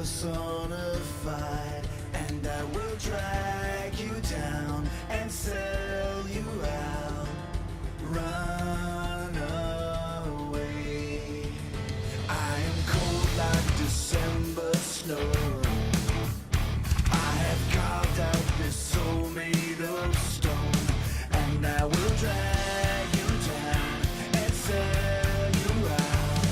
personified, and I will drag you down and sell you out. Run away. I am cold like December snow. I have carved out this soul made of stone, and I will drag you down and sell you out.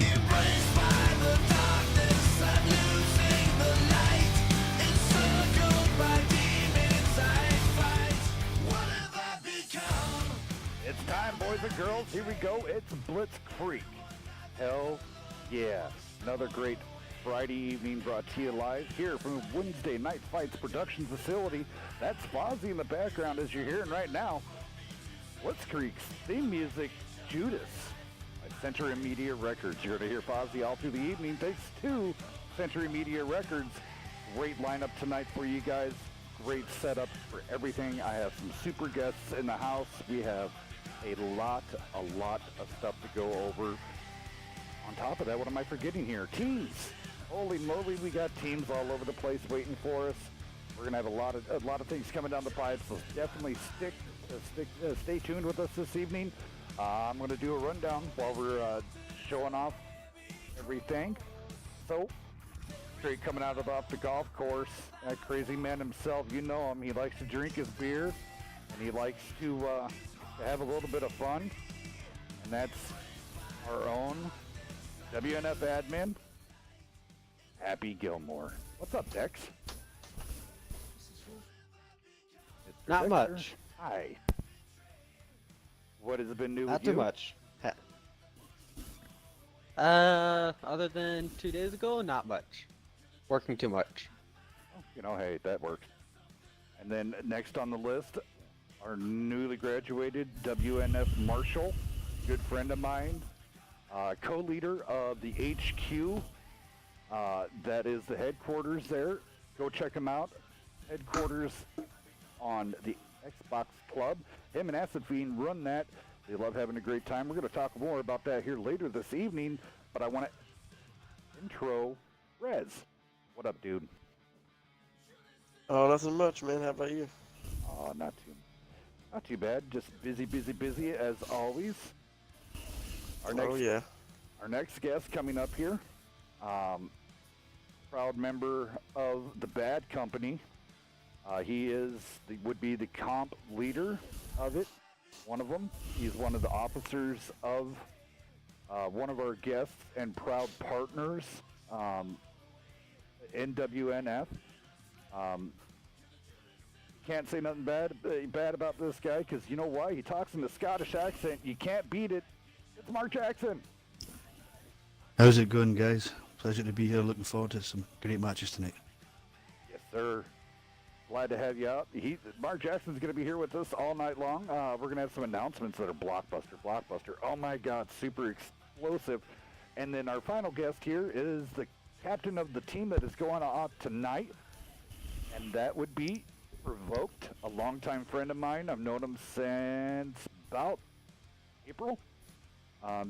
Embraced by the darkness, I'm losing the light. Encircled by demons I fight. What have I become? It's time, boys and girls. Here we go. It's Blitz Creek. Hell yeah. Another great Friday evening brought to you live here from Wednesday Night Fights production facility. That's Fozzy in the background as you're hearing right now. Blitz Creek's theme music, Judas, by Century Media Records. You're going to hear Fozzy all through the evening. Thanks to Century Media Records. Great lineup tonight for you guys. Great setup for everything. I have some super guests in the house. We have a lot of stuff to go over. On top of that, what am I forgetting here? Teams. Holy moly, we got teams all over the place waiting for us. We're gonna have a lot of things coming down the pipe, so definitely stay tuned with us this evening. I'm gonna do a rundown while we're showing off everything. So, straight coming off the golf course, that crazy man himself, you know him. He likes to drink his beer, and he likes to have a little bit of fun, and that's our own WNF admin, Happy Gilmore. What's up, Dex? Mr. Not Dexter? much. Hi. What has been new Not with too you? much. Other than 2 days ago, not much. Working too much. You know, hey, that works. And then next on the list, our newly graduated WNF Marshal, good friend of mine, co-leader of the HQ. That is the headquarters there. Go check him out. Headquarters on the Xbox Club. Him and Acid Fiend run that. They love having a great time. We're going to talk more about that here later this evening, but I want to intro Rez. What up, dude? Oh, nothing much, man. How about you? Oh, not too bad. Just busy as always. Our next guest coming up here, proud member of the Bad Company. He would be the comp leader of it. One of them. He's one of the officers of one of our guests and proud partners, NWNF. Can't say nothing bad about this guy, because you know why? He talks in the Scottish accent. You can't beat it. It's Mark Jackson. How's it going, guys? Pleasure to be here. Looking forward to some great matches tonight. Yes, sir. Glad to have you out. Mark Jackson's going to be here with us all night long. We're going to have some announcements that are blockbuster. Oh my God, super explosive. And then our final guest here is the captain of the team that is going out tonight, and that would be Provoked, a longtime friend of mine. I've known him since about April.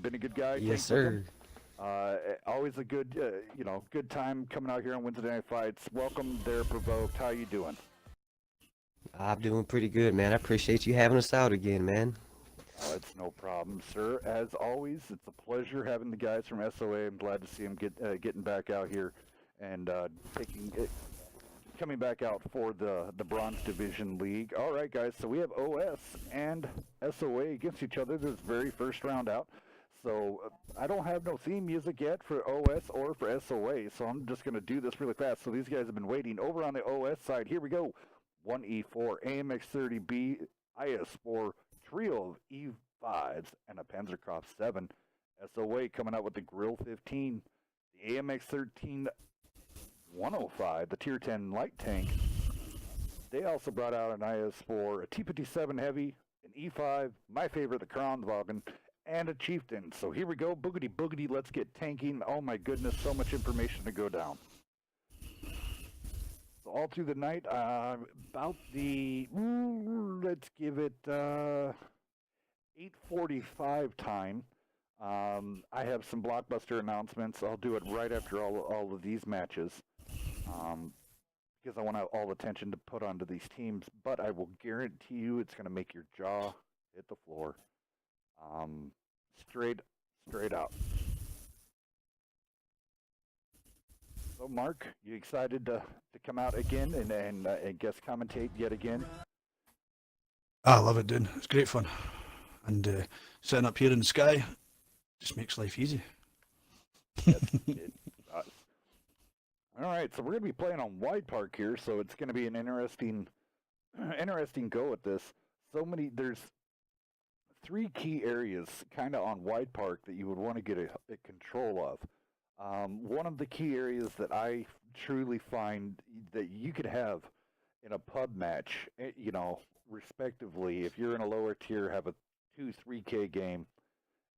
Been a good guy. Yes, sir. Always a good, good time coming out here on Wednesday Night Fights. Welcome there, Provoked. How you doing? I'm doing pretty good, man. I appreciate you having us out again, man. Oh, it's no problem, sir. As always, it's a pleasure having the guys from SOA. I'm glad to see them getting back out here and coming back out for the Bronze Division League. All right, guys, so we have OS and SOA against each other this very first round out. So I don't have no theme music yet for OS or for SOA, so I'm just going to do this really fast. So these guys have been waiting. Over on the OS side, here we go. 1E4, AMX-30B, IS-4, trio of E5s, and a Panzerkopf 7. SOA coming out with the Grill 15, the AMX-13 105, the Tier 10 light tank. They also brought out an IS-4, a T-57 heavy, an E5, my favorite, the Kranwagen, and a Chieftain. So here we go, boogity, let's get tanking. Oh my goodness, so much information to go down. So all through the night, about the, let's give it 8:45 time. I have some blockbuster announcements. I'll do it right after all of these matches, because I want all attention to put onto these teams. But I will guarantee you, it's going to make your jaw hit the floor, straight out. So, Mark, you excited to come out again and guest commentate yet again? I love it, dude. It's great fun. And sitting up here in the sky just makes life easy. It does. All right, so we're going to be playing on Wide Park here, so it's going to be an interesting go at this. There's 3 key areas kind of on Wide Park that you would want to get a control of. One of the key areas that I truly find that you could have in a pub match, respectively, if you're in a lower tier, have a 2-3K game,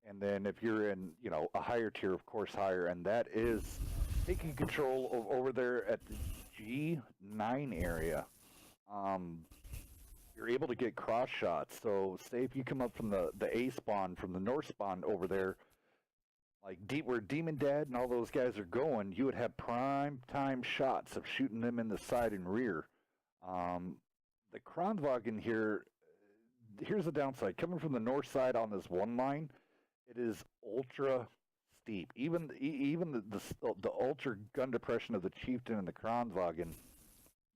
and then if you're in, a higher tier, of course, higher, and that is taking control over there at the G9 area. You're able to get cross shots. So say if you come up from the A spawn, from the north spawn over there, like where Demon Dad and all those guys are going, you would have prime time shots of shooting them in the side and rear. The Kranwagen here, here's the downside. Coming from the north side on this one line, it is ultra steep. Even the ultra gun depression of the Chieftain and the Kranwagen,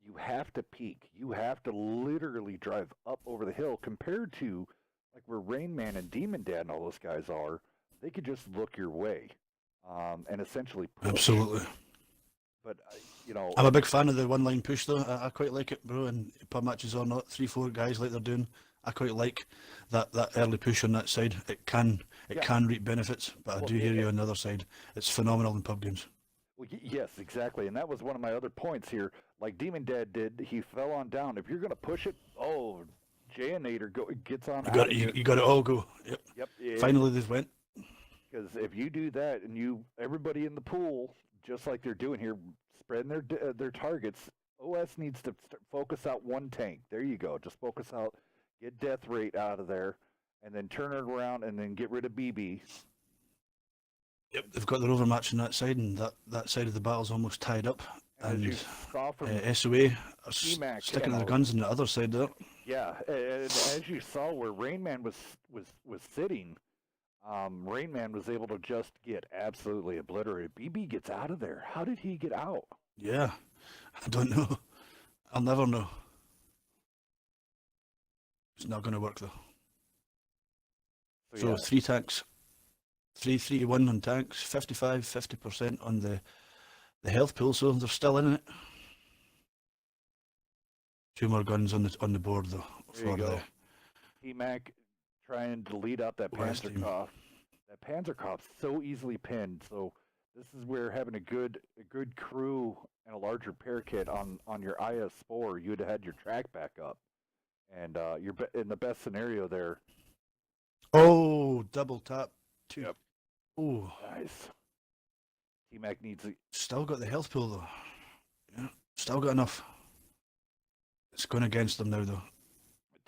you have to peak. You have to literally drive up over the hill compared to like where Rain Man and Demon Dad and all those guys are. They could just look your way and essentially push. Absolutely. But, I'm a big fan of the one-line push, though. I quite like it, bro. And pub matches or not, 3-4 guys like they're doing, I quite like that early push on that side. It can reap benefits, but I do hear you on the other side. It's phenomenal in pub games. Well, yes, exactly. And that was one of my other points here. Like Demon Dad did, he fell on down. If you're going to push it, Jayanator gets on. You got it all go. Yep. Finally, this went. Because if you do that and everybody in the pool, just like they're doing here, spreading their targets, OS needs to focus out one tank. There you go. Just focus out, get death rate out of there, and then turn it around and then get rid of BB. Yep, they've got their overmatch on that side, and that side of the battle's almost tied up. And SOA are sticking their guns on the other side there. Yeah, and as you saw where Rain Man was sitting, Rain Man was able to just get absolutely obliterated. BB gets out of there. How did he get out? Yeah, I don't know. I'll never know. It's not going to work though. So 3 tanks, 3-3-1 on tanks, 50% on the health pool. So they're still in it. 2 more guns on the board though. There you go. T-Mac trying to lead out that Panzerkopf. That Panzerkopf's so easily pinned. So this is where having a good crew and a larger pair kit on your IS Spore, you'd have had your track back up, and you're in the best scenario there. Oh, double tap 2. Yep. Oh, nice. T-Mac needs it. Still got the health pool though. Yeah, still got enough. It's going against them now though.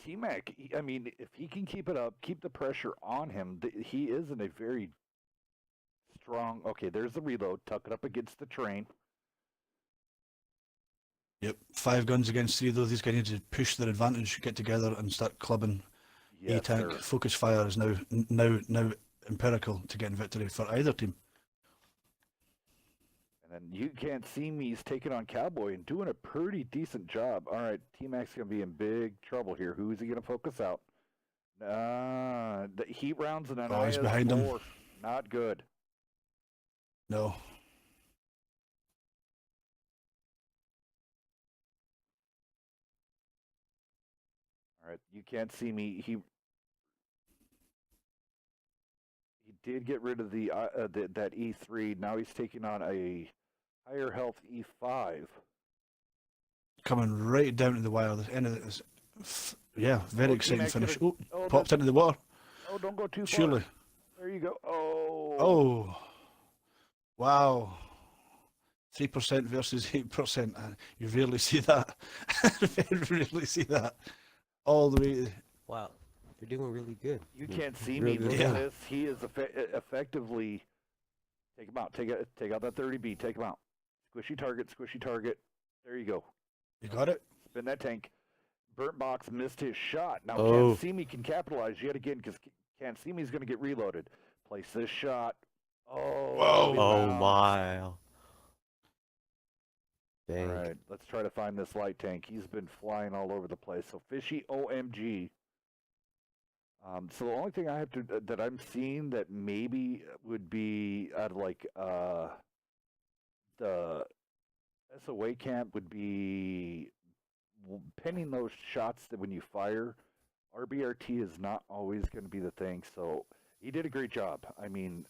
T-Mac, I mean, if he can keep it up, keep the pressure on him, he is in a very strong... Okay, there's the reload. Tuck it up against the train. Yep, 5 guns against 3 though. These guys need to push their advantage, get together and start clubbing. Yes, A-tank, sir. focus fire is now empirical to getting victory for either team. And then You Can't See Me is taking on Cowboy and doing a pretty decent job. All right, T-Mac's going to be in big trouble here. Who is he going to focus out? The heat rounds and then he's behind him. Not good. No. All right, You Can't See Me. He did get rid of that E3. Now he's taking on a higher health E5. Coming right down to the wire. The end of it is, very exciting T-Mac finish. could've- Popped into the water. Oh, don't go too far. Surely. There you go. Oh. Oh. Wow. 3% versus 8%. You rarely see that. You rarely see that. All the way. Wow. They're doing really good. You can't see Really me. good Look job. at this. He is effectively take him out. Take out that 30B. Take him out. Squishy target. Squishy target. There you go. You got it? Spin that tank. Burnt Box missed his shot. Now Oh. Can't See Me can capitalize yet again because Can't See Me is going to get reloaded. Place this shot. Oh. Whoa. Oh rebound. my. All Dang. right, let's try to find this light tank. He's been flying all over the place. So Fishy OMG. So the only thing I have to that I'm seeing that maybe would be out of like the SOA camp would be pinning those shots that when you fire, RBRT is not always going to be the thing. So he did a great job. I mean,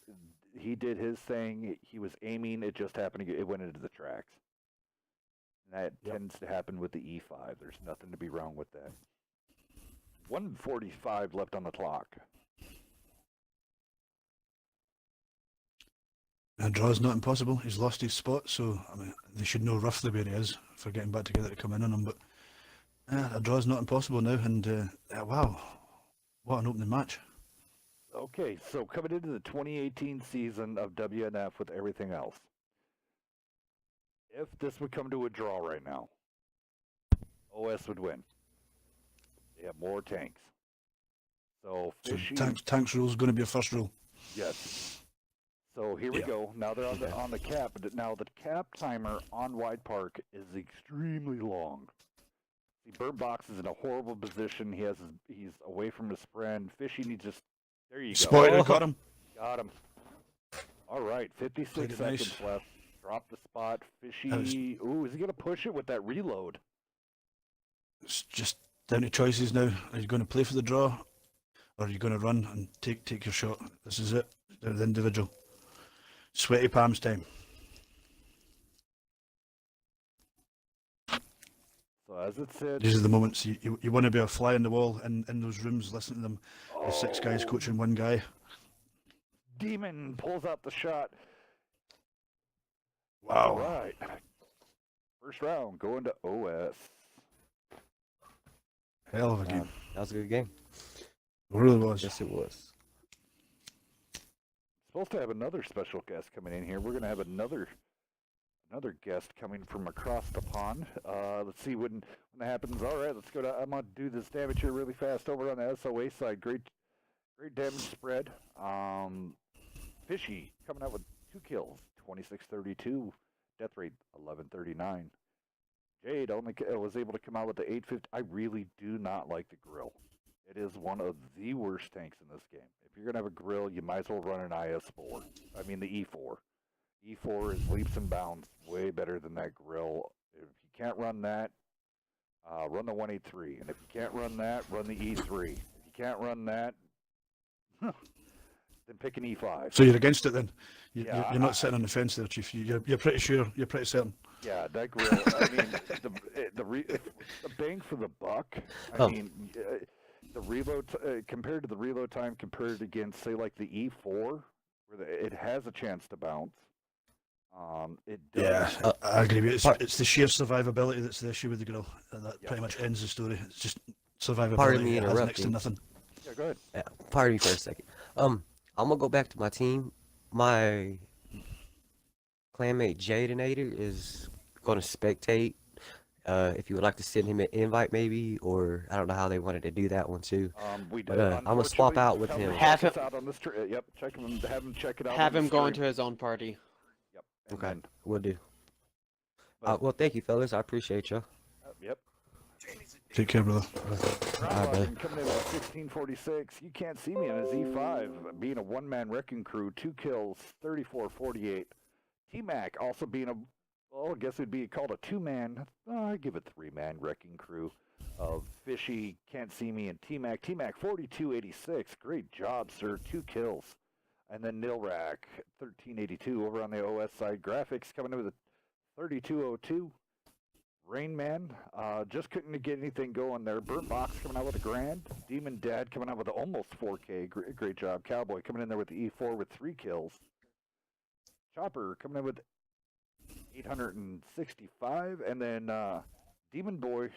he did his thing. He was aiming. It just happened to it went into the tracks. And that tends to happen with the E5. There's nothing to be wrong with that. 1:45 left on the clock. A draw's not impossible. He's lost his spot, so I mean, they should know roughly where he is for getting back together to come in on him. But a draw's not impossible now, and wow, what an opening match! Okay, so coming into the 2018 season of WNF with everything else, if this would come to a draw right now, OS would win. They have more tanks. So So Fishy, tanks rule is going to be a first rule. yes. So here we Yeah. go. Now they're on the cap. But now the cap timer on Wide Park is extremely long. See, Burnt Box is in a horrible position. He's away from his friend. Fishy needs just there you go. Spotted Oh. it, got him. Got him. All right, 56 Played it seconds nice. left. Drop the spot. Fishy. That was- Ooh, is he gonna push it with that reload? It's just down to choices now. Are you going to play for the draw, or are you going to run and take your shot? This is it. Down to the individual. Sweaty palms time. So as it said, These are the moments you want to be a fly on the wall in those rooms, listen to them. The six guys coaching one guy. Demon pulls out the shot. Wow. All right. First round going to OS. Hell of a game. That was a good game. It really was. Yes, it was. Supposed to have another special guest coming in here. We're gonna have another guest coming from across the pond. Let's see when that happens. All right, let's go to. I'm gonna do this damage here really fast over on the SOA side. Great damage spread. Fishy coming out with 2 kills, 2632, death rate 1139. Jade only was able to come out with the 850. I really do not like the grill. It is one of the worst tanks in this game. If you're gonna have a grill, you might as well run an IS4. I mean the E4. E4 is leaps and bounds way better than that grill. If you can't run that, run the 183. And if you can't run that, run the E3. If you can't run that, then pick an E5. So you're against it then? Yeah, You're not sitting on the fence there, Chief. You're pretty sure. You're pretty certain. Yeah, that grill. I mean, the bang for the buck. I Oh. mean, the reload compared to the reload time compared against say like the E4, where it has a chance to bounce. It does. Yeah, I agree with you. It's the sheer survivability that's the issue with the grill. That pretty much ends the story. It's just survivability. Pardon me It has next to interrupting. nothing. Yeah, go ahead. Yeah, pardon me for a second. I'm gonna go back to my team. My clanmate Jadenator is gonna spectate. If you would like to send him an invite, maybe, or I don't know how they wanted to do that one too. We But, did. I'ma swap Unfortunately, out with tell him. Have check us him- out on this. Yep, check him. Have him check it out. Have on him the go into stream. his own party. Yep. and Okay, then- we'll do. But- Well, thank you, fellas. I appreciate you. Yep. Take care, brother. Rob coming in with 1646. You can't see me on his E5, being a one-man wrecking crew, 2 kills, 3448. T-Mac also being I guess it'd be called a 2-man, I give it 3-man wrecking crew of Fishy, Can't See Me, and T-Mac. T-Mac 4286. Great job, sir. 2 kills. And then Nilrak 1382 over on the OS side. Graphics coming in with a 3202. Rain Man, just couldn't get anything going there. Burnt Box coming out with a grand. Demon Dad coming out with almost 4K. Great job. Cowboy coming in there with the E4 with 3 kills. Chopper coming in with 865. And then Demon Boy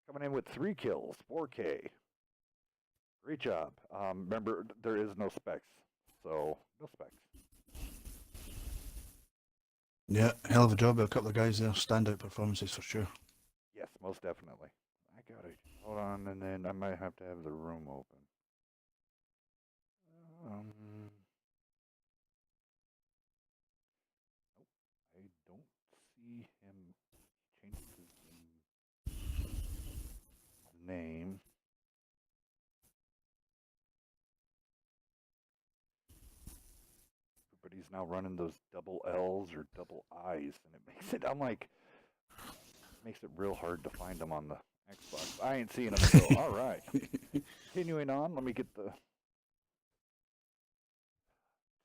coming in with 3 kills, 4K. Great job. Remember, there is no specs, so no specs. Yeah, hell of a job by a couple of guys there. Standout performances for sure. Yes, most definitely. I got it. Hold on, and then I might have to have the room open. Nope, I don't see him. He changed his name. But he's now running those double L's or double I's, and it makes it. I'm like, makes it real hard to find him on the Xbox. I ain't seeing him. So all right. Continuing on, let me get the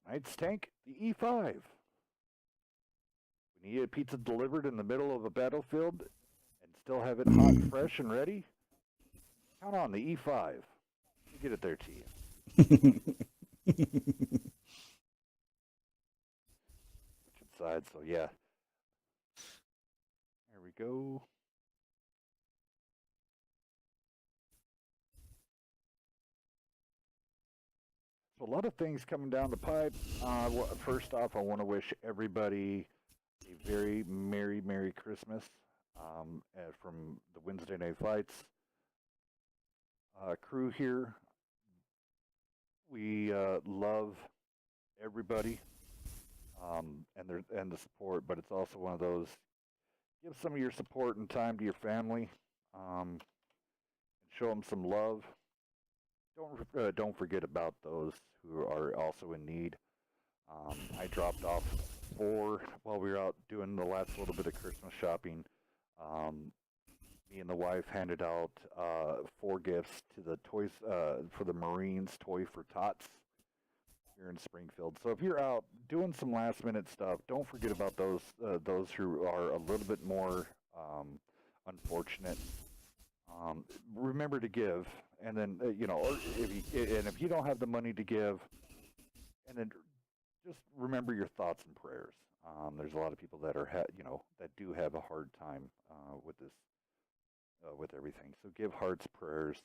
Knight's Tank, the E5. We need a pizza delivered in the middle of a battlefield and still have it hot, fresh, and ready. Count on the E5. We'll get it there to you. Side, so yeah. There we go. So a lot of things coming down the pipe. First off, I want to wish everybody a very Merry Christmas from the Wednesday Night Fights crew here. We love everybody. And the support, but it's also one of those, give some of your support and time to your family, and show them some love. Don't forget about those who are also in need. I dropped off 4 while we were out doing the last little bit of Christmas shopping. Me and the wife handed out 4 gifts to the toys for the Marines, Toy for Tots, here in Springfield. So if you're out doing some last minute stuff, don't forget about those who are a little bit more unfortunate. Remember to give, and then if you don't have the money to give, and then just remember your thoughts and prayers. There's a lot of people that are that do have a hard time with this with everything. So give hearts, prayers,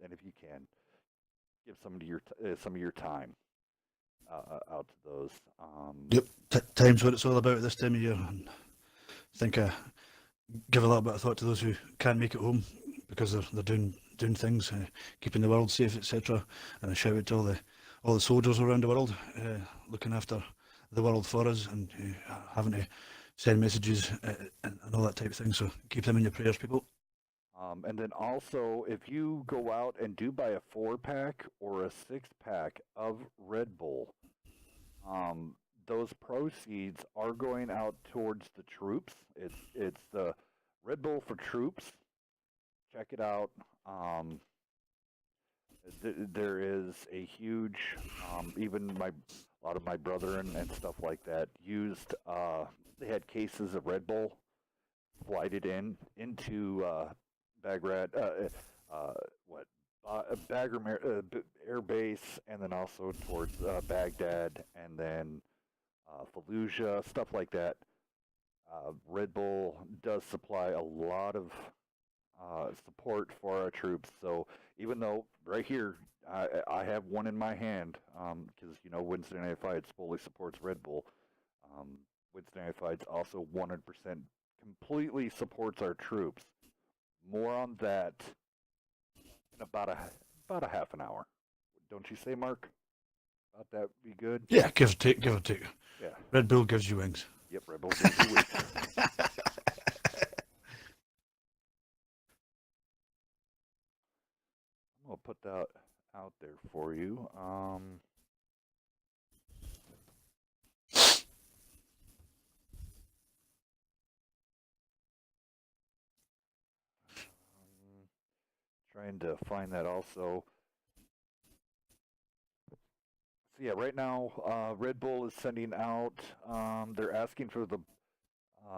and if you can, give some of your time out to those. Yep, time's what it's all about at this time of year. And I think give a little bit of thought to those who can't make it home because they're doing things, keeping the world safe, etc. And a shout out to all the soldiers around the world looking after the world for us and having to send messages and all that type of thing. So keep them in your prayers, people. And then also, if you go out and do buy a 4-pack or a 6-pack of Red Bull, those proceeds are going out towards the troops. It's the Red Bull for Troops. Check it out. There is a huge, even a lot of my brother and stuff like that used. They had cases of Red Bull flighted into Baghdad, Bagram Air Base, and then also towards Baghdad, and then Fallujah, stuff like that. Red Bull does supply a lot of support for our troops. So even though right here I have one in my hand, because Wednesday Night Fights fully supports Red Bull. Wednesday Night Fights also 100% completely supports our troops. More on that in about a half an hour. Don't you say, Mark? Thought that would be good? Yeah, give or take. Yeah. Red Bull gives you wings. Yep, Red Bull gives you wings. I'm going to put that out there for you. Trying to find that also. So yeah, right now Red Bull is sending out. They're asking for the.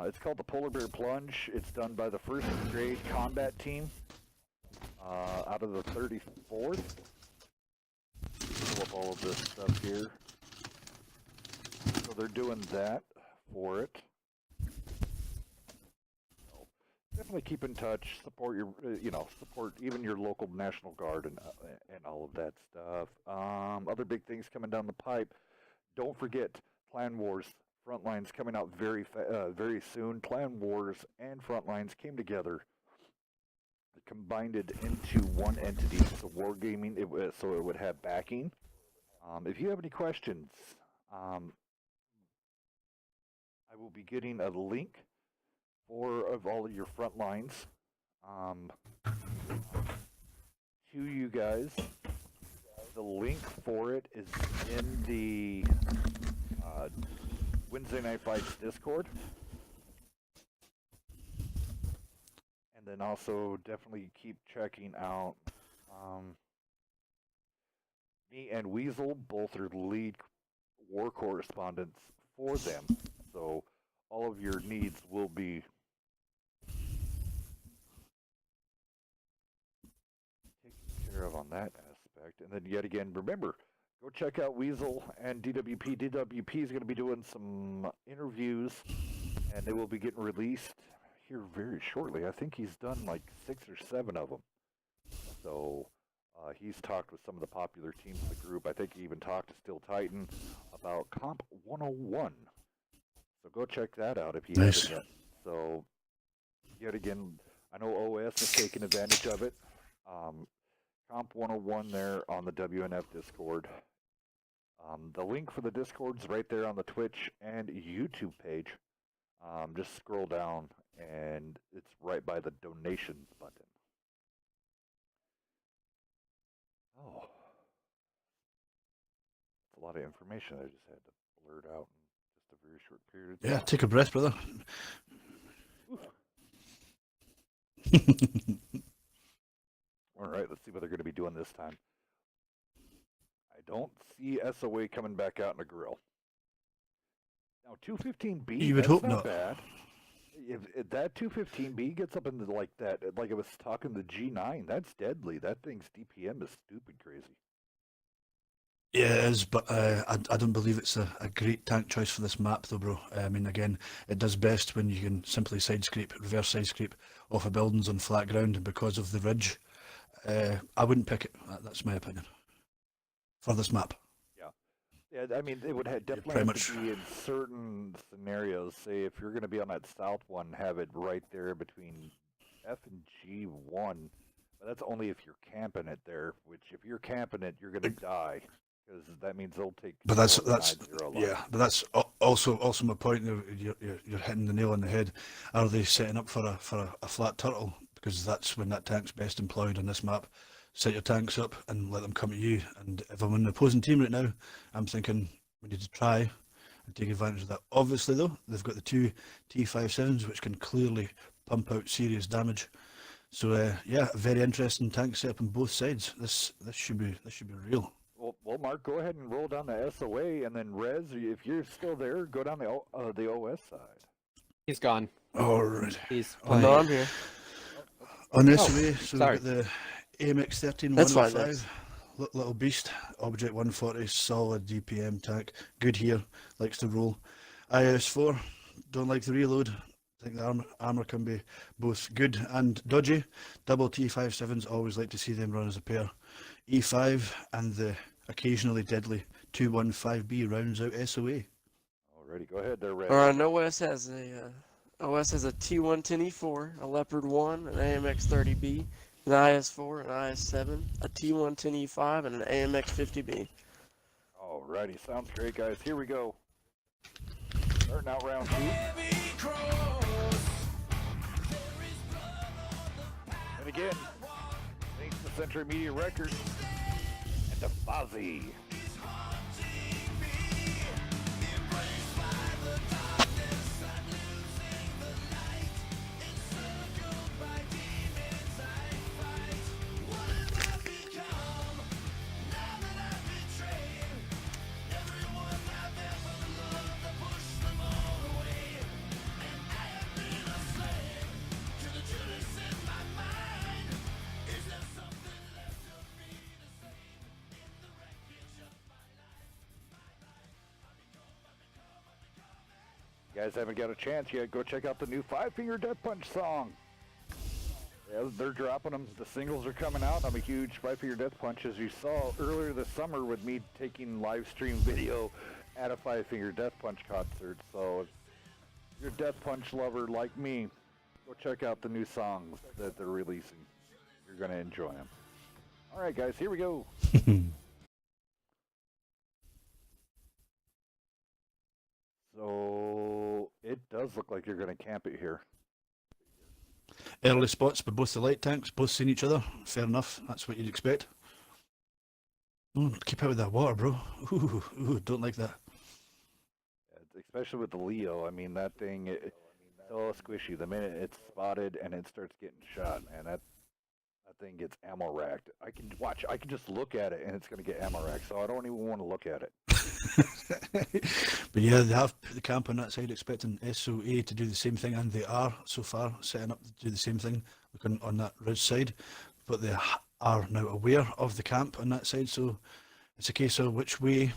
It's called the Polar Bear Plunge. It's done by the 1st Grade Combat Team out of the 34th. Pull up all of this stuff here. So they're doing that for it. So definitely keep in touch. Support your, support even your local National Guard and all of that stuff. Other big things coming down the pipe. Don't forget Clan Wars Frontlines coming out very soon. Clan Wars and Frontlines came together, combined it into one entity. So Wargaming, so it would have backing. If you have any questions, I will be getting a link of all of your front lines to you guys. The link for it is in the Wednesday Night Fights Discord. And then also definitely keep checking out me and Weasel, both are the lead war correspondents for them. So all of your needs will be taken care of on that aspect. And then yet again, remember, go check out Weasel and DWP. DWP is going to be doing some interviews, and they will be getting released here very shortly. I think he's done like 6 or 7 of them. So he's talked with some of the popular teams in the group. I think he even talked to Steel Titan about Comp 101. So go check that out if you haven't yet. So yet again, I know OS is taking advantage of it. Comp 101 there on the WNF Discord. The link for the Discord's right there on the Twitch and YouTube page. Just scroll down and it's right by the donations button. Oh, that's a lot of information I just had to blurt out in just a very short period of time. Yeah, take a breath, brother. All right, let's see what they're going to be doing this time. I don't see SOA coming back out in a grill. Now, 215B, You would that's hope not not. bad. If that 215B gets up into like that, like I was talking the G9, that's deadly. That thing's DPM is stupid crazy. Yeah, it is, but I don't believe it's a great tank choice for this map, though, bro. I mean, again, it does best when you can simply reverse side scrape off of buildings on flat ground because of the ridge. I wouldn't pick it. That's my opinion for this map. Yeah, I mean, it would definitely pretty have to be in certain scenarios. Say, if you're going to be on that south one, have it right there between F and G1. But that's only if you're camping it there, which if you're camping it, you're going to die. Because that means they'll take. But that's 9-0 line. yeah. But that's also my point. You're hitting the nail on the head. Are they setting up for a flat turtle? Because that's when that tank's best employed on this map. Set your tanks up and let them come to you. And if I'm on the opposing team right now, I'm thinking we need to try and take advantage of that. Obviously, though, they've got the 2 T57s, which can clearly pump out serious damage. So yeah, a very interesting tank setup on both sides. This should be real. Well, Mark, go ahead and roll down the SOA, and then Rez, if you're still there, go down the OS side. He's gone. All right. He's Oh, playing. no, I'm here. On this Oh, way, so sorry. we've got the AMX 13 That's fine, 105, little beast, object 140, solid DPM tank, good here, likes to roll. IS4, don't like the reload. I think the armor can be both good and dodgy. Double T57s, always like to see them run as a pair. E5 and the occasionally deadly 215B rounds out SOA. Alrighty, go ahead there, Rez. Alright, OS has a T110E4, a Leopard 1, an AMX 30B, an IS4, an IS7, a T110E5, and an AMX 50B. Alrighty, sounds great, guys. Here we go. Starting out round 2. And again, thanks to Century Media Records and to Fozzy. You guys haven't got a chance yet, go check out the new Five Finger Death Punch song. Yeah, they're dropping them. The singles are coming out. I'm a huge Five Finger Death Punch, as you saw earlier this summer with me taking live stream video at a Five Finger Death Punch concert. So if you're a Death Punch lover like me, go check out the new songs that they're releasing. You're going to enjoy them. All right, guys, here we go. So it does look like you're going to camp it here. Early spots by both the light tanks, both seeing each other. Fair enough. That's what you'd expect. Oh, keep out of that water, bro. Ooh, don't like that. Especially with the Leo. I mean, that thing, it's so squishy. The minute it's spotted and it starts getting shot, man, that thing gets ammo racked. I can just look at it and it's going to get ammo racked, so I don't even want to look at it. But yeah, they have put the camp on that side expecting SOA to do the same thing, and they are so far setting up to do the same thing looking on that ridge side, but they are now aware of the camp on that side, so it's a case of which way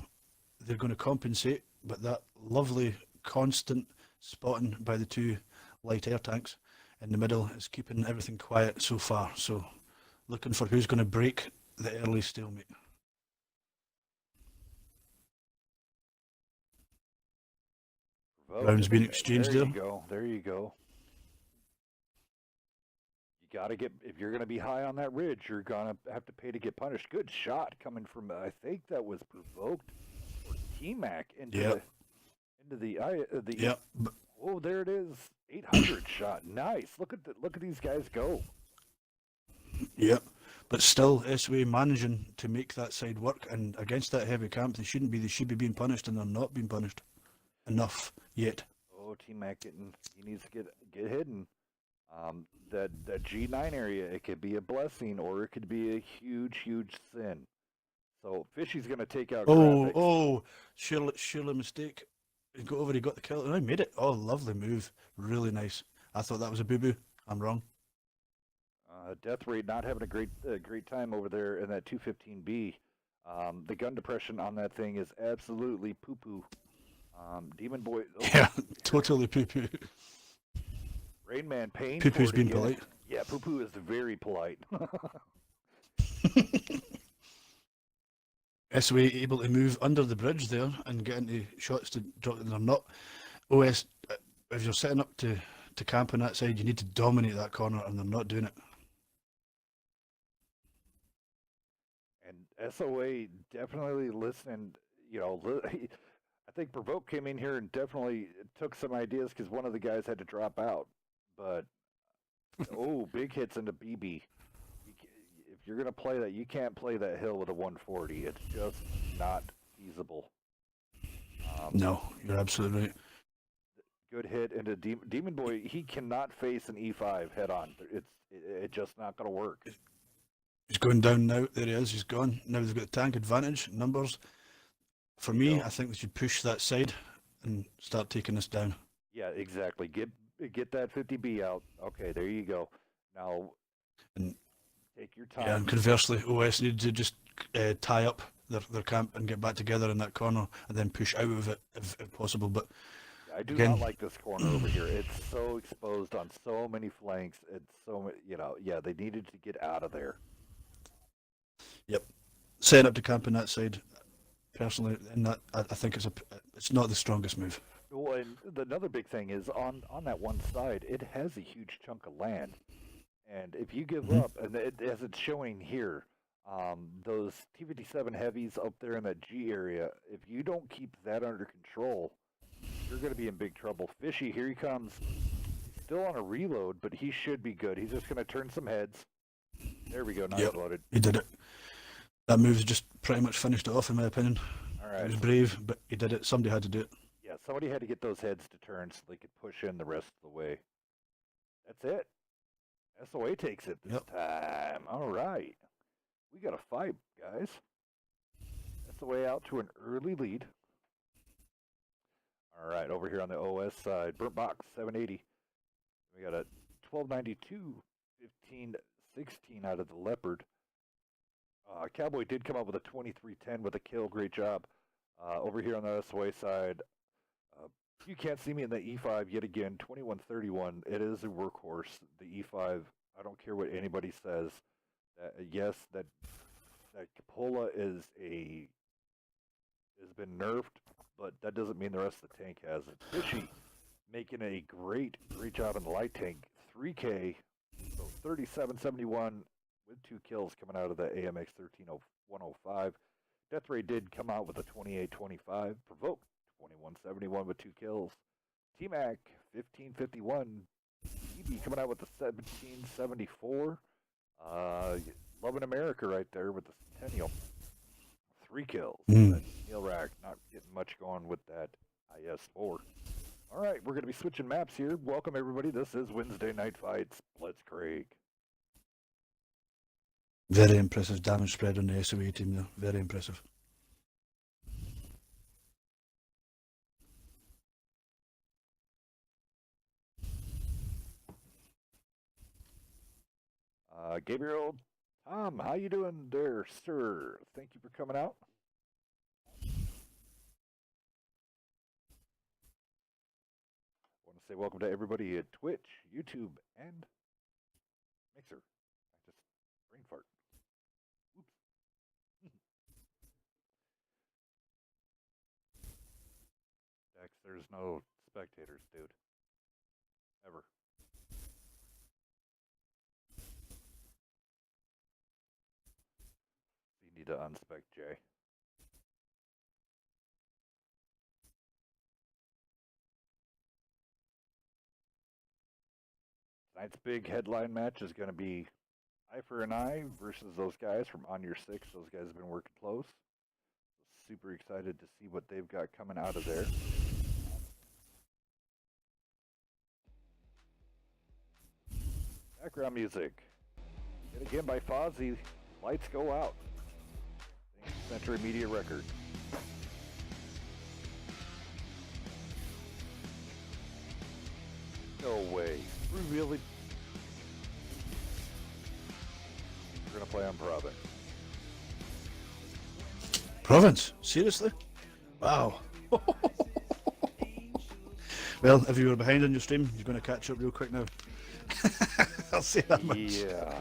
they're going to compensate. But that lovely constant spotting by the two light air tanks in the middle is keeping everything quiet so far, so looking for who's going to break the early stalemate. Rounds being exchanged there. There you go. There you go. You got to get, if you're going to be high on that ridge, you're going to have to pay to get punished. Good shot coming from, I think that was Provoked or T-Mac into the Yep. Oh, there it is. 800 shot. Nice. Look at these guys go. Yep. But still, SOA managing to make that side work, and against that heavy camp, they shouldn't be. They should be being punished, and they're not being punished enough yet. Oh, T-Mac he needs to get hidden. That G9 area, it could be a blessing or it could be a huge sin. So Fishy's gonna take out. Surely mistake. He got over. He got the kill, and I made it. Oh, lovely move. Really nice. I thought that was a boo-boo. I'm wrong. Death Raid not having a great time over there in that 215B. The gun depression on that thing is absolutely poo-poo. Demon Boy. Oh, yeah, totally poo-poo. Rain Man paying. Poo-poo's being polite. Yeah, poo-poo is very polite. SOA able to move under the bridge there and get into shots to drop. They're not. OS, if you're setting up to camp on that side, you need to dominate that corner, and they're not doing it. And SOA definitely listening. You know, I think Provoke came in here and definitely took some ideas because one of the guys had to drop out. But big hits into BB. If you're gonna play that, you can't play that hill with a 140. It's just not feasible. No, you're absolutely right. Good hit into Demon Boy. He cannot face an E5 head on. It's just not gonna work. He's going down now. There he is. He's gone. Now they've got the tank advantage numbers. For me, I think they should push that side and start taking this down. Yeah, exactly. Get that 50B out. Okay, there you go. Now, take your time. Yeah, and conversely, OS needed to just tie up their camp and get back together in that corner and then push out of it if possible. But I do not like this corner over here. It's so exposed on so many flanks. It's so, yeah, they needed to get out of there. Yep. Setting up to camp on that side, personally, and that I think it's not the strongest move. Well, and another big thing is on that one side, it has a huge chunk of land, and if you give up, and as it's showing here, those T-57 heavies up there in that G area, if you don't keep that under control, you're going to be in big trouble. Fishy, here he comes. He's still on a reload, but he should be good. He's just going to turn some heads. There we go. Now he's loaded. He did it. That move's just pretty much finished it off, in my opinion. All right. He was brave, but he did it. Somebody had to do it. Yeah, somebody had to get those heads to turn so they could push in the rest of the way. That's it. SOA takes it this time. All right. We got a fight, guys. SOA out to an early lead. All right, over here on the OS side, Burnt Box 780. We got a 1292, 1516 out of the Leopard. Cowboy did come up with a 2310 with a kill. Great job. Over here on the SOA side, you can't see me in the E5 yet again. 2131. It is a workhorse. The E5 I don't care what anybody says. Yes, that Capola has been nerfed, but that doesn't mean the rest of the tank hasn't. Fishy making a great job in the light tank. 3K, so 3771 with 2 kills coming out of the AMX 13105. Death Ray did come out with a 2825. Provoked 2171 with 2 kills. T-Mac 1551. EB coming out with the 1774. Loving America right there with the Centennial. 3 kills. Neil Rack not getting much going with that IS-4. All right, we're going to be switching maps here. Welcome, everybody. This is Wednesday Night Fights Blitzkrieg. Very impressive damage spread on the SOE team there. Very impressive. Gabriel, Tom, how you doing there, sir? Thank you for coming out. Want to say welcome to everybody at Twitch, YouTube, and Mixer. I just brain fart. Oops. Dex, there's no spectators, dude. Ever. You need to unspec Jay. Tonight's big headline match is going to be Eye for an Eye versus those guys from On Your Six. Those guys have been working close. Super excited to see what they've got coming out of there. Background music. Yet again by Fozzy. Lights Go Out. Thanks to Century Media Records. No way. Really? We're going to play on Province. Province? Seriously? Wow. Well, if you were behind on your stream, you're going to catch up real quick now. I'll say that much. Yeah.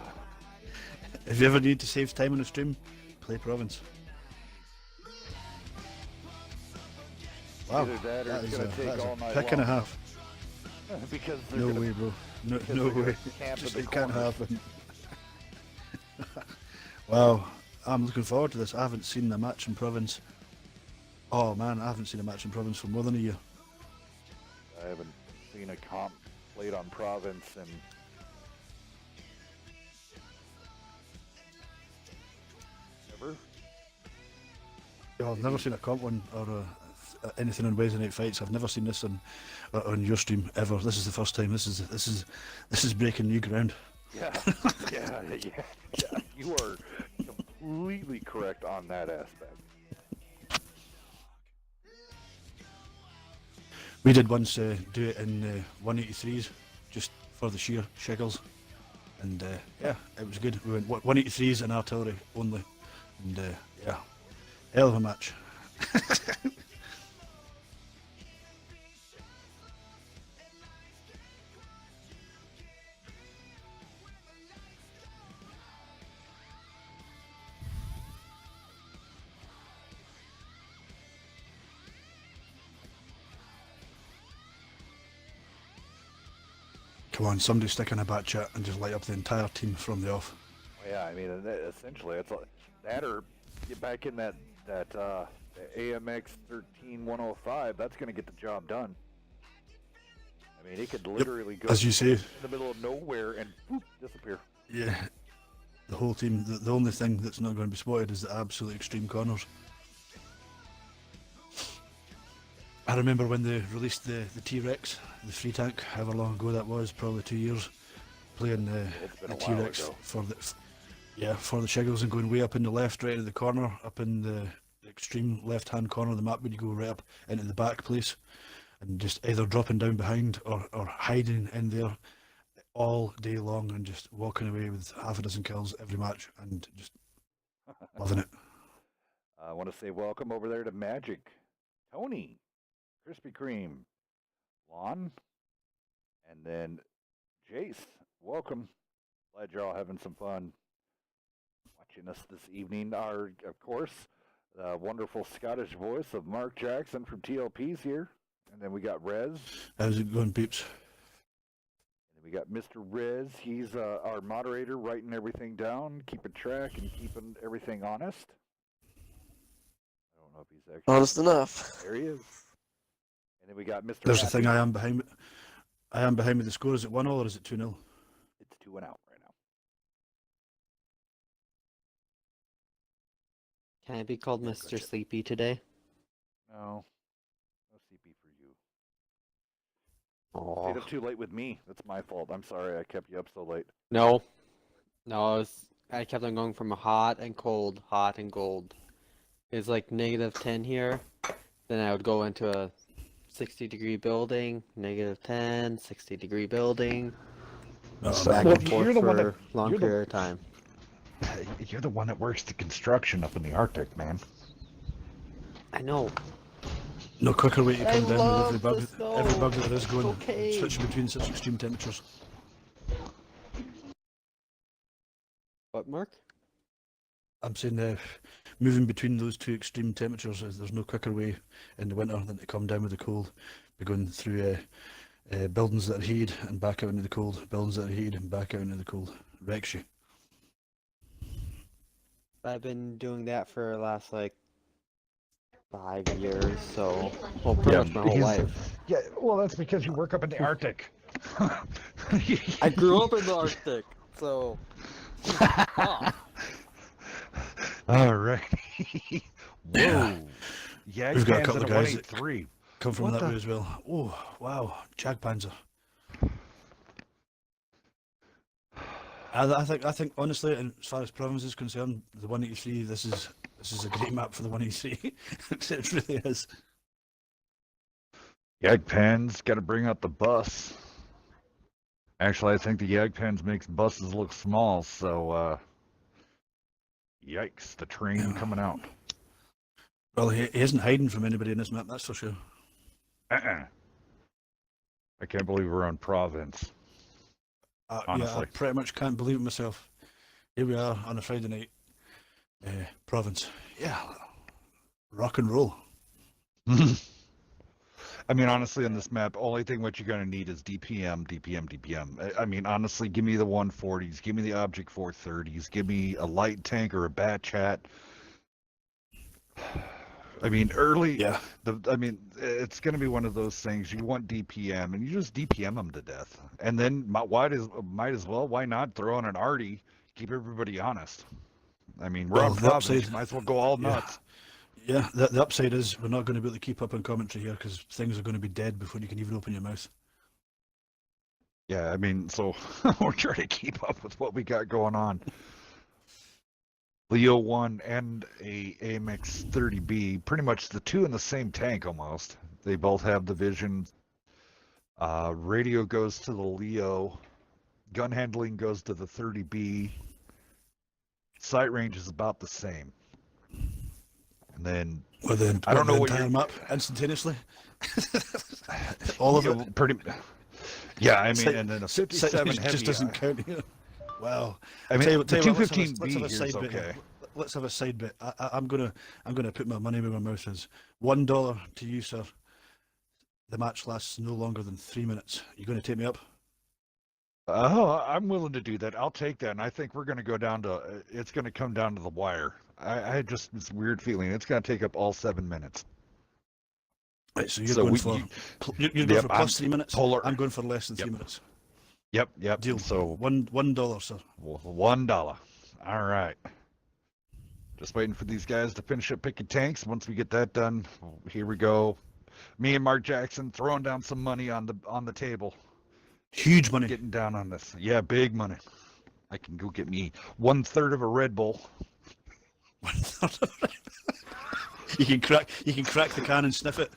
If you ever need to save time on the stream, play Province. Wow, Either that or that it's is gonna a, take that is all a night pick and a long. half. Because they're No gonna, way, bro. No, because no they're gonna way. camp Just in the it can't corners. happen. Wow, I'm looking forward to this. I haven't seen a match in Province. Oh man, I haven't seen a match in Province for more than a year. I haven't seen a comp played on Province and never. Oh, I've never seen a comp one or anything on Wednesday Night Fights. I've never seen this on your stream ever. This is the first time. This is breaking new ground. Yeah, yeah. You are completely correct on that aspect. We did once do it in 183s, just for the sheer shekels, and yeah, it was good. We went 183s and artillery only, and yeah, hell of a match. Come on, somebody stick in a back chat and just light up the entire team from the off. Yeah, I mean, essentially, it's that or get back in that AMX 13105. That's going to get the job done. I mean, it could literally go As you say, in the middle of nowhere and poof, disappear. yeah, the whole team. The only thing that's not going to be spotted is the absolute extreme corners. I remember when they released the T-Rex, the free tank, however long ago that was, probably 2 years, playing It's been the a while T-Rex ago. for the Shiggles and going way up in the left, right in the corner, up in the extreme left-hand corner of the map when you go right up into the back place, and just either dropping down behind or hiding in there all day long and just walking away with half a dozen kills every match and just loving it. I want to say welcome over there to Magic, Tony, Krispy Kreme, Lon, and then Jace. Welcome. Glad you're all having some fun watching us this evening. Our, of course, wonderful Scottish voice of Mark Jackson from TLP's here. And then we got Rez. How's it going, peeps? And we got Mr. Rez. He's our moderator, writing everything down, keeping track, and keeping everything honest. I don't know if he's actually Honest enough. There he is. And then we got Mr. There's the Happy. thing. I am behind. I am behind with the score. Is it 1-0 or is it 2-0? It's 2-1 out right now. Can I be called Mr. Sleepy today? No. No CP for you. Oh. Stayed up too late with me. That's my fault. I'm sorry I kept you up so late. No. No, I kept on going from hot and cold, hot and cold. It's like -10 here. Then I would go into a 60-degree building, -10, 60-degree building, Oh, back Well, and you're forth the one for that- a long you're the- period of time. You're the one that works the construction up in the Arctic, man. I know. no quicker way to I come down love with every the bug. snow. Every bug that there is going. Okay. Switching between such extreme temperatures. What, Mark? I'm saying moving between those two extreme temperatures, there's no quicker way in the winter than to come down with the cold. Be going through buildings that are heated and back out into the cold, buildings that are heated and back out into the cold. Wrecks you. I've been doing that for the last, like, 5 years, so, well, pretty much my whole life. Yeah, well, that's because you work up in the Arctic. I grew up in the Arctic, so... Oh. All right. Yeah. Yeah, We've got a couple of guys that 183. come from What that the- way as well. Oh, wow. Jagdpanzer. I think honestly, and as far as province is concerned, the 183, this is a great map for the 183. It really is. Yagpans got to bring out the bus. Actually, I think the Yagpans makes buses look small, so yikes, the train coming out. Well, he isn't hiding from anybody in this map, that's for sure. I can't believe we're on province. Yeah, Honestly. I pretty much can't believe it myself. Here we are on a Friday night. Province. Yeah. Rock and roll. I mean, honestly, on this map, only thing what you're gonna need is DPM, DPM, DPM. I mean, honestly, give me the 140s, give me the Object 430s, give me a light tank or a bat chat. I mean, early. Yeah. I mean, it's going to be one of those things. You want DPM, and you just DPM them to death, and then might as well. Why not throw in an arty? Keep everybody honest. I mean, we're Well, on the province. upside- Might as well go all Yeah. nuts. Yeah, the upside is we're not going to be able to keep up on commentary here because things are going to be dead before you can even open your mouth. Yeah, I mean, so we're trying to keep up with what we got going on. Leo 1 and a AMX 30B, pretty much the two in the same tank almost. They both have the vision. Radio goes to the Leo. Gun handling goes to the 30B. Sight range is about the same. And then With the, I don't the know what entire you're- map instantaneously. All of yeah, it. pretty. Yeah, I mean, Sight- and then a Sight 57 range heavy. just doesn't count here. Wow. I mean, Tell you the what, let's have a- 215B let's have a here side is bit here. okay. Let's have a side bit. I'm gonna put my money where my mouth is. $1 to you, sir. The match lasts no longer than 3 minutes. You going to take me up? Oh, I'm willing to do that. I'll take that, and I think we're going to go down to. It's going to come down to the wire. I just this weird feeling. It's going to take up all 7 minutes. Right, so you're So going we- for you- you're going Yep, for plus I'm 3 minutes. polar. I'm going for less than Yep. 3 minutes. Yep. Deal. So $1, sir. $1. All right. Just waiting for these guys to finish up picking tanks. Once we get that done, here we go. Me and Mark Jackson throwing down some money on the table. Huge money. Getting down on this. Yeah, big money. I can go get me 1/3 of a Red Bull. You can crack the can and sniff it.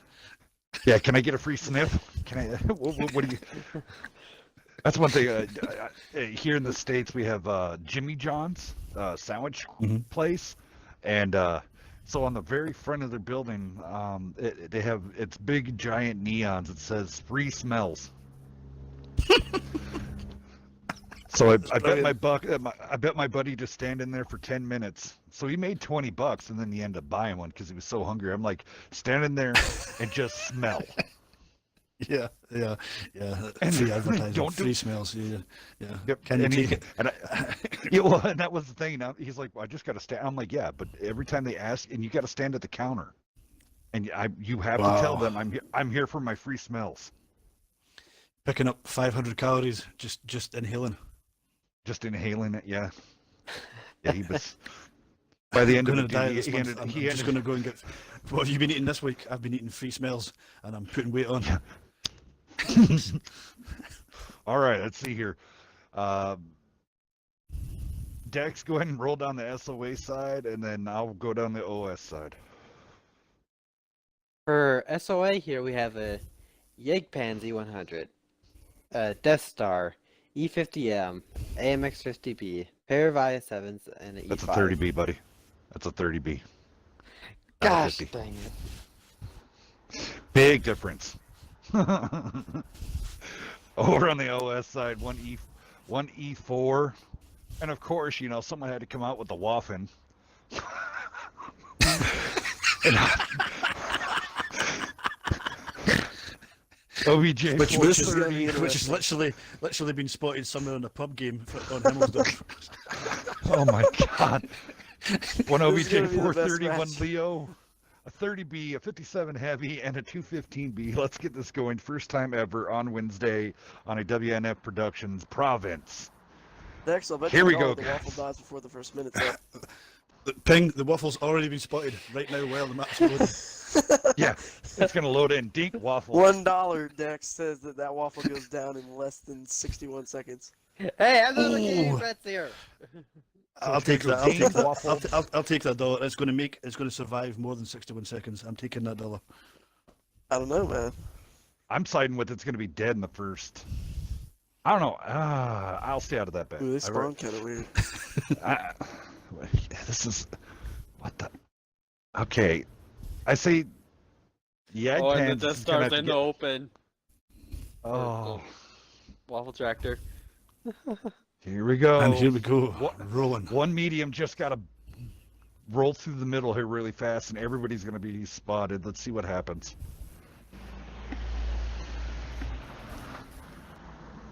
Yeah, can I get a free sniff? Can I? What do you? That's one thing. Here in the States, we have Jimmy John's sandwich place, and so on the very front of their building, they have it's big giant neons. It says "free smells." So I bet brilliant. I bet my buddy to stand in there for 10 minutes. So he made $20 and then he ended up buying one because he was so hungry. I'm like, stand in there and just smell. Yeah. And Free advertising, don't do- free smells. Yeah. Yep. Can you and take it? And yeah, well, and that was the thing. Now he's like, well, I just got to stand. I'm like, yeah, but every time they ask, and you got to stand at the counter, and you have to tell Wow. them I'm here for my free smells. Picking up 500 calories, just inhaling. Just inhaling it, yeah. Yeah, he was. By the end I'm of gonna the die day, this he month. ended. I'm He just ended. gonna go and get. What have you been eating this week? I've been eating free smells, and I'm putting weight on. All right, let's see here. Dex, go ahead and roll down the SOA side, and then I'll go down the OS side. For SOA here, we have a Yegpan Z100, a Death Star, E50M, AMX 50B, pair of IS-7s, and an E5. That's a 30B, buddy. That's a 30B. Not a Gosh 50. dang it. Big difference. Over on the OS side, one E4, and of course, someone had to come out with the Waffen. And OBJ Which This is gonna be 430. which has literally been spotted somewhere in a pub game on Himmelsdorf. Oh my God. One This is OBJ gonna be the best 430, one match. Leo, a 30B, a 57 heavy, and a 215B. Let's get this going. First time ever on Wednesday on a WNF Productions province. Next, I'll bet Here you we $1 go, the guys. waffle dies before the first minute's up. Ping, the waffle's already been spotted right now while the map's loading. Yeah, it's going to load in. Dink waffle. $1 Dex says that waffle goes down in less than 61 seconds. Hey, I'm not looking at any Ooh. bets here. I'll take that. Dink waffle. I'll take that dollar. It's going to survive more than 61 seconds. I'm taking that dollar. I don't know, man. I'm siding with it's going to be dead in the first. I don't know. I'll stay out of that bet. Ooh, this spawn kind of weird. This is what the. Okay, I say. Yeah, Oh, and the Death Star's in the get... open. Oh, Waffle tractor. here we go. And here we go, What- rolling. One medium just got to roll through the middle here really fast, and everybody's going to be spotted. Let's see what happens.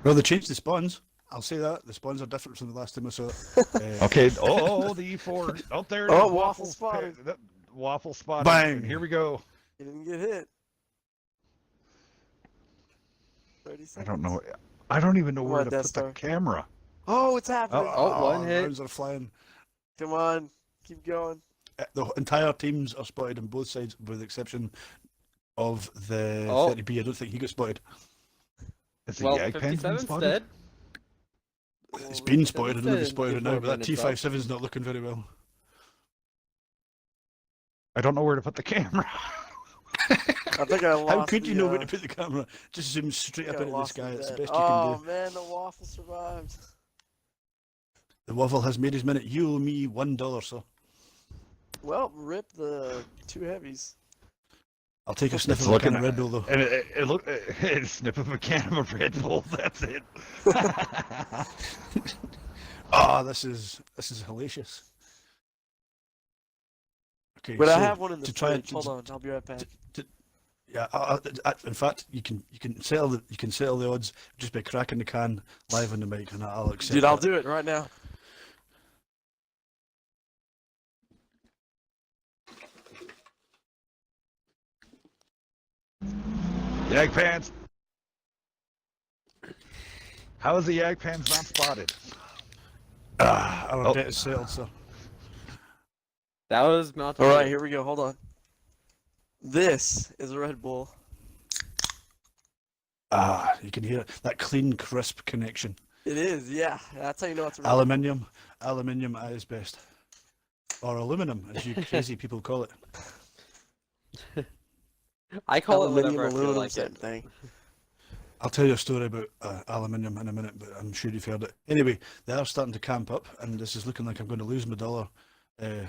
Well, they changed the spawns. I'll say that the spawns are different from the last time I saw it. Okay. Oh, the E4. Oh, there it is. Oh, waffle spotted. Waffle spotted. Bang. And here we go. He didn't get hit. 30 seconds. I don't know. I don't even know Come where on, to Death put Star. the camera. Oh, it's happening. one hit. Rounds are flying. Come on. Keep going. The entire teams are spotted on both sides, with the exception of the Oh. 30B. I don't think he got spotted. Is the Well, Yagpan's been 57's spotted? dead. It's been spotted. I don't know if it's said spotted now, before but that minutes up. T57's not looking very well. I don't know where to put the camera. I think I lost How could you know where the, to put the camera? Just zoom straight I up think I into the lost sky. It's the bet. best you Oh, can do. man, the waffle survived. The waffle has made his minute. You owe me $1, sir. Well, rip the two heavies. I'll take a sniff It's of a can looking of Red Bull, though. And it look a snip of a can of a Red Bull. That's it. Ah, this is hellacious. Okay, But I so have one in the to try fridge. to- Hold on, I'll be right back. Yeah, in fact, you can settle the odds just by cracking the can live on the mic, and I'll accept. Dude, I'll that. do it right now. Yagpans. How is the Yagpans not spotted? Our Oh. bet is settled, sir. That was Mountain All right, Dew. here we go. Hold on. This is a Red Bull. You can hear it. That clean, crisp connection. It is, yeah. That's how you know it's a Red Aluminium at its best, or aluminum, as you crazy people call it. I call it Aluminium, whatever I feel aluminum, like same it. thing. I'll tell you a story about aluminium in a minute, but I'm sure you've heard it. Anyway, they are starting to camp up, and this is looking like I'm going to lose my dollar to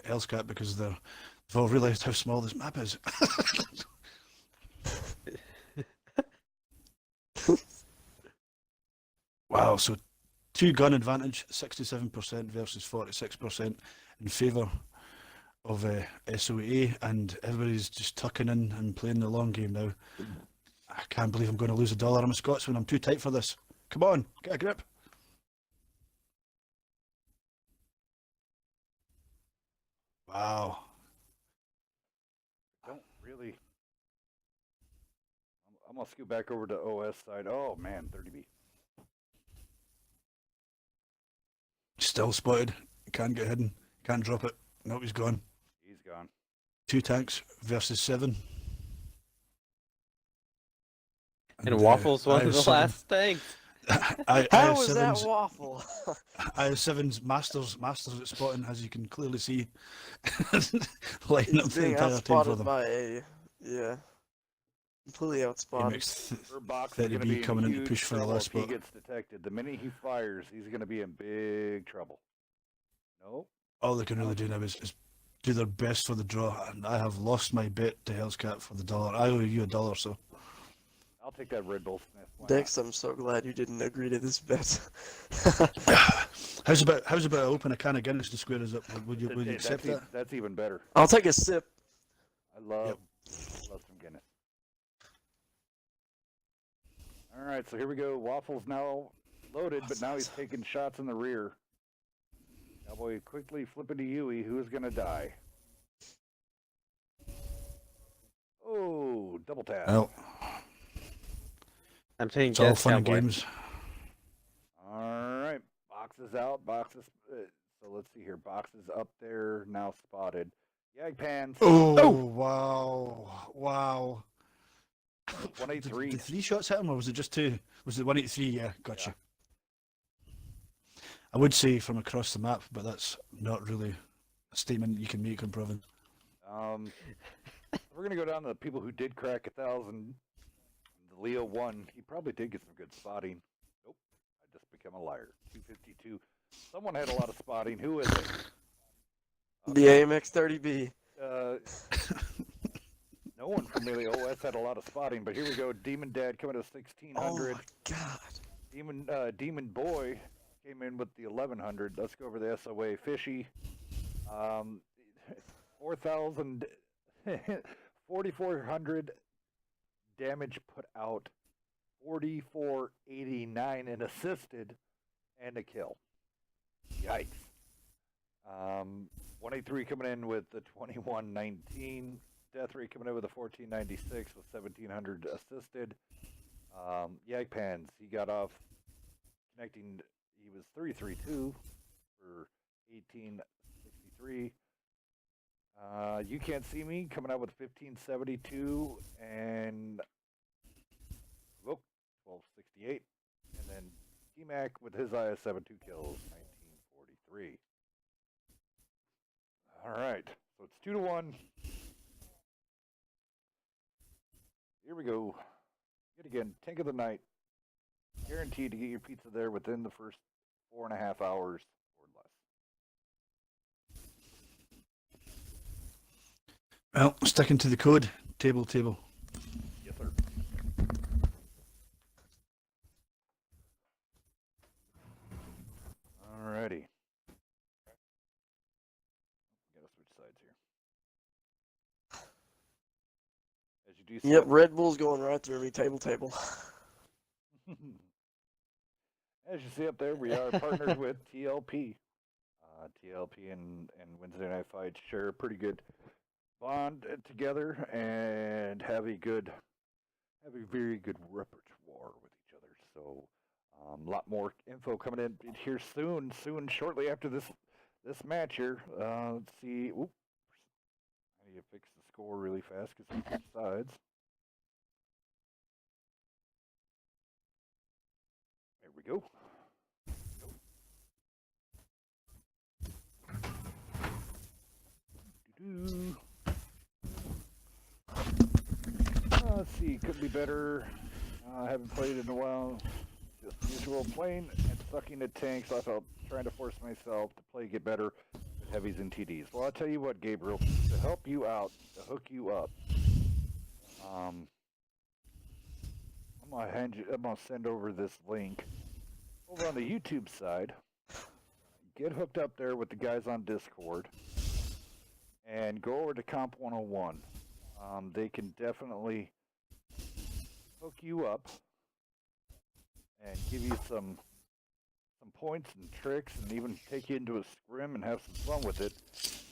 Elscat because they've all realised how small this map is. Wow, so two gun advantage, 67% versus 46% in favour of SOA, and everybody's just tucking in and playing the long game now. I can't believe I'm going to lose $1. I'm a Scotsman. I'm too tight for this. Come on, get a grip. Wow. Don't really. I'm gonna scoot back over to OS side. Oh man, 30B. Still spotted. Can't get hidden. Can't drop it. Nope, he's gone. He's gone. 2 tanks versus 7. And Waffles one of the IS7 last things. How was that IS7's waffle? IS7's masters at spotting, as you can clearly see. Lighting up He's the being entire team for outspotted them. by a, yeah, completely outspotted. AMX Her box is 30B gonna be coming in in to huge push for the trouble last if he spot. gets detected. The minute he fires, he's gonna be in big trouble. No. All they can really do now is do their best for the draw, and I have lost my bet to Hellscat for the $1. I owe you $1, so. I'll take that Red Bull Smith. Why not? Dex, I'm so glad you didn't agree to this bet. How's about I open a can of Guinness to square us up? Would you Hey, accept that's, that? that's even better. I'll take a sip. I love some Guinness. All right, so here we go. Waffles now loaded, but now he's taking shots in the rear. Cowboy quickly flipping to Yui, who is gonna die. Oh, double tap. Well, I'm saying it's all yes, fun and Cowboy. games. All right, boxes out, boxes. So let's see here. Boxes up there now spotted. Yag pans. Oh, wow. Did 183. 3 shots hit him, or was it just 2? Was it 183? Yeah, gotcha. I would say from across the map, but that's not really a statement you can make on Proven. We're gonna go down to the people who did crack 1,000. The Leo 1. He probably did get some good spotting. Nope. I just become a liar. 252. Someone had a lot of spotting. Who is it? The AMX 30B. No one from the OS had a lot of spotting, but here we go. Demon Dad coming to Oh 1,600. my god. Demon Boy came in with the 1,100. Let's go over the SOA. Fishy. 4,000, 4,400 damage put out. 4,489 and assisted, and a kill. Yikes. 183 coming in with the 2119. Death rate coming in with a 1496 with 1,700 assisted. Yagpans, he got off connecting. He was 332 for 1863. You Can't See Me coming out with 1572 and 1268. And then T-Mac with his IS-7 2 kills, 1943. All right, so it's 2-1. Here we go. Yet again, tank of the night. Guaranteed to get your pizza there within the first 4.5 hours or less. Well, sticking to the code. Table. Yes, sir. Alrighty. Gotta switch sides here. As you do so. Yep, Red Bull's going right through me. Table. As you see up there, we are partnered with TLP. TLP and Wednesday Night Fights share a pretty good bond together and have a very good repertoire with each other. So, a lot more info coming in here soon, shortly after this match here. Let's see. Oop. I need to fix the score really fast because we switched sides. There we go. Let's see, could be better. I haven't played in a while. Just usual, playing and sucking at tanks. I felt trying to force myself to play get better with heavies and TDs. Well, I'll tell you what, Gabriel, to help you out, to hook you up, I'm gonna send over this link over on the YouTube side, get hooked up there with the guys on Discord, and go over to Comp 101. They can definitely hook you up and give you some points and tricks, and even take you into a scrim and have some fun with it.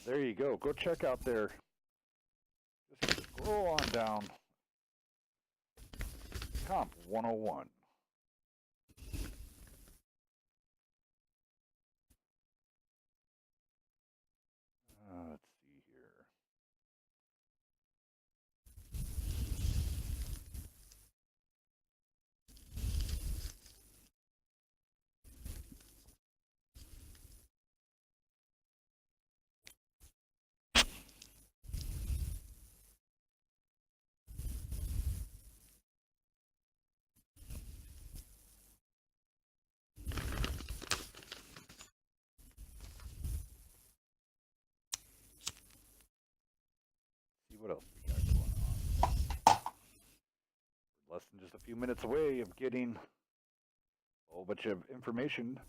There you go. Go check out their. Just scroll on down. Comp 101. Let's see here. See what else we got going on. Less than just a few minutes away of getting a whole bunch of information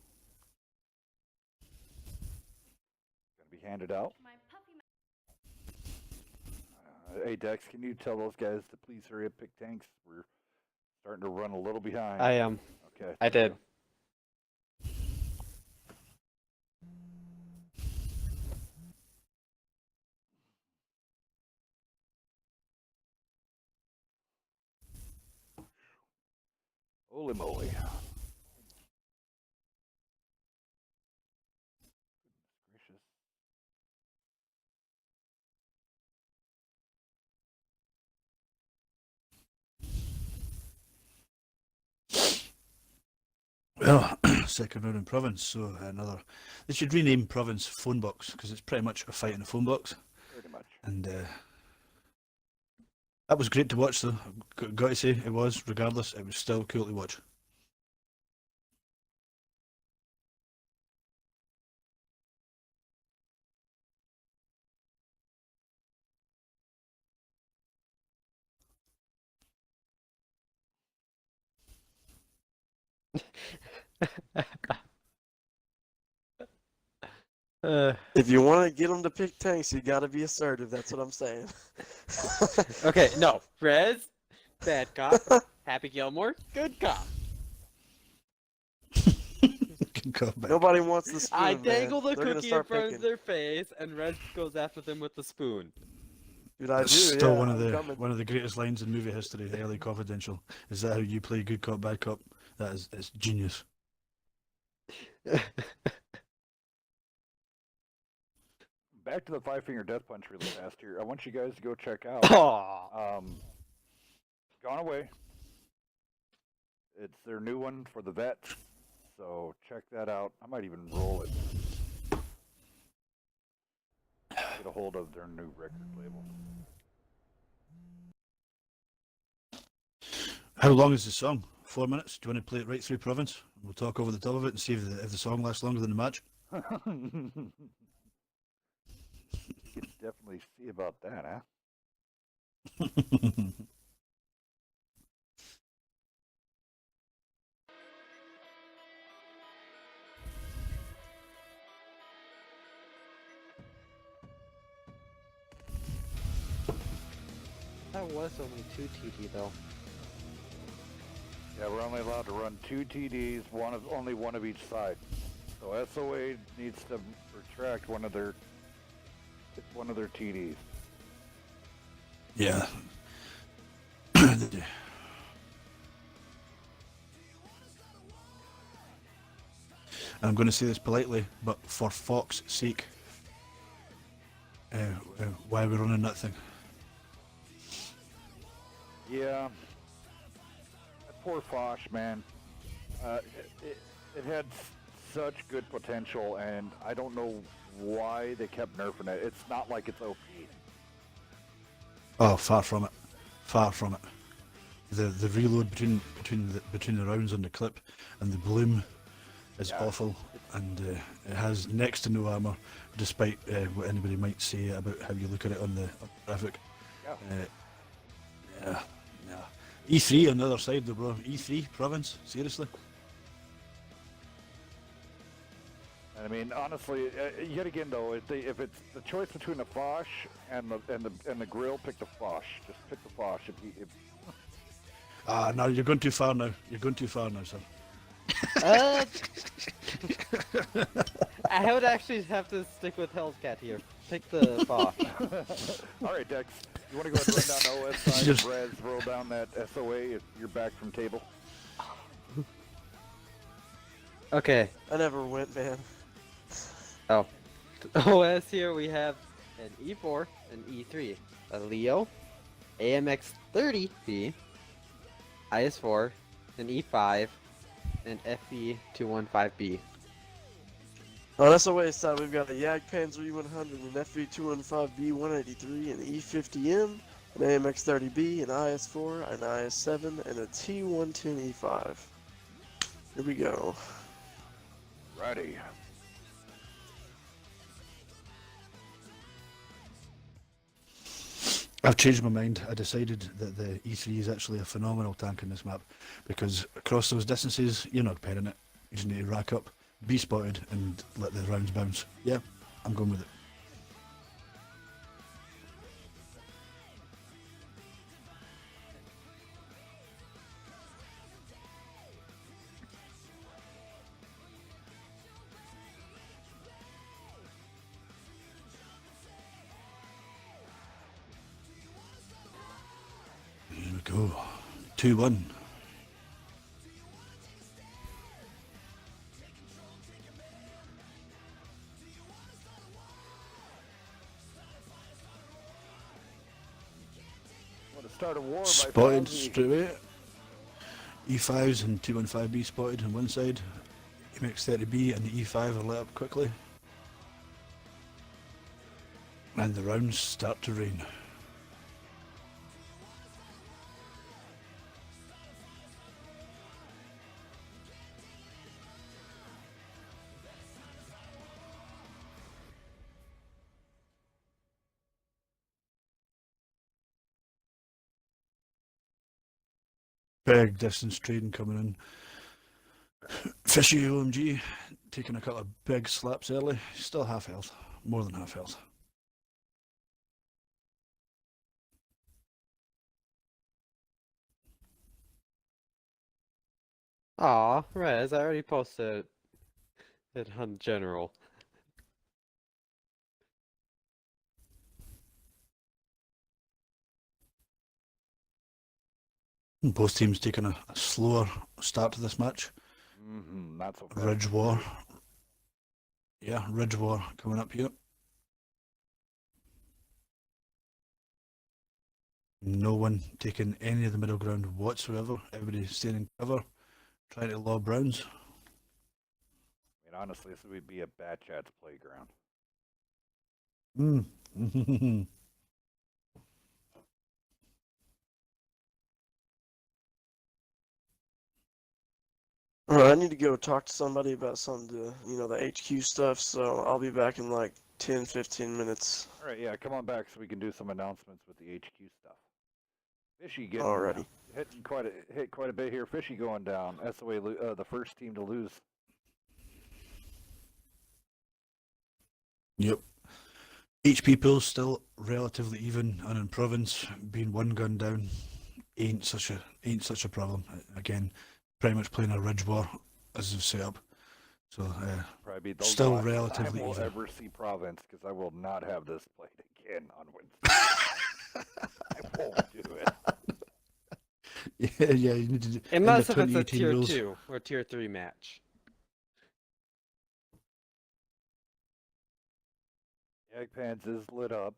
going to be handed out. Hey Dex, can you tell those guys to please hurry up, pick tanks? We're starting to run a little behind. I am. Okay. I did. Holy moly. Goodness gracious. Well, second round in Province, so another. They should rename Province Phone Box because it's pretty much a fight in a phone box. Pretty much. And that was great to watch, though. Got to say, it was. Regardless, it was still cool to watch. If you want to get them to pick tanks, you got to be assertive. That's what I'm saying. Okay, no. Rez, bad cop. Happy Gilmore, good cop. Good comeback. Nobody wants the spoon. I man. dangle the They're gonna cookie in start front picking. of their face, and Rez goes after them with the spoon. Dude, I do. It's still yeah, one of I'm the coming. one of the greatest lines in movie history. Highly confidential. Is that how you play good cop, bad cop? That is, it's genius. Back to the Five Finger Death Punch really fast here. I want you guys to go check out Aww. Gone Away. It's their new one for the vets, so check that out. I might even roll it. Get a hold of their new record label. How long is the song? 4 minutes? Do you want to play it right through Province? We'll talk over the top of it and see if the song lasts longer than the match. You can definitely see about that, huh? That was only 2 TD though. Yeah, we're only allowed to run 2 TDs, only one of each side. So SOA needs to retract one of their TDs. Yeah. I'm going to say this politely, but for Fox's sake, why are we running that thing? Yeah. That poor Foch, man. It had such good potential, and I don't know why they kept nerfing it. It's not like it's OP. Oh, far from it. Far from it. The reload between the rounds on the clip and the bloom is awful, and it has next to no armor, despite what anybody might say about how you look at it on the graphic. Yeah. Yeah. E3 on the other side though, bro. E3 Province, seriously. And I mean, honestly, yet again though, if it's the choice between the Foch and the grill, pick the Foch. Just pick the Foch. No, you're going too far now. You're going too far now, sir. I would actually have to stick with Hellcat here. Pick the Foch. All right, Dex. You want to go ahead and run down the OS side? Just- Brez, roll down that SOA if you're back from table. Okay. I never went, man. Oh. OS here we have an E4, an E3, a Leo, AMX 30B, IS4, an E5, and FE215B. On SOA side, we've got a Jagdpanzer E100, an FE215B 183, an E50M, an AMX 30B, an IS4, an IS7, and a T110 E5. Here we go. Righty. I've changed my mind. I decided that the E3 is actually a phenomenal tank in this map because across those distances, you're not pairing it. You just need to rack up, be spotted, and let the rounds bounce. Yeah, I'm going with it. Here we go. 2-1. Want to start a war by Spotted Fauzi. straight away. E5s and 215B spotted on one side. MX30B and the E5 are lit up quickly. And the rounds start to rain. Big distance trading coming in. Fishy OMG taking a couple of big slaps early. Still half health. More than half health. Aw, Rez, I already posted it on general. Both teams taking a slower start to this match. Not so fast. Ridge War. Yeah, Ridge War coming up here. No one taking any of the middle ground whatsoever. Everybody staying in cover, trying to lob rounds. I mean, honestly, this would be a bad chat's playground. Alright, I need to go talk to somebody about some of the HQ stuff, so I'll be back in like 10-15 minutes. All right, yeah, come on back so we can do some announcements with the HQ stuff. Fishy getting Alrighty. hit quite a bit here. Fishy going down. SOA the first team to lose. Yep. HP pool's still relatively even, and in Province, being one gun down ain't such a problem. Again, pretty much playing a Ridge War as they've set up. So Probably be the Still last relatively time we'll even. ever see Province because I will not have this played again on Wednesday. I won't do it. yeah, you need to do Unless in if the it's a 2018 tier rules. 2 or tier 3 match. Jagdpans is lit up.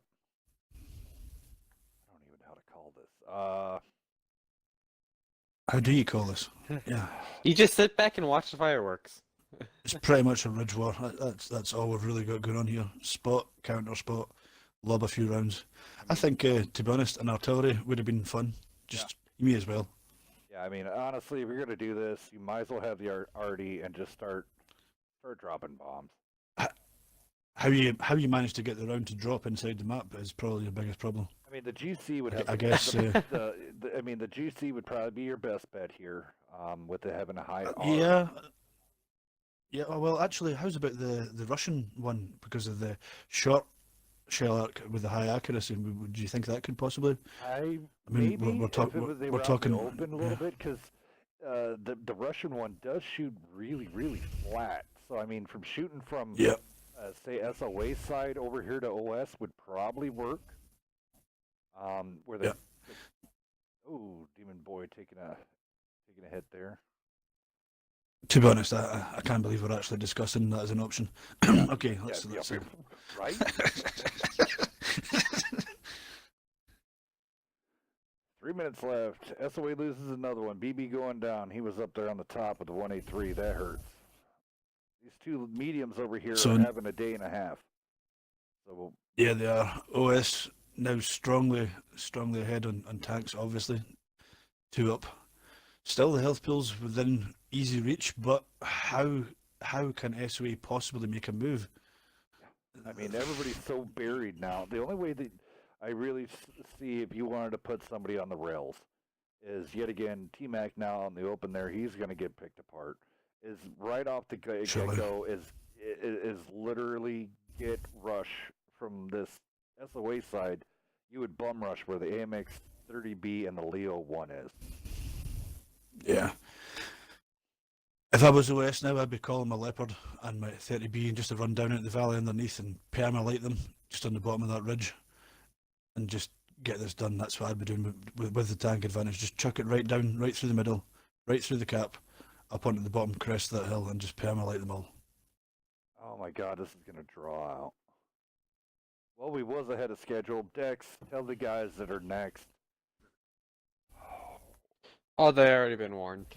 I don't even know how to call this. How do you call this? Yeah, You just sit back and watch the fireworks. it's pretty much a Ridge War. That's all we've really got going on here. Spot, counter spot, lob a few rounds. I think, to be honest, an artillery would have been fun. Just me as well. Yeah, I mean, honestly, if you're gonna do this, you might as well have the arty and just start dropping bombs. How you managed to get the round to drop inside the map is probably your biggest problem. I mean, the GC would I- have. I guess, I mean, the GC would probably be your best bet here. With it having a high. R. Yeah, Yeah, well, actually, how's about the Russian one because of the short shell arc with the high accuracy? Do you think that could possibly? I mean, Maybe we're if they we're were out in talking. the open a little Yeah. bit, because the Russian one does shoot really flat. So I mean, from shooting from Yeah. say SOA side over here to OS would probably work. Where Yeah. oh, Demon Boy taking a hit there. To be honest, I can't believe we're actually discussing that as an option. Okay, let's. Yeah, let's right. 3 minutes left. SOA loses another one. BB going down. He was up there on the top with the 183. That hurts. These two mediums over here So- are having a day and a half. So Yeah, they are. OS now strongly ahead on tanks, obviously. 2 up. Still, the health pool's within easy reach, but how can SOA possibly make a move? I mean, everybody's so buried now. The only way that I really see if you wanted to put somebody on the rails is yet again T-Mac now on the open there. He's going to get picked apart. Is right off the Surely. get-go is literally get rush from this SOA side. You would bum rush where the AMX 30B and the Leo 1 is. Yeah. If I was OS now, I'd be calling my Leopard and my 30B and just to run down into the valley underneath and perma-light them just on the bottom of that ridge and just get this done. That's what I'd be doing with the tank advantage. Just chuck it right down, right through the middle, right through the cap, up onto the bottom crest of that hill and just perma-light them all. Oh my God, this is going to draw out. Well, we was ahead of schedule. Dex, tell the guys that are next. Oh, they already been warned.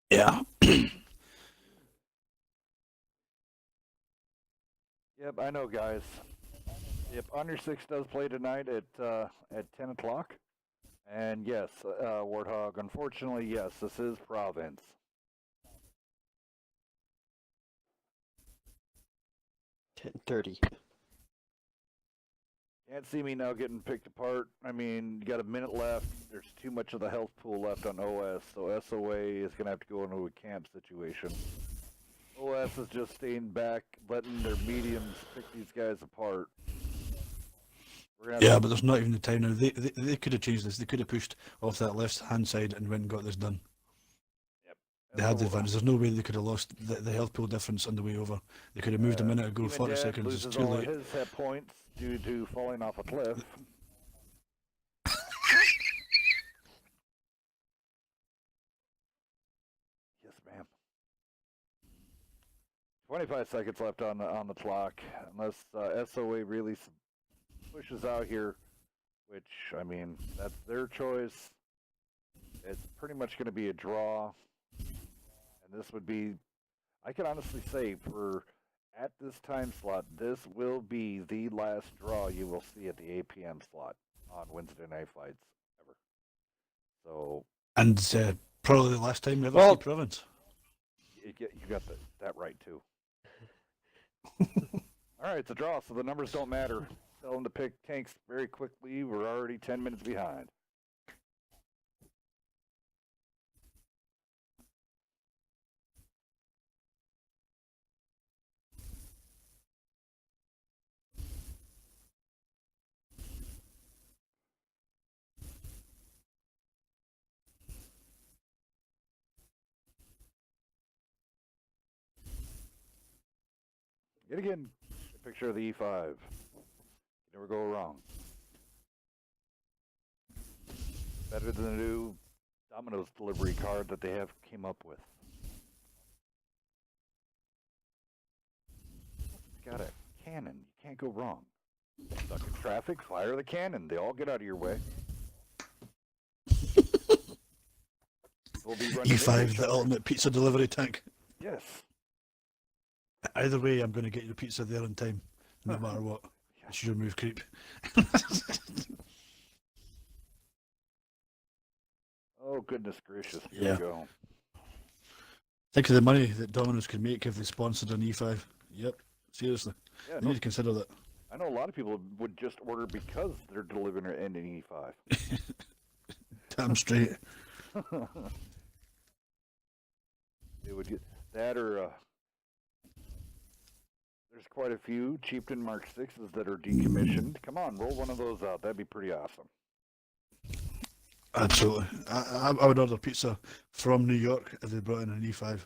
Yeah. Yep, I know, guys. Yep, Under 6 does play tonight at 10 o'clock. And yes, Warthog, unfortunately, yes, this is Province. $10:30. Can't see me now getting picked apart. I mean, you got a minute left. There's too much of the health pool left on OS, so SOA is going to have to go into a camp situation. OS is just staying back, letting their mediums pick these guys apart. Yeah, but there's not even the time now. They could have changed this. They could have pushed off that left-hand side and went and got this done. Yep. They had the advantage. There's no way they could have lost the health pool difference on the way over. They could have moved a minute ago, Demon 40 Dad seconds. loses It's too all of late. his hit points due to falling off a cliff. Yes, ma'am. 25 seconds left on the clock, unless SOA really pushes out here, which, I mean, that's their choice. It's pretty much going to be a draw, and this would be, I can honestly say, at this time slot, this will be the last draw you will see at the 8 p.m. slot on Wednesday Night Fights ever. So, And probably the last time we ever Well- see Province. you got that right, too. All right, it's a draw, so the numbers don't matter. Tell them to pick tanks very quickly. We're already 10 minutes behind. Yet again, a picture of the E5. You never go wrong. Better than the new Domino's delivery card that they have came up with. It's got a cannon. You can't go wrong. Stuck in traffic, fire the cannon. They all get out of your way. We'll be running into E5, each the other. ultimate pizza delivery tank. Yes. Either way, I'm going to get your pizza there on time, no matter what. It's your move, creep. Oh, goodness gracious. Here Yeah. we go. Think of the money that Domino's could make if they sponsored an E5. Yep, Seriously, Yeah, you no, need to consider that. I know a lot of people would just order because they're delivering it in an E5. Damn straight. They would get that, or there's quite a few Chieftain Mark 6s that are decommissioned. Come on, roll one of those out. That'd be pretty awesome. Absolutely. I would order pizza from New York if they brought in an E5.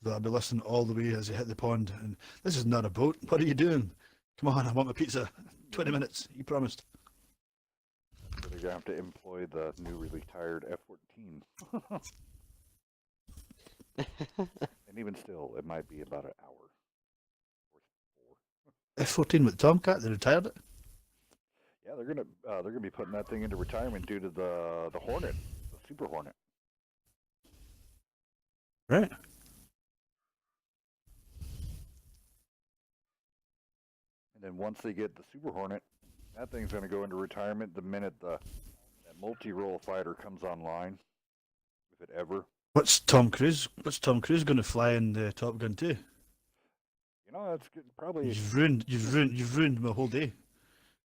Though I'd be listening all the way as they hit the pond. And this is not a boat. What are you doing? Come on, I want my pizza. 20 minutes. You promised. So they're gonna have to employ the newly retired F-14. And even still, it might be about an hour. Or F-14 with Tomcat, they retired it? yeah, they're gonna be putting that thing into retirement due to the Hornet, the Super Hornet. Right. And then once they get the Super Hornet, that thing's gonna go into retirement the minute that multi-role fighter comes online, if it ever. What's Tom Cruise going to fly in the Top Gun 2? You know, that's good, probably. You've ruined my whole day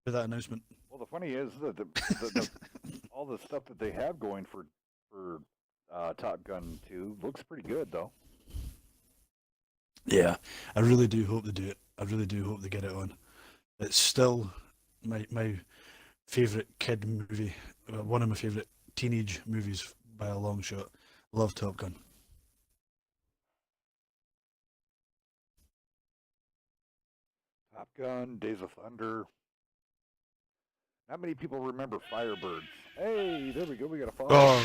with that announcement. Well, the funny is that all the stuff that they have going for Top Gun 2 looks pretty good, though. Yeah, I really do hope they do it. I really do hope they get it on. It's still my favourite kid movie, one of my favourite teenage movies by a long shot. Love Top Gun. Top Gun, Days of Thunder. Not many people remember Firebirds. Hey, there we go. We got a follow. Oh,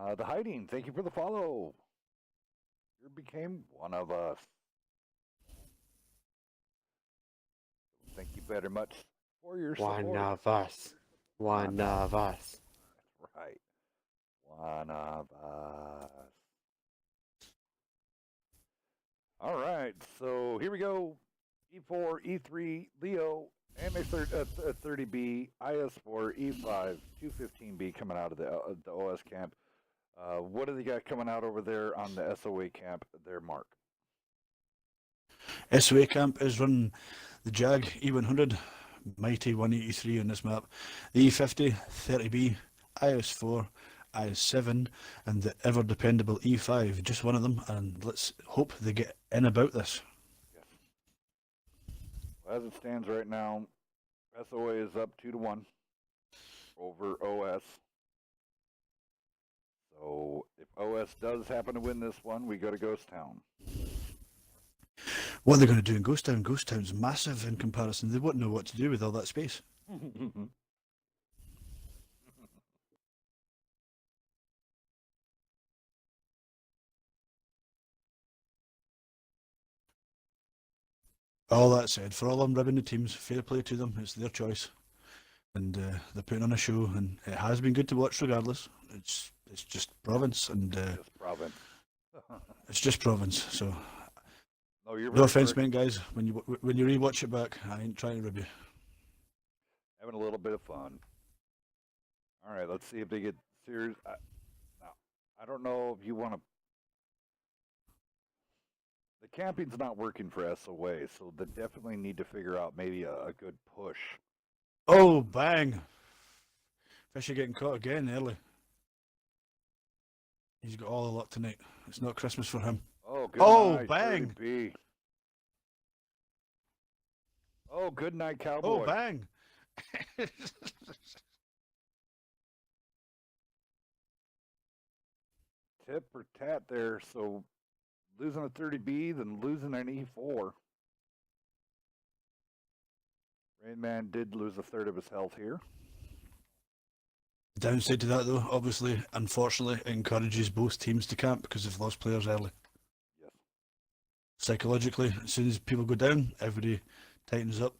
yeah. The Hiding. Thank you for the follow. You became one of us. Thank you very much for your support. One of us. One of us. That's right. One of us. All right, so here we go. E4, E3, Leo, MX30B, IS4, E5, 215B coming out of the OS camp. What do they got coming out over there on the SOA camp there, Mark? SOA camp is running the Jag E100, Mighty 183 on this map, the E50, 30B, IS4, IS7, and the ever dependable E5, just one of them, and let's hope they get in about this. Yes. Well, as it stands right now, SOA is up 2-1 over OS. So if OS does happen to win this one, we go to Ghost Town. What are they going to do in Ghost Town? Ghost Town's massive in comparison. They wouldn't know what to do with all that space. All that said, for all them ribbing the teams, fair play to them. It's their choice, and they're putting on a show, and it has been good to watch regardless. It's just province, and Just province. it's just province. So No, you're no very offense, correct. man, guys. When you rewatch it back, I ain't trying to rib you. Having a little bit of fun. All right, let's see if they get serious. Now, I don't know if you want to. The camping's not working for SOA, so they definitely need to figure out maybe a good push. Oh, bang! Fisher getting caught again early. He's got all the luck tonight. It's not Christmas for him. Oh, good Oh, night, bang. 30B. Oh, good night, Cowboy. Oh, bang! Tip or tat there, so losing a 30B, then losing an E4. Rain Man did lose a third of his health here. Downside to that, though, obviously, unfortunately, it encourages both teams to camp because they've lost players early. Yes. Psychologically, as soon as people go down, everybody tightens up,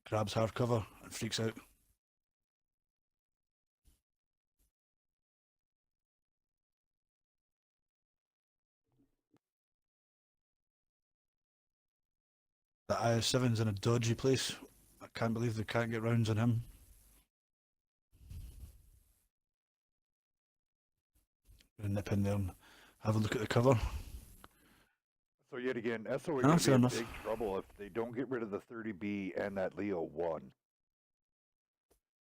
grabs hard cover, and freaks out. The IS7's in a dodgy place. I can't believe they can't get rounds on him. Gonna nip in there and have a look at the cover. So yet again, SOA No, going to be fair in enough. big trouble if they don't get rid of the 30B and that Leo 1.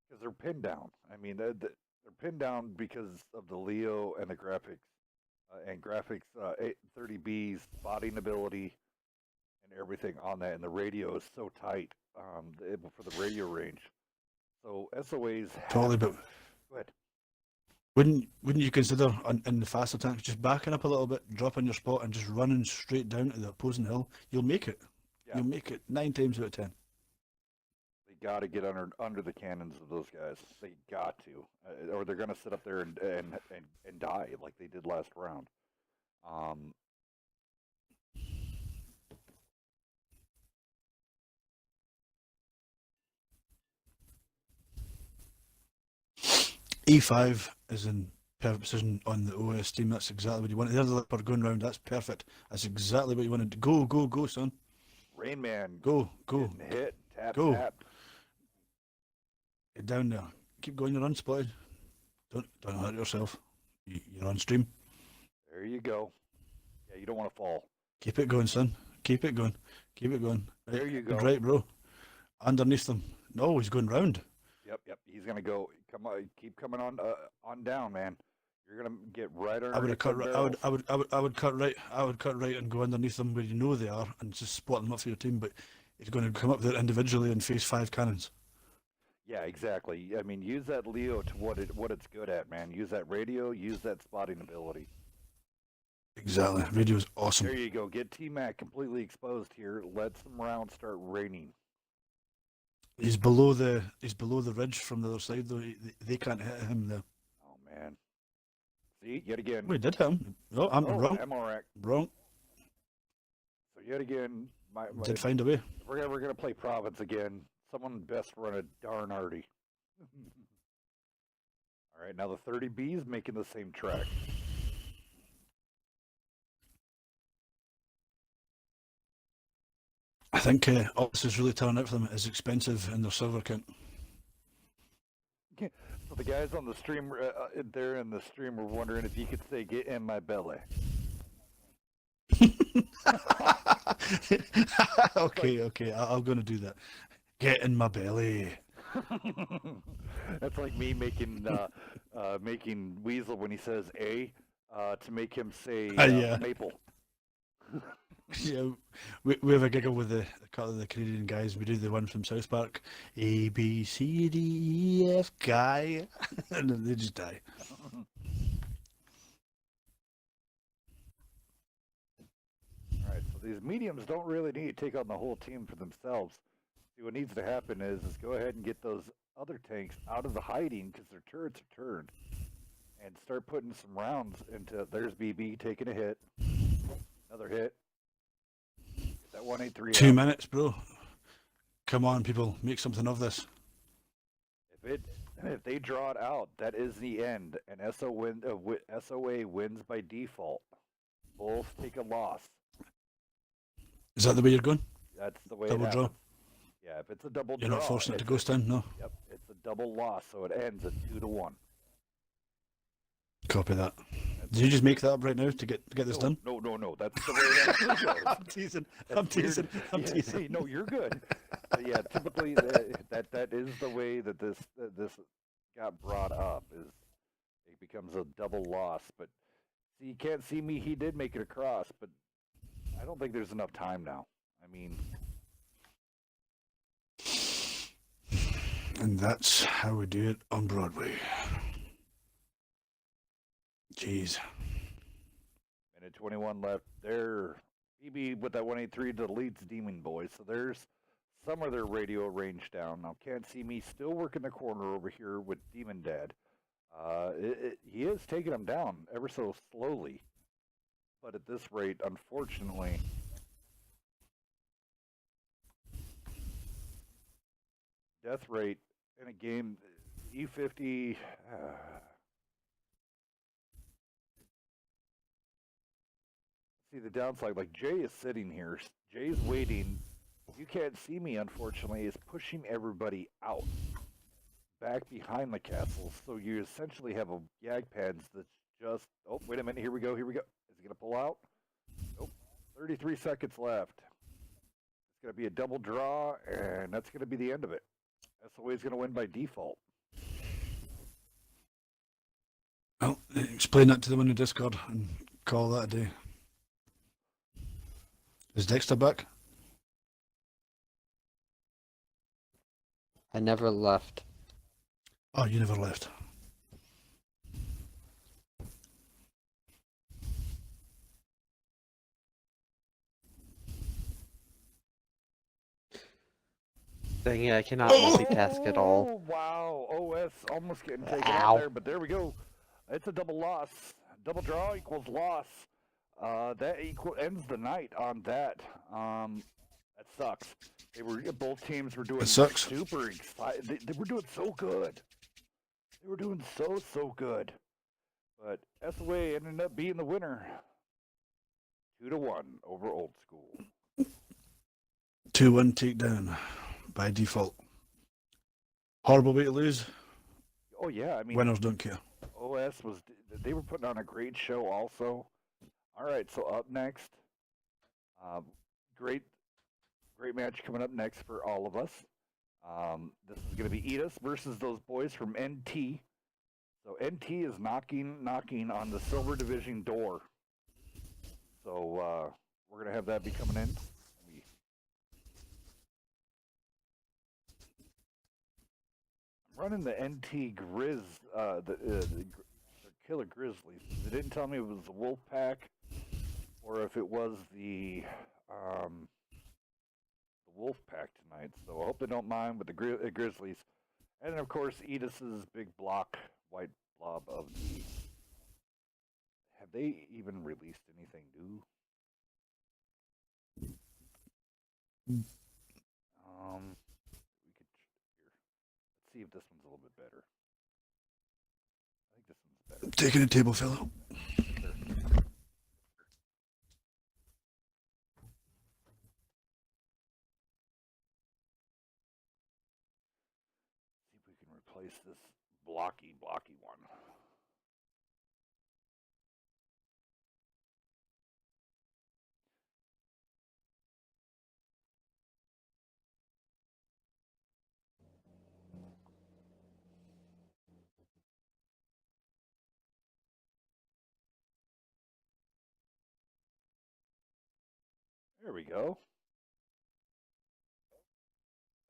Because they're pinned down. I mean, they're pinned down because of the Leo and the graphics. And graphics, 30B's spotting ability and everything on that. And the radio is so tight for the radio range. So SOAs Totally, have to... but Go ahead. wouldn't you consider in the faster tanks just backing up a little bit, dropping your spot, and just running straight down to the opposing hill? You'll make it. Yeah. You'll make it 9 times out of 10. They got to get under the cannons of those guys. They got to, or they're going to sit up there and die like they did last round. E5 is in perfect position on the OS team. That's exactly what you want. The other leopard going round. That's perfect. That's exactly what you wanted. Go, go, go, son. Rain Man, Go, go. getting hit, tap, Go. tap. Get down there. Keep going. You're unspotted. Don't hurt yourself. You're on stream. There you go. Yeah, you don't want to fall. Keep it going, son. Keep it going. Keep it going. Right, There you go. good right, bro. Underneath them. No, he's going round. Yep. He's gonna go. Come on, keep coming on down, man. You're gonna get right I would underneath have cut the right. barrels. I would cut right. I would cut right and go underneath them where you know they are and just spot them up for your team. But he's going to come up there individually and face 5 cannons. Yeah, exactly. I mean, use that Leo to what it's good at, man. Use that radio. Use that spotting ability. Exactly. Radio's awesome. There you go. Get T-Mac completely exposed here. Let some rounds start raining. He's below the ridge from the other side though. They can't hit him there. Oh man. See, yet again. We did hit him. No, I'm wrong. MRX. Wrong. So yet again, Did find a way. if we're ever gonna play Province again, someone best run a darn arty. All right, now the 30B is making the same track. I think all this is really turning out for them. It's expensive in their server account. So the guys on the stream there in the stream were wondering if you could say "get in my belly." Okay. I'm gonna do that. Get in my belly. That's like me making Weasel when he says "a" to make him say Yeah. maple. Yeah, we have a giggle with the couple of the Canadian guys. We do the one from South Park, A B C D E F guy, and then they just die. All right, so these mediums don't really need to take on the whole team for themselves. See, what needs to happen is go ahead and get those other tanks out of the hiding because their turrets are turned, and start putting some rounds into. There's BB taking a hit, another hit. Get that 183. 2 up. minutes, bro. Come on, people, make something of this. If they draw it out, that is the end, and SOA wins by default. Both take a loss. Is that the way you're going? That's the way Double it draw. happens. Yeah, if it's a double You're draw, not forcing it to it's ghost town, no. Yep, it's a double loss, so it ends at 2-1. Copy that. Did you just make that up right now to get this done? No. That's the way that goes. I'm teasing. That's I'm teasing. weird. I'm Yeah, teasing. no, you're good. Yeah, typically that is the way that this got brought up. Is it becomes a double loss. But see, you can't see me. He did make it across, but I don't think there's enough time now. I mean, And that's how we do it on Broadway. Jeez. minute 21 left. There, BB with that 183 deletes Demon Boy. So there's some of their radio range down. Now can't see me still working the corner over here with Demon Dad. He is taking them down ever so slowly, but at this rate, unfortunately, death rate in a game, E50. See the downside, like Jay is sitting here. Jay's waiting. You can't see me, unfortunately. Is pushing everybody out back behind the castle. So you essentially have a Yagpans that's just. Oh, wait a minute. Here we go. Is he gonna pull out? Nope. 33 seconds left. It's going to be a double draw, and that's going to be the end of it. SOA is going to win by default. Well, explain that to them in the Discord and call that a day. Is Dexter back? I never left. Oh, you never left. Dang it, I cannot multitask at all. Oh, wow. OS almost getting taken Ow. out there, but there we go. It's a double loss. Double draw equals loss. That ends the night on that. That sucks. Both teams were doing It sucks. super excited. They were doing so good. They were doing so good. But SOA ended up being the winner. 2-1 over Old School. 2-1 takedown by default. Horrible way to lose. Oh yeah, I mean Winners don't care. OS they were putting on a great show also. All right, so up next, great match coming up next for all of us. This is going to be Edis versus those boys from NT. So NT is knocking on the silver division door. So we're going to have that be coming in. I'm running the NT Grizz, the Killer Grizzlies. They didn't tell me it was the Wolfpack or if it was the Wolfpack tonight. So I hope they don't mind with the Grizzlies. And then, of course, Edis's big block, white blob of the... Have they even released anything new? We could here. Let's see if this one's a little bit better. I think this one's better. Taking a table, fellow. See if we can replace this blocky one. There we go.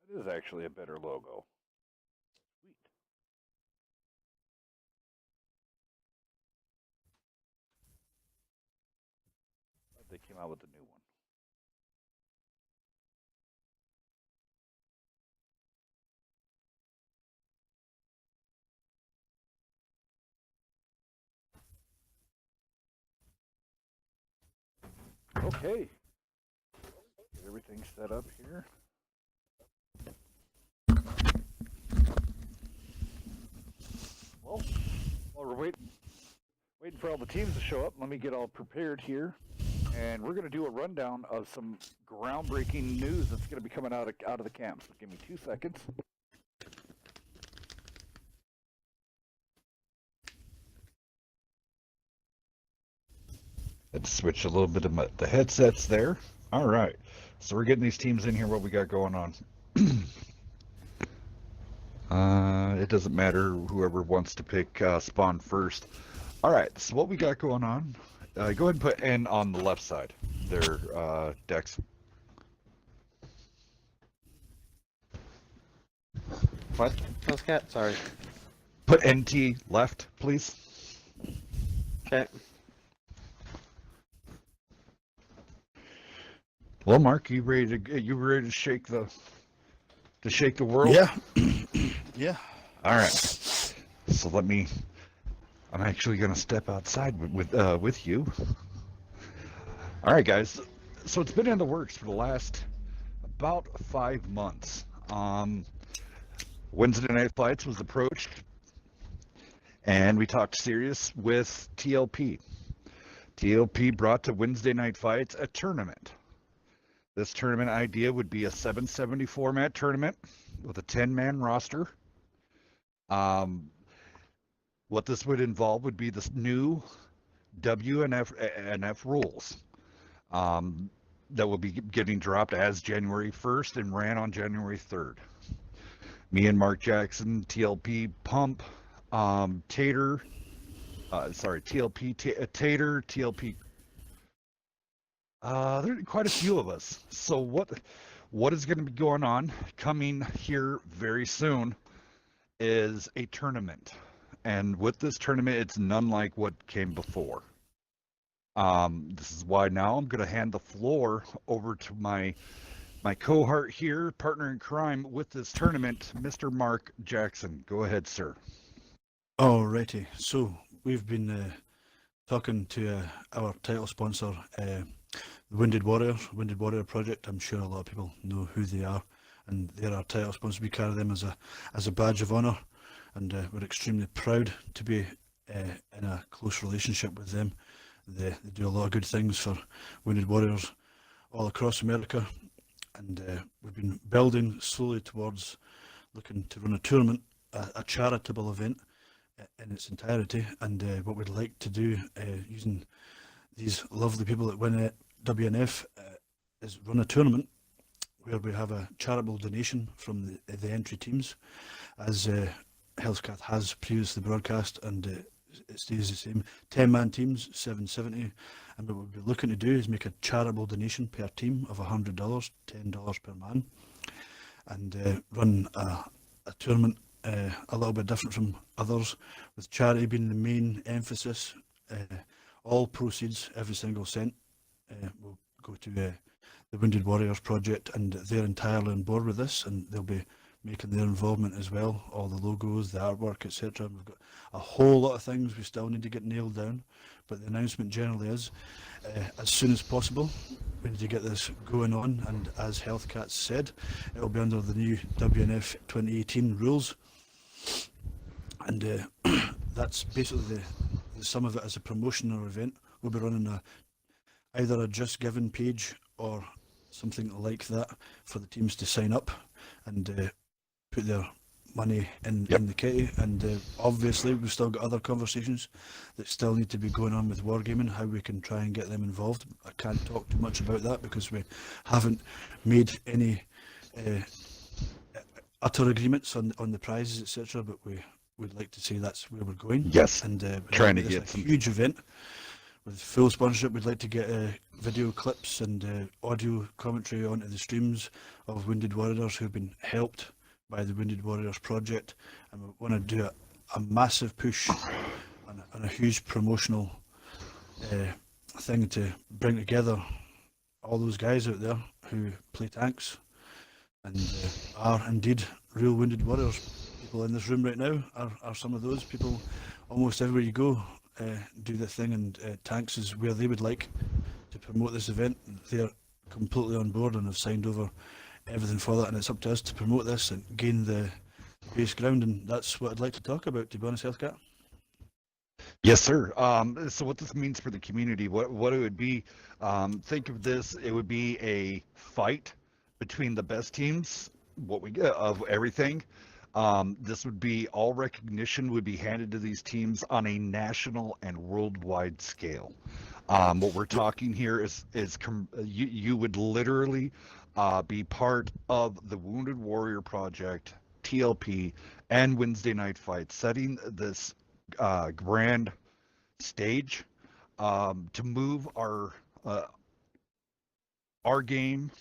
That is actually a better logo. Sweet. Glad they came out with a new one. Okay. Get everything set up here. Well, while we're waiting for all the teams to show up, let me get all prepared here. And we're going to do a rundown of some groundbreaking news that's going to be coming out of the camp. So give me 2 seconds. Let's switch a little bit of the headsets there. All right. So we're getting these teams in here. What we got going on? It doesn't matter whoever wants to pick spawn first. All right. So what we got going on? Go ahead and put N on the left side. Their decks. What? Hellscat, sorry. Put NT left, please. Okay. Well, Mark, you ready to shake the world? Yeah. Yeah. All right. So I'm actually going to step outside with you. All right, guys. So it's been in the works for the last about 5 months. Wednesday Night Fights was approached, and we talked serious with TLP. TLP brought to Wednesday Night Fights a tournament. This tournament idea would be a 770 format tournament with a 10-man roster. What this would involve would be the new WNF rules. that will be getting dropped as January 1st and ran on January 3rd. Me and Mark Jackson, TLP Pump, Tater, TLP Tater, TLP. There are quite a few of us. So what is going to be going on coming here very soon is a tournament. And with this tournament, it's none like what came before. This is why now I'm going to hand the floor over to my cohort here, partner in crime with this tournament, Mr. Mark Jackson. Go ahead, sir. Alrighty, so we've been talking to our title sponsor, the Wounded Warrior Project. I'm sure a lot of people know who they are, and they're our title sponsor. We carry them as a badge of honour, and we're extremely proud to be in a close relationship with them. They do a lot of good things for Wounded Warriors all across America, and we've been building slowly towards looking to run a tournament, a charitable event in its entirety. And what we'd like to do, using these lovely people that win at WNF, is run a tournament where we have a charitable donation from the entry teams, as Healthcat has previously broadcast, and it stays the same. 10-man teams, $770, and what we'll be looking to do is make a charitable donation per team of $100, $10 per man, and run a tournament a little bit different from others, with charity being the main emphasis. All proceeds, every single cent, will go to the Wounded Warriors Project, and they're entirely on board with this, and they'll be making their involvement as well, all the logos, the artwork, etc. We've got a whole lot of things we still need to get nailed down, but the announcement generally is, as soon as possible, we need to get this going on, and as Healthcats said, it'll be under the new WNF 2018 rules, and that's basically the sum of it as a promotional event. We'll be running either a Just Giving page or something like that for the teams to sign up and put their money in the kitty, and obviously we've still got other conversations that still need to be going on with Wargaming, how we can try and get them involved. I can't talk too much about that because we haven't made any utter agreements on the prizes, etc., but we'd like to say that's where we're going. Yes, and trying to it's get a some huge event with full sponsorship. We'd like to get video clips and audio commentary onto the streams of Wounded Warriors who've been helped by the Wounded Warriors Project, and we want to do a massive push and a huge promotional thing to bring together all those guys out there who play tanks and are indeed real Wounded Warriors. People in this room right now are some of those people. Almost everywhere you go, do the thing, and tanks is where they would like to promote this event. They're completely on board and have signed over everything for that, and it's up to us to promote this and gain the base ground, and that's what I'd like to talk about, to be honest, Healthcat. Yes, sir. So what this means for the community, what it would be, think of this, it would be a fight between the best teams, what we get of everything. This would be, all recognition would be handed to these teams on a national and worldwide scale. What we're talking here is you would literally be part of the Wounded Warrior Project, TLP, and Wednesday Night Fights, setting this grand stage to move our game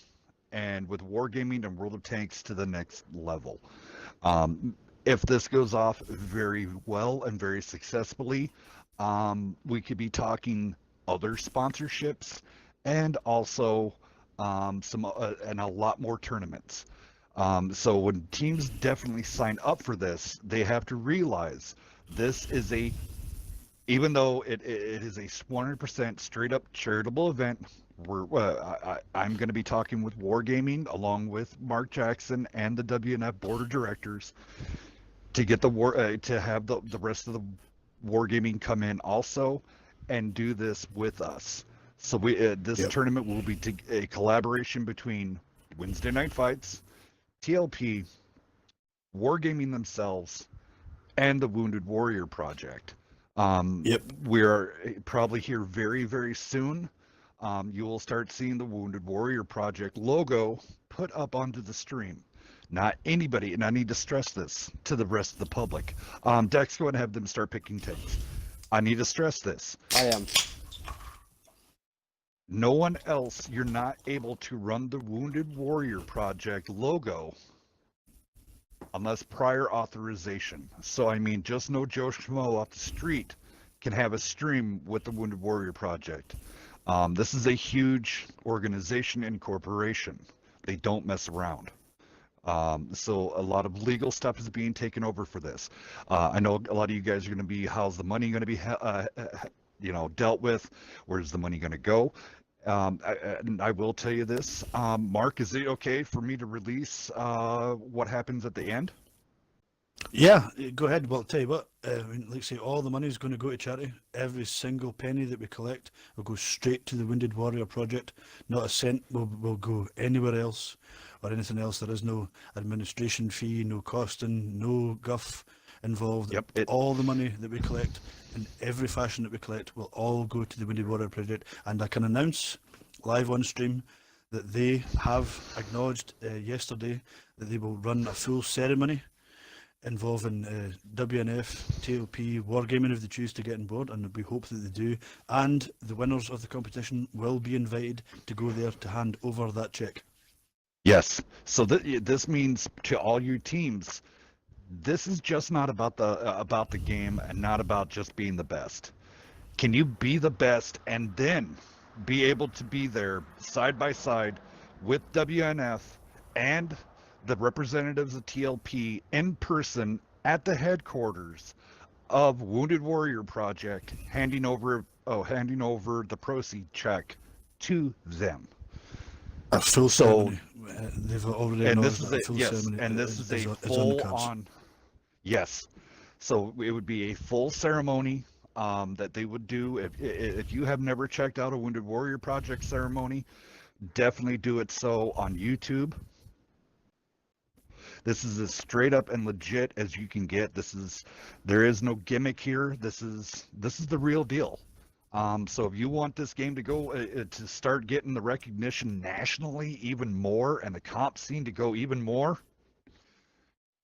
and with Wargaming and World of Tanks to the next level. If this goes off very well and very successfully, we could be talking other sponsorships and also and a lot more tournaments. So when teams definitely sign up for this, they have to realize this is even though it is a 100% straight up charitable event, I'm going to be talking with Wargaming along with Mark Jackson and the WNF board of directors to get to have the rest of the Wargaming come in also and do this with us. So this tournament will be a collaboration between Wednesday Night Fights, TLP, Wargaming themselves, and the Wounded Warrior Project. We are probably here very, very soon. you will start seeing the Wounded Warrior Project logo put up onto the stream. Not anybody, and I need to stress this to the rest of the public. Dex, go ahead and have them start picking tanks. I need to stress this. I am. No one else, you're not able to run the Wounded Warrior Project logo unless prior authorization. So, I mean, just no Joe Schmo off the street can have a stream with the Wounded Warrior Project. This is a huge organization and corporation. They don't mess around. So a lot of legal stuff is being taken over for this. I know a lot of you guys are going to be, how's the money going to be, dealt with? Where's the money going to go? I will tell you this, Mark, is it okay for me to release what happens at the end? Yeah, go ahead. Well, I'll tell you what, like I say, all the money is going to go to charity. Every single penny that we collect will go straight to the Wounded Warrior Project. Not a cent will go anywhere else or anything else. There is no administration fee, no costing, no guff involved. Yep, all the money that we collect in every fashion that we collect will all go to the Wounded Warrior Project. And I can announce live on stream that they have acknowledged yesterday that they will run a full ceremony involving WNF, TLP, Wargaming if they choose to get on board, and we hope that they do. And the winners of the competition will be invited to go there to hand over that check. Yes. So this means to all you teams, this is just not about the game and not about just being the best. Can you be the best and then be able to be there side by side with WNF and the representatives of TLP in person at the headquarters of Wounded Warrior Project, handing over the proceed check to them. A full ceremony. They've already And acknowledged this is that a full ceremony and this is a on the full cards. on. Yes. So it would be a full ceremony that they would do. If you have never checked out a Wounded Warrior Project ceremony, definitely do it so on YouTube. This is as straight up and legit as you can get. There is no gimmick here. This is the real deal. So if you want this game to go to start getting the recognition nationally even more and the comp scene to go even more,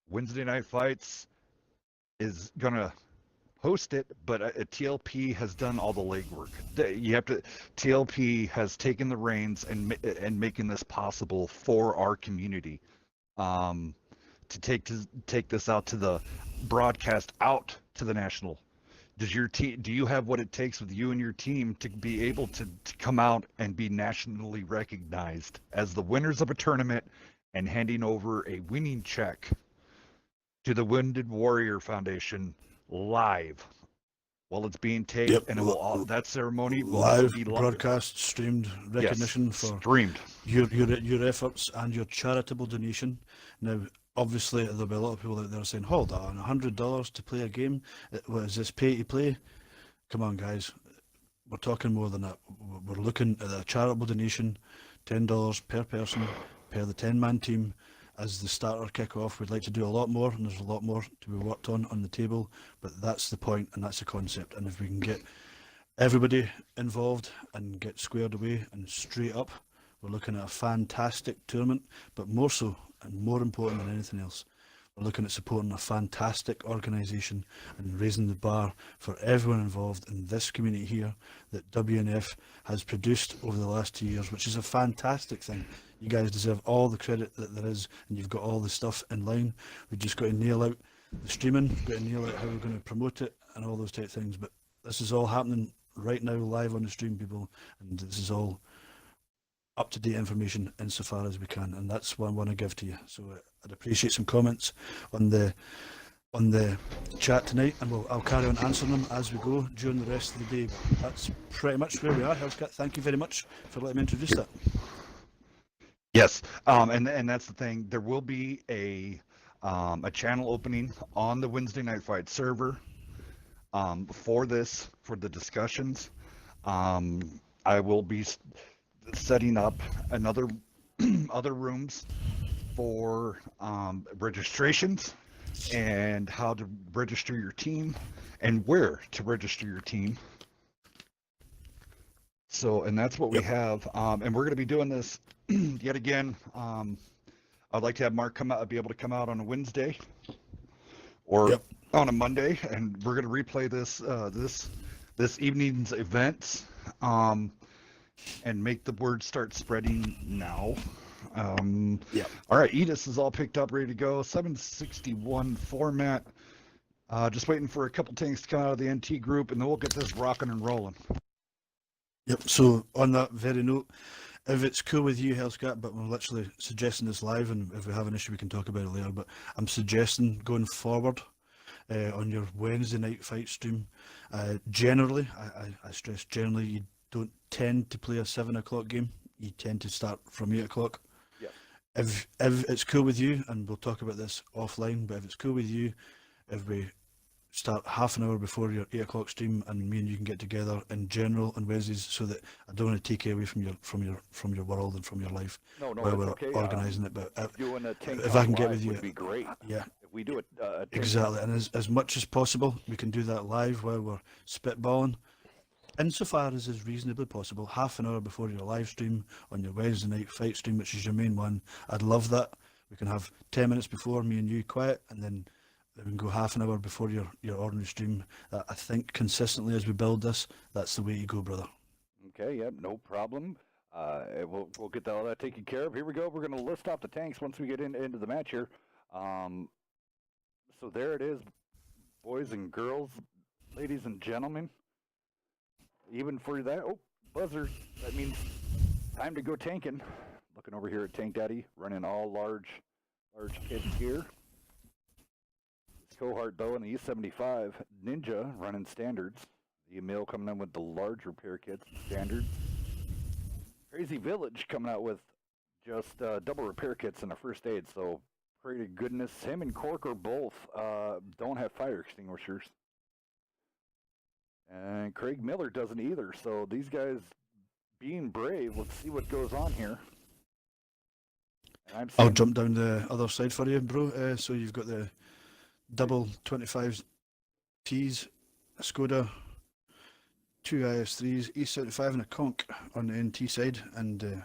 Wednesday Night Fights is gonna host it, but TLP has done all the legwork. TLP has taken the reins and making this possible for our community. To take this out to the broadcast out to the national. Do you have what it takes with you and your team to be able to come out and be nationally recognized as the winners of a tournament and handing over a winning check to the Wounded Warrior Foundation live while it's being taped? Yep. And that ceremony will Live be broadcast, streamed recognition for streamed. your efforts and your charitable donation. Now, obviously, there'll be a lot of people out there saying, hold on, $100 to play a game? What is this, pay to play? Come on, guys. We're talking more than that. We're looking at a charitable donation, $10 per person, per the 10-man team. As the starter kick-off, we'd like to do a lot more, and there's a lot more to be worked on the table, but that's the point, and that's the concept. And if we can get everybody involved and get squared away and straight up, we're looking at a fantastic tournament, but more so, and more important than anything else, we're looking at supporting a fantastic organisation and raising the bar for everyone involved in this community here that WNF has produced over the last 2 years, which is a fantastic thing. You guys deserve all the credit that there is, and you've got all the stuff in line. We've just got to nail out the streaming, we've got to nail out how we're going to promote it and all those type things. But this is all happening right now live on the stream, people, and this is all up-to-date information insofar as we can, and that's what I want to give to you. So I'd appreciate some comments on the chat tonight, and I'll carry on answering them as we go during the rest of the day. That's pretty much where we are. Hellscat, thank you very much for letting me introduce that. Yes, and that's the thing. There will be a channel opening on the Wednesday Night Fight server for the discussions. I will be setting up other rooms for registrations and how to register your team and where to register your team. So, and that's what we Yep. have. And we're going to be doing this yet again. I'd like to have Mark come out, be able to come out on a Wednesday or Yep. on a Monday, and we're going to replay this evening's events, and make the word start spreading now. Yep. All right, Edis is all picked up, ready to go. 761 format. Just waiting for a couple tanks to come out of the NT group, and then we'll get this rocking and rolling. Yep. So on that very note, if it's cool with you, Hellscat, but we're literally suggesting this live, and if we have an issue, we can talk about it later. But I'm suggesting going forward on your Wednesday night fight stream. Generally, I stress generally, you don't tend to play a 7 o'clock game. You tend to start from 8 o'clock. Yep. If it's cool with you, and we'll talk about this offline, but if it's cool with you, if we start half an hour before your 8 o'clock stream, and me and you can get together in general on Wednesdays, so that I don't want to take you away from your world and from your life No, while it's we're okay. organising it. But Doing a tank if I can talk get live with you, would be great. yeah, If we do it, tank exactly. talk- And as much as possible, we can do that live while we're spitballing. Insofar as is reasonably possible, half an hour before your live stream on your Wednesday night fight stream, which is your main one. I'd love that. We can have 10 minutes before, me and you quiet, and then we can go half an hour before your ordinary stream. I think consistently as we build this, that's the way you go, brother. Okay, yep, no problem. We'll get all that taken care of. Here we go. We're going to list off the tanks once we get into the match here. So there it is, boys and girls, ladies and gentlemen. Even for that, oh, buzzer. That means time to go tanking. Looking over here at Tank Daddy, running all large kits here. Cohort though in the E75, Ninja running standards. The Emil coming in with the large repair kits and standards. Crazy Village coming out with just double repair kits and a first aid. So pray to goodness him and Corker both don't have fire extinguishers. And Craig Miller doesn't either. So these guys being brave. Let's see what goes on here. And I'll jump down the other side for you, bro. So you've got the double 25 Ts, a Skoda, 2 IS3s, E75 and a Conch on the NT side, and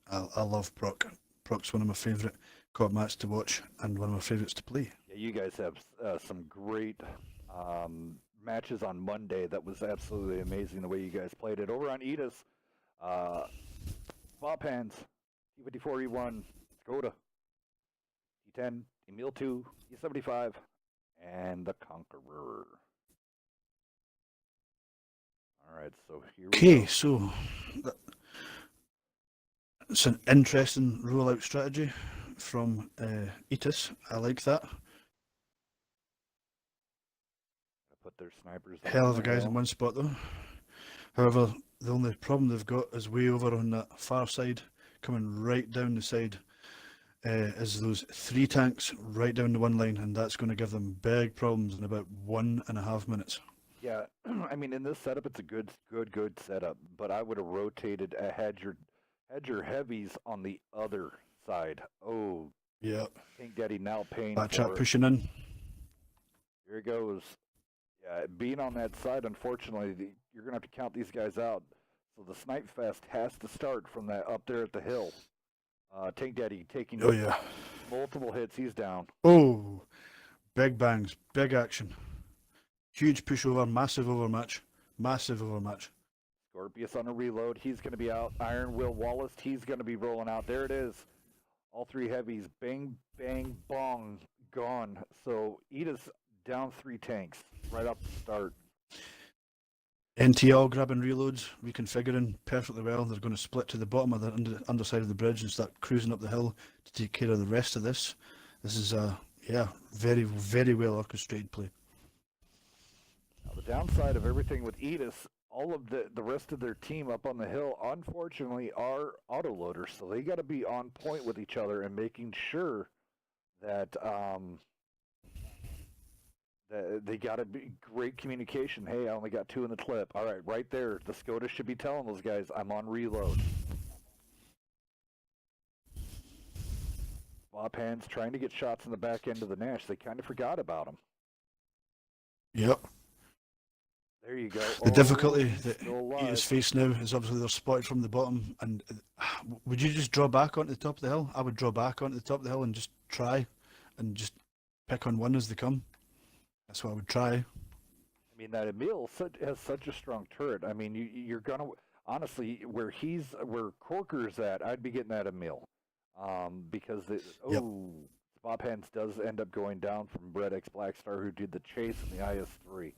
I love Proc. Proc's one of my favourite COD mats to watch and one of my favourites to play. Yeah, you guys have some great matches on Monday. That was absolutely amazing the way you guys played it. Over on Edis, Bob Hands, T54 E1, Skoda, T10, Emil 2, E75, and the Conqueror. All right, so here we Okay, go. so it's an interesting rollout strategy from Etis. I like that. Put their snipers. Hell of a on the guys hill. in one spot though. However, the only problem they've got is way over on that far side, coming right down the side, is those 3 tanks right down the one line, and that's going to give them big problems in about 1.5 minutes. Yeah, I mean, in this setup, it's a good setup. But I would have rotated, had your heavies on the other side. Oh, Yeah, Tank Daddy now paying that for chap it. pushing in. Here it goes. Yeah, being on that side, unfortunately, you're gonna have to count these guys out. So the Snipe Fest has to start from that up there at the hill. Tank Daddy taking Oh yeah. multiple hits. He's down. Oh, big bangs, big action. Huge pushover, massive overmatch. Massive overmatch. Scorpius on a reload. He's going to be out. Iron Will Wallace. He's going to be rolling out. There it is. All 3 heavies. Bang, bang, bong. Gone. So Edis down 3 tanks right off the start. NTL grabbing reloads, reconfiguring perfectly well. They're going to split to the bottom of the underside of the bridge and start cruising up the hill to take care of the rest of this. This is very, very well orchestrated play. Now, the downside of everything with Edis, all of the rest of their team up on the hill, unfortunately, are autoloaders. So they got to be on point with each other and making sure that they got to be great communication. Hey, I only got 2 in the clip. All right, right there. The Skoda should be telling those guys, I'm on reload. Bob Hands trying to get shots in the back end of the Nash. They kind of forgot about him. Yep. There you go. The Oh, difficulty he's that still he is alive. faced now is obviously they're spotted from the bottom. And would you just draw back onto the top of the hill? I would draw back onto the top of the hill and just try, and just pick on one as they come. That's what I would try. I mean, that Emil has such a strong turret. I mean, you're gonna honestly where Corker's at. I'd be getting that Emil, because Yep. Bob Hands does end up going down from Brett X Blackstar, who did the chase in the IS-3.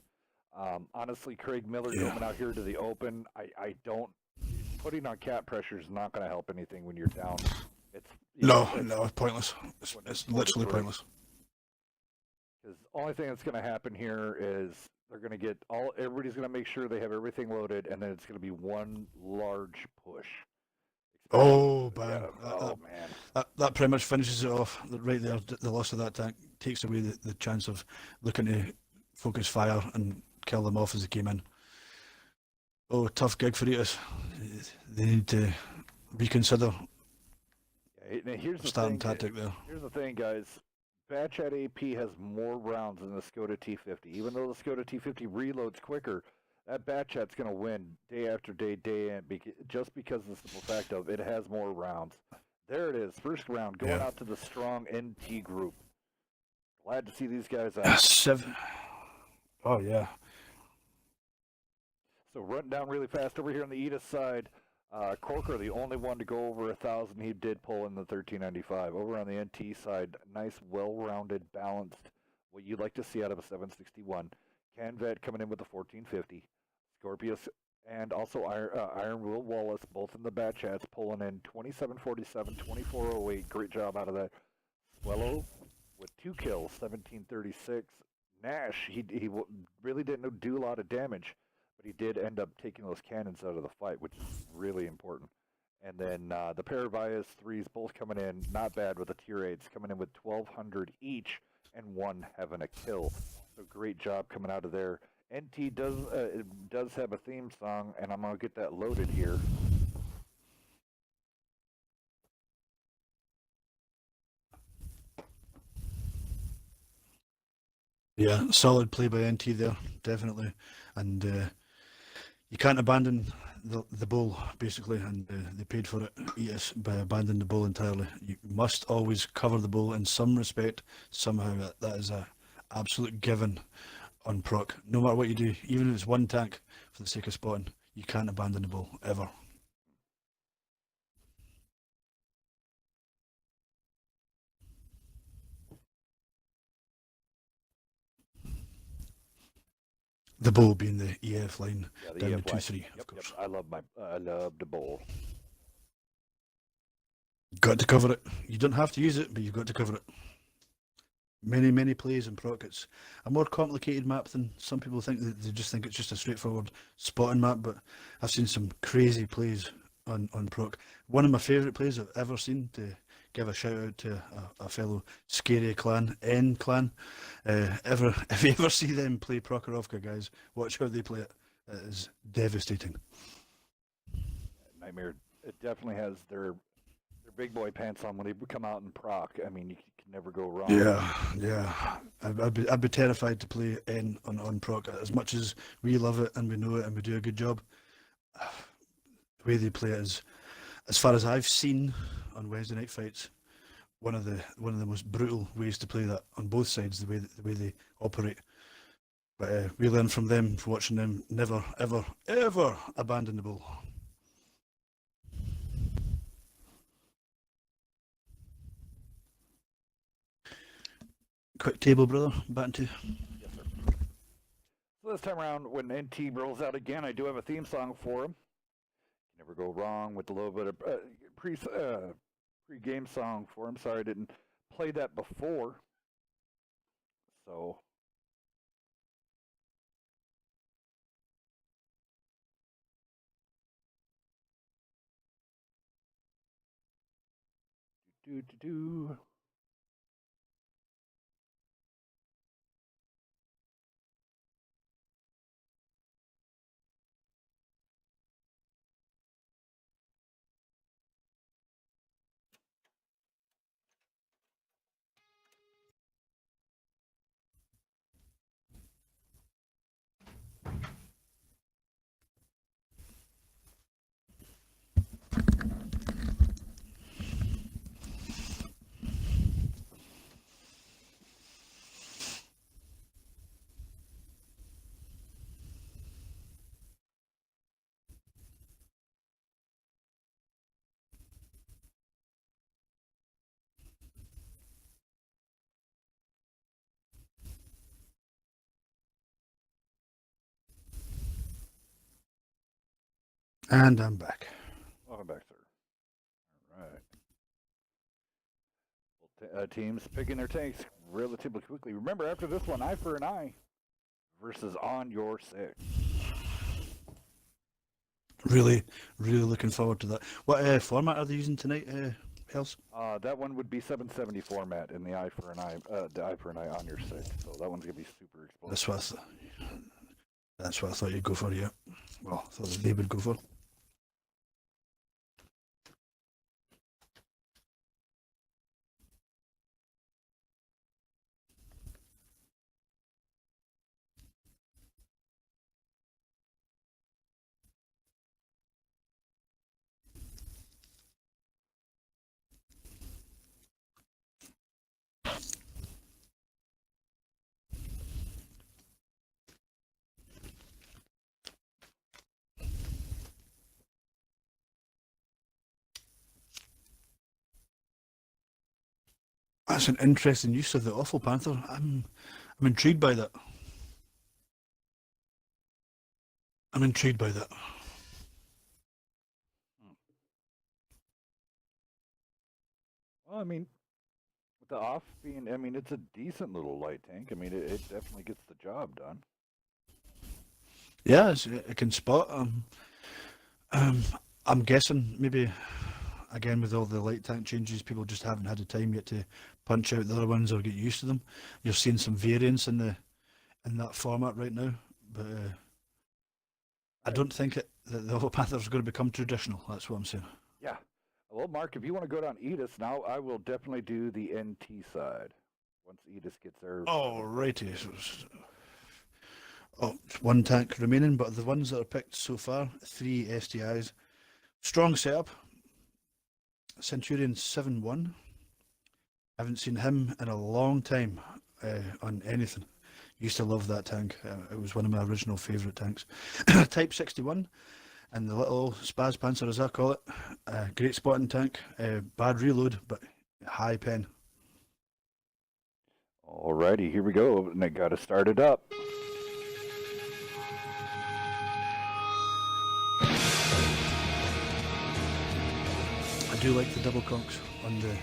Honestly, Craig Miller Yeah. coming out here to the open, I don't. Putting on cap pressure is not going to help anything when you're down. It's No, it's pointless. It's four to literally three. pointless. Because the only thing that's going to happen here is they're going to get everybody's going to make sure they have everything loaded, and then it's going to be one large push. Oh, Yeah, man. oh man. That pretty much finishes it off right there. The loss of that tank takes away the chance of looking to focus fire and kill them off as they came in. Oh, tough gig for Eatus. They need to reconsider Yeah, now here's the starting thing. tactic there. Here's the thing, guys. Batchat AP has more rounds than the Skoda T50. Even though the Skoda T50 reloads quicker, that Batchat's going to win day after day, day in, just because of the simple fact of it has more rounds. There it is, first round, going Yeah. out to the strong NT group. Glad to see these guys out. 7. Oh, yeah. So running down really fast over here on the Edith side. Corker, the only one to go over 1,000. He did pull in the 1395. Over on the NT side, nice, well-rounded, balanced, what you'd like to see out of a 761. Canvet coming in with the 1450. Scorpius and also Iron Will Wallace, both in the bat chats, pulling in 2747, 2408. Great job out of that. Swellow with 2 kills, 1736. Nash, he really didn't do a lot of damage, but he did end up taking those cannons out of the fight, which is really important. And then the pair of IS-3s both coming in, not bad with the tier 8s, coming in with 1,200 each, and one having a kill. So great job coming out of there. NT does have a theme song, and I'm going to get that loaded here. Yeah, solid play by NT there, definitely. And you can't abandon the bull, basically, and they paid for it, Eatus, by abandoning the bull entirely. You must always cover the bull in some respect, somehow. That is a absolute given on proc. No matter what you do, even if it's one tank for the sake of spotting, you can't abandon the bull, ever. The bull being the EF line Yeah, the down EF to line. 2-3, Yep, of course. I love the bowl. Got to cover it. You don't have to use it, but you've got to cover it. Many plays in proc. It's a more complicated map than some people think. They just think it's just a straightforward spotting map, but I've seen some crazy plays on proc. One of my favourite plays I've ever seen, to give a shout out to a fellow Scary clan, N clan. If you ever see them play Prokhorovka, guys, watch how they play it. It is devastating. Nightmare, it definitely has their big boy pants on when they come out in proc. I mean, you can never go wrong. Yeah. I'd be terrified to play N on proc. As much as we love it and we know it and we do a good job, the way they play it is, as far as I've seen on Wednesday night fights, one of the most brutal ways to play that on both sides. The way they operate. But we learn from them, from watching them. Never, ever abandon the bull. Quick table, brother. Back into. Yes, sir. So this time around, when NT rolls out again, I do have a theme song for him. Never go wrong with a little bit of pre-game song for him. Sorry, I didn't play that before. So. Do. And I'm back. Welcome back, sir. All right. Well, teams picking their tanks relatively quickly. Remember, after this one, eye for an eye versus on your 6. Really looking forward to that. What format are they using tonight, Hells? That one would be 770 format in the eye for an eye, on your 6. So that one's gonna be super explosive. That's what I thought you'd go for, yeah. Well, I thought they would go for. That's an interesting use of the Awful Panther. I'm intrigued by that. Well, I mean, with the off being, I mean, it's a decent little light tank. I mean, it definitely gets the job done. Yeah, it can spot. I'm guessing maybe, again, with all the light tank changes, people just haven't had the time yet to punch out the other ones or get used to them. You're seeing some variance in that format right now, but I don't think that the Awful Panther is going to become traditional. That's what I'm saying. Yeah. Well, Mark, if you want to go down Edis now, I will definitely do the NT side once Edis gets there. Oh, righty. It's one tank remaining, but the ones that are picked so far, 3 STIs. Strong setup. Centurion 7-1. Haven't seen him in a long time on anything. Used to love that tank. It was one of my original favourite tanks. Type 61, and the little Spaz Panzer, as I call it. Great spotting tank. Bad reload, but high pen. Alrighty, here we go. And I got to start it up. I do like the double conks on the...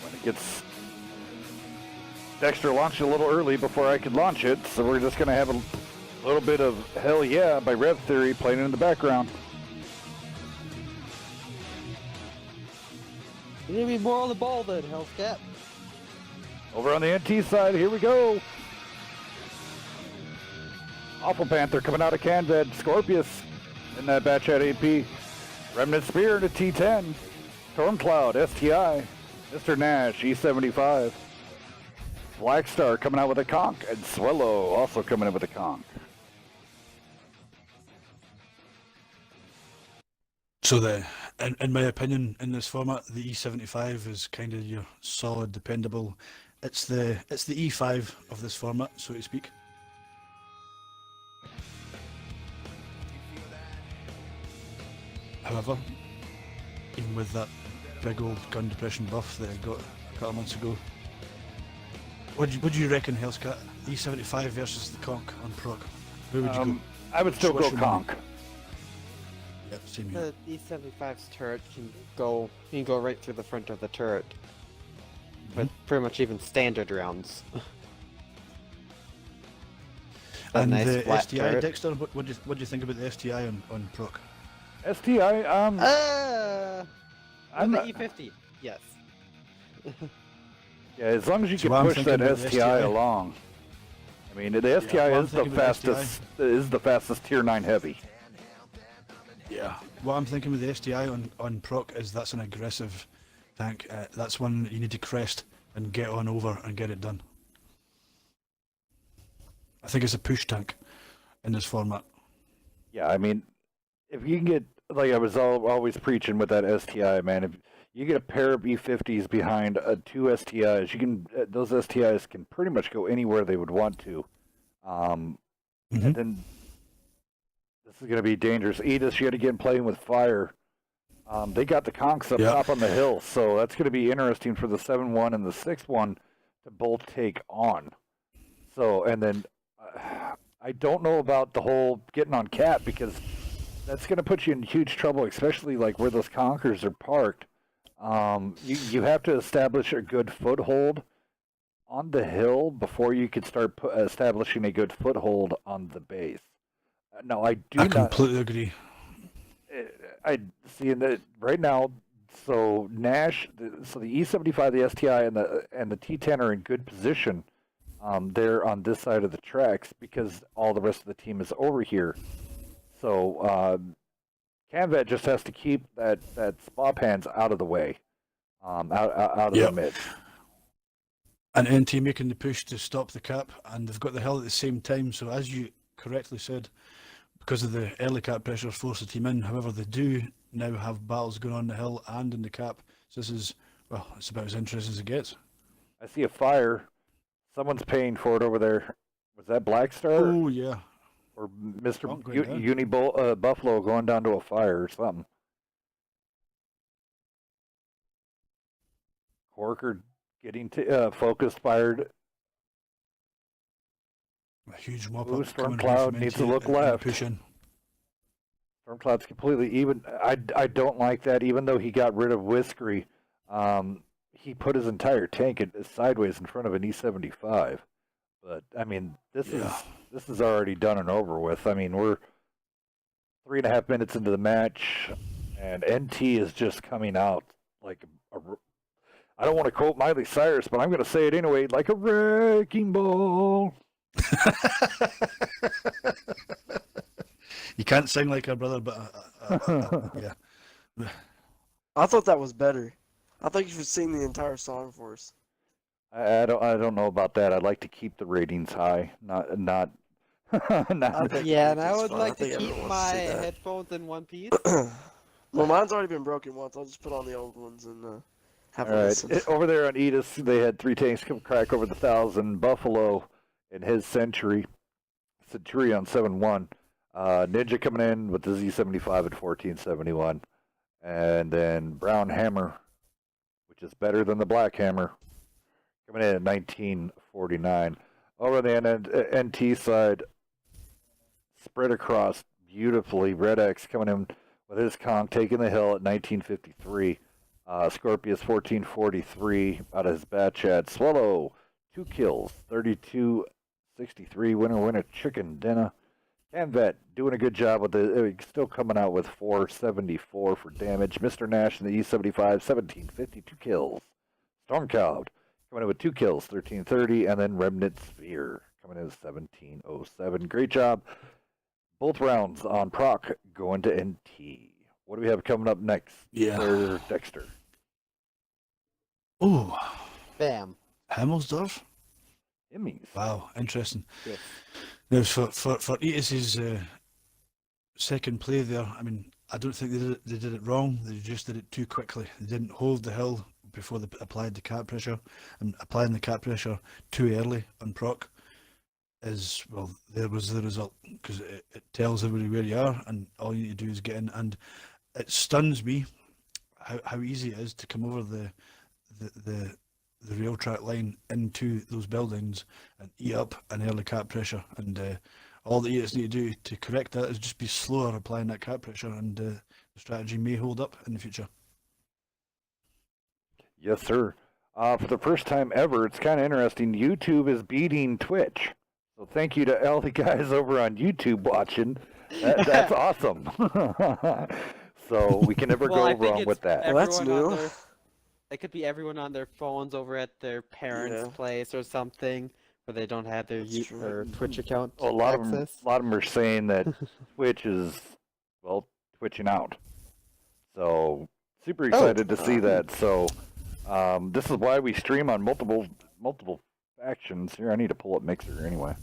When it gets... Dexter launched a little early before I could launch it, so we're just going to have a little bit of Hell Yeah by Rev Theory playing in the background. You need me more on the ball then, Hellscat. Over on the NT side, here we go. Awful Panther coming out of Canved. Scorpius in that batch at AP. Remnant Spear into T10. Stormcloud, STI. Mr. Nash, E75. Blackstar coming out with a conch. And Swellow also coming in with a conch. So in my opinion, in this format, the E75 is kind of your solid, dependable. It's the E5 of this format, so to speak. However, even with that big old gun depression buff that I got a couple of months ago, what do you reckon, Hellscat? E75 versus the conch on proc? Where would you go? I would still go Switch conch. Yeah, same here. The E75's turret can go right through the front of the turret. With pretty much even standard rounds. And nice the flat STI, turret. Dexter, what do you think about the STI on proc? STI, I'm I'm the not- E50. Yes. Yeah, as long as you So can what I'm push that thinking about the STI STI along. I mean, the STI what I'm is the thinking about the fastest tier 9 heavy. Yeah. What I'm thinking with the STI on proc is that's an aggressive tank. That's one that you need to crest and get on over and get it done. I think it's a push tank in this format. Yeah, I mean, if you can get, like I was always preaching with that STI, man, if you get a pair of E50s behind 2 STIs, you can those STIs can pretty much go anywhere they would want to. And then this is going to be dangerous. Edis yet again playing with fire. They got the conks up Yeah. top on the hill, so that's going to be interesting for the 7-1 and the 6-1 to both take on. So, and then I don't know about the whole getting on cap because that's going to put you in huge trouble, especially like where those conkers are parked. You have to establish a good foothold on the hill before you could start establishing a good foothold on the base. Now, I do I not. completely agree. I see in the right now. So Nash, so the E75, the STI, and the T10 are in good position. They're on this side of the tracks because all the rest of the team is over here. So Canvet just has to keep that spa pans out of the way, out of the Yep. mid. And NT making the push to stop the cap, and they've got the hill at the same time. So as you correctly said, because of the early cap pressure, force the team in. However, they do now have battles going on the hill and in the cap. So this is, well, it's about as interesting as it gets. I see a fire. Someone's paying for it over there. Was that Black Star Oh yeah, or Mr. Oh, going down. Uni Buffalo going down to a fire or something? Corker getting focused, fired. a huge mop Ooh, up Storm coming Cloud from needs NT to look and left. push in. Stormcloud's completely even. I don't like that. Even though he got rid of Whiskery, he put his entire tank sideways in front of an E75. But I mean, this is already done and over with. I mean, we're 3.5 minutes into the match, and NT is just coming out like I don't want to quote Miley Cyrus, but I'm going to say it anyway, like a wrecking ball. You can't sing like her brother, but yeah. I thought that was better. I think you should sing the entire song for us. I don't know about that. I'd like to keep the ratings high, not. I think Yeah, and it's I would fine. like to think keep everyone my wants to see that. headphones in one piece. Well, mine's already been broken once. I'll just put on the old ones and have All a right. listen. Over there on Edis, they had 3 tanks come crack over the 1,000. Buffalo in his Centurion 7-1. Ninja coming in with the Z75 at 1471. And then Brown Hammer, which is better than the Black Hammer, coming in at 1949. Over the NT side, spread across beautifully. Red X coming in with his conch, taking the hill at 1953. Scorpius 1443 out of his batch at Swallow. 2 kills, 32-63. Winner chicken dinner. Canvet doing a good job with still coming out with 474 for damage. Mr. Nash in the E75, 1750, 2 kills. Stormcloud coming in with 2 kills, 1330, and then Remnant Sphere coming in with 1707. Great job. Both rounds on proc going to NT. What do we have coming up next? Yeah. For Dexter. Oh, Bam. Himmelsdorf. Emmys. Wow, interesting. Yes. Now, for Eatus's second play there, I mean, I don't think they did it wrong. They just did it too quickly. They didn't hold the hill before they applied the cap pressure, and applying the cap pressure too early on proc is, well, there was the result, because it tells everybody where you are, and all you need to do is get in. And it stuns me how easy it is to come over the rail track line into those buildings and eat up an early cap pressure. And all the EATs need to do to correct that is just be slower applying that cap pressure, and the strategy may hold up in the future. Yes, sir. For the first time ever, it's kind of interesting. YouTube is beating Twitch. So thank you to all the guys over on YouTube watching. That's awesome. So we can never Well, I go think wrong it's with that. Well, that's everyone on new. their- It could be everyone on their phones over at their parents' Yeah. place or something, where they don't have their That's true. or Twitch account Well, a lot of access. them are saying that Twitch is, well, twitching out. So super excited to see that. So this is why we stream on multiple factions. Here, I need to pull up Mixer anyway.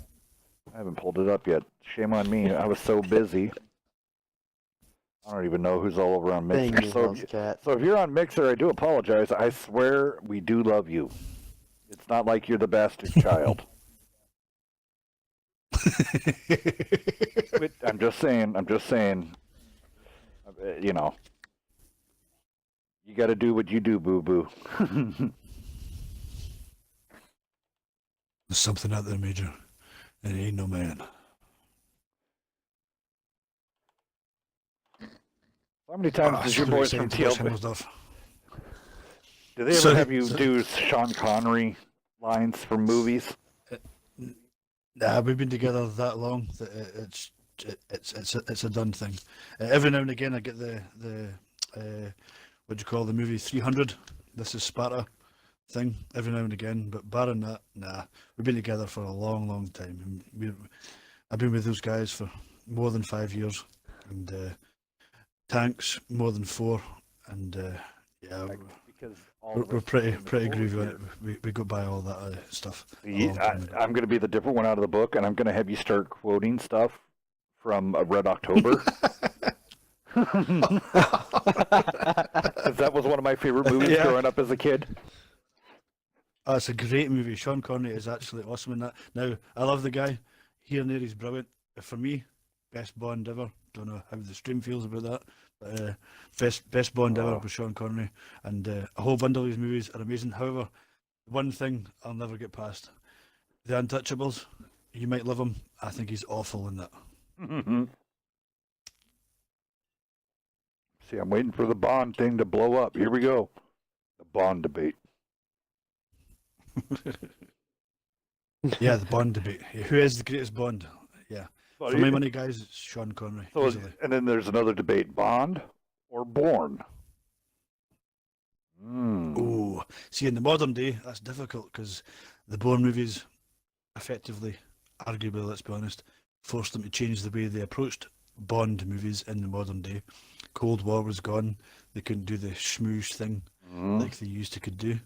I haven't pulled it up yet. Shame on me. I was so busy. I don't even know who's all over on Mixer. Thank you, So, Hellscat. so if you're on Mixer, I do apologize. I swear we do love you. It's not like you're the bastard child. But I'm just saying, you know. You got to do what you do, boo boo. There's something out there, Major, and he ain't no man. How many times does your boys from TL? Stuff. Do they ever So- have you do Sean Connery lines from movies? Nah, we've been together that long that it's a done thing. Every now and again, I get the what do you call the movie 300? This is Sparta thing every now and again, but barring that, nah, we've been together for a long, long time. I've been with those guys for more than 5 years, and Tanks more than 4, and yeah, Because we're pretty groovy on it. We got by all that stuff. a long time ago. I'm going to be the different one out of the book, and I'm going to have you start quoting stuff from Red October. 'Cause that was one of my favorite movies Yeah. growing up as a kid. Oh, it's a great movie. Sean Connery is actually awesome in that. Now, I love the guy. Here and there, he's brilliant. For me, best Bond ever. Don't know how the stream feels about that, but best Bond ever was Sean Connery, and a whole bundle of his movies are amazing. However, one thing I'll never get past: The Untouchables. You might love him. I think he's awful in that. See, I'm waiting for the Bond thing to blow up. Here we go. The Bond debate. Yeah, the Bond debate. Who is the greatest Bond? Yeah, for my money, guys, it's Sean Connery. So, Easily. and then there's another debate: Bond or Bourne. Oh, see, in the modern day, that's difficult because the Bourne movies, effectively, arguably, let's be honest, forced them to change the way they approached Bond movies in the modern day. Cold War was gone; they couldn't do the schmooze thing like they used to could do.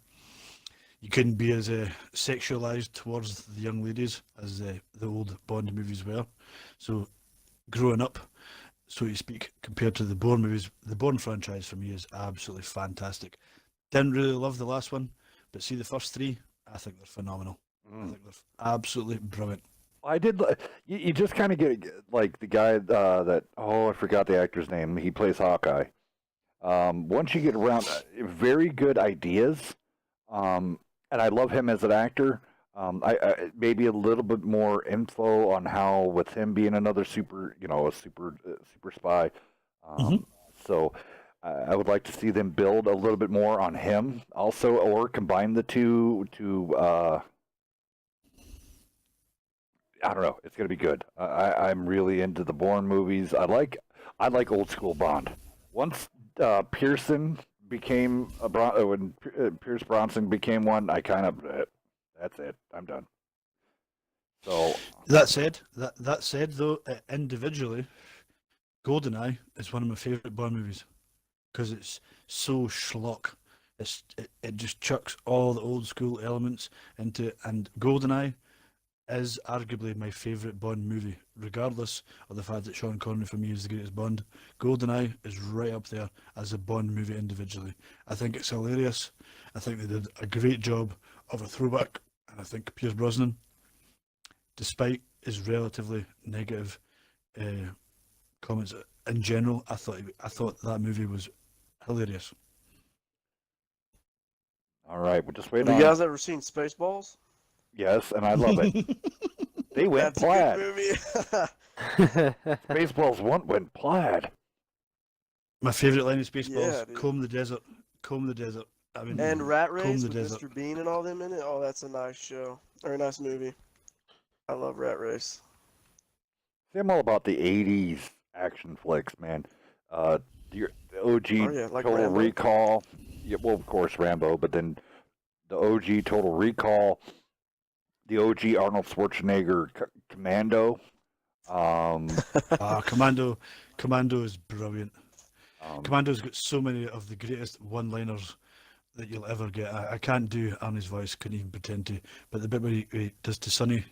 You couldn't be as sexualized towards the young ladies as the old Bond movies were. So, growing up, so to speak, compared to the Bourne movies, the Bourne franchise for me is absolutely fantastic. Didn't really love the last one, but see the first 3, I think they're phenomenal. I think they're absolutely brilliant. I did. You just kind of get like the guy that I forgot the actor's name. He plays Hawkeye. Once you get around, very good ideas. And I love him as an actor. I maybe a little bit more info on how, with him being another super spy. So I would like to see them build a little bit more on him also, or combine the two to. I don't know. It's gonna be good. I'm really into the Bourne movies. I like old school Bond. Once Pearson became when Pierce Bronson became one, I kind of that's it. I'm done. So That said, though, individually, GoldenEye is one of my favorite Bond movies because it's so schlock. It just chucks all the old school elements into it, and GoldenEye is arguably my favourite Bond movie, regardless of the fact that Sean Connery for me is the greatest Bond. GoldenEye is right up there as a Bond movie individually. I think it's hilarious. I think they did a great job of a throwback, and I think Pierce Brosnan, despite his relatively negative comments in general, I thought that movie was hilarious. all right, we're just waiting Have on. you guys ever seen Spaceballs? Yes, and I love it. They went That's plaid. a good movie. Spaceballs went plaid. My favourite line of Spaceballs: Yeah, dude. "Comb the desert, comb the desert." I mean, And Rat Race Comb the with Desert. Mr. Bean and all them in it. Oh, that's a nice show. Or a nice movie. I love Rat Race. See, I'm all about the '80s action flicks, man. The OG Oh, yeah, like Total Rambo? Recall. Yeah, well, of course Rambo, but then the OG Total Recall, the OG Arnold Schwarzenegger Commando. Commando is brilliant. Um, Commando's got so many of the greatest one-liners that you'll ever get. I can't do Arnie's voice, couldn't even pretend to. But the bit where he does to Sonny,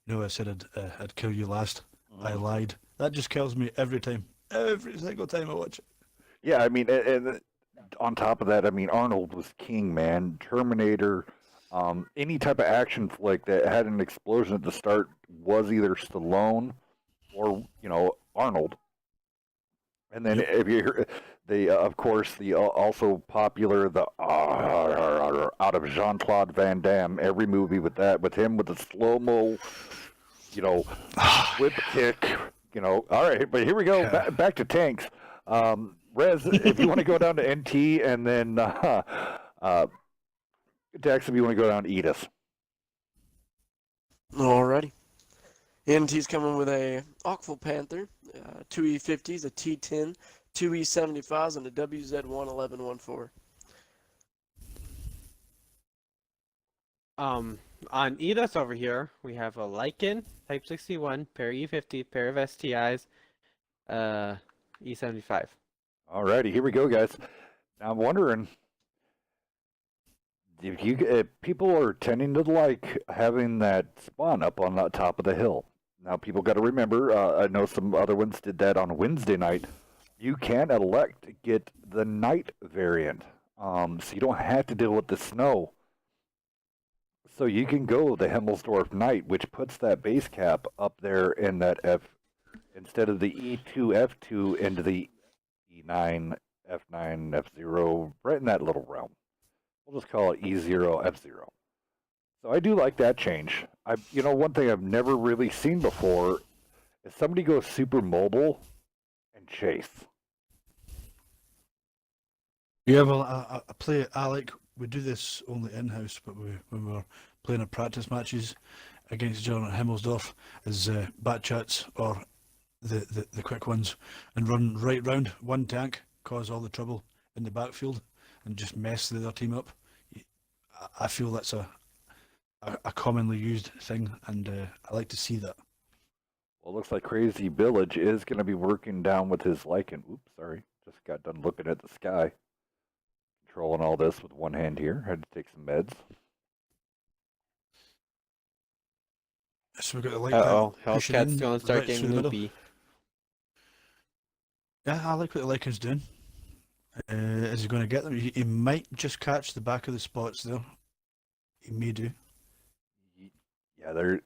I said I'd kill you last. I lied. That just kills me every time. Every single time I watch it. yeah, I mean, and on top of that, I mean, Arnold was king, man. Terminator, any type of action flick that had an explosion at the start was either Stallone or Arnold. And then if you hear the, of course, the also popular the out of Jean-Claude Van Damme, every movie with that, with him with the slow-mo, whip kick, All right, but here we go. Back to tanks. Rez, if you want to go down to NT, and then Dex, if you want to go down to Edith. Alrighty. NT's coming with a Ockful Panther, 2 E50s, a T10, 2 E75s, and a WZ11114. On Edith over here, we have a Lycan Type 61, pair E50, pair of STIs, E75. Alrighty, here we go, guys. Now I'm wondering if people are tending to like having that spawn up on the top of the hill. Now people got to remember. I know some other ones did that on Wednesday night. You can elect to get the night variant, so you don't have to deal with the snow. So you can go the Himmelsdorf Night, which puts that base cap up there in that F, instead of the E2 F2 into the E9 F9 F0, right in that little realm. We'll just call it E0 F0. So I do like that change. One thing I've never really seen before is somebody go super mobile and chase. Yeah, well, I like, we do this only in-house, but when we're playing our practice matches against John at Himmelsdorf, is bat chats or the quick ones, and run right round one tank, cause all the trouble in the backfield, and just mess the other team up. I feel that's a commonly used thing, and I like to see that. Well, it looks like Crazy Village is going to be working down with his Lycan. Oops, sorry. Just got done looking at the sky. Controlling all this with one hand here. Had to take some meds. So we've got the light. Hellcat's going to start getting loopy. Yeah, I like what the Lycan's doing. Is he going to get them? He might just catch the back of the spots there. He may do. Yeah, they're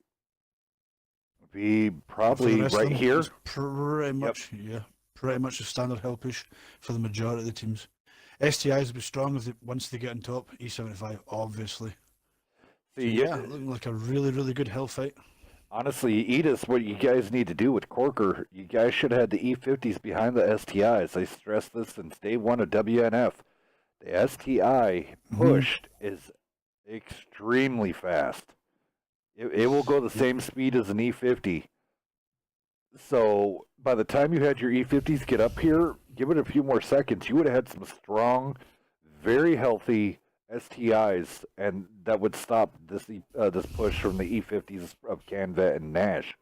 be probably right here. Pretty much, pretty much a standard hell push for the majority of the teams. STIs will be strong once they get on top. E75, obviously. See, so, looking like a really, really good hell fight. Honestly, Edith, what you guys need to do with Corker, you guys should have had the E50s behind the STIs. I stressed this since day one of WNF. The STI pushed is extremely fast. It will go the same speed as an E50. So by the time you had your E50s get up here, give it a few more seconds, you would have had some strong, very healthy STIs, and that would stop this push from the E50s of Canvet and Nash.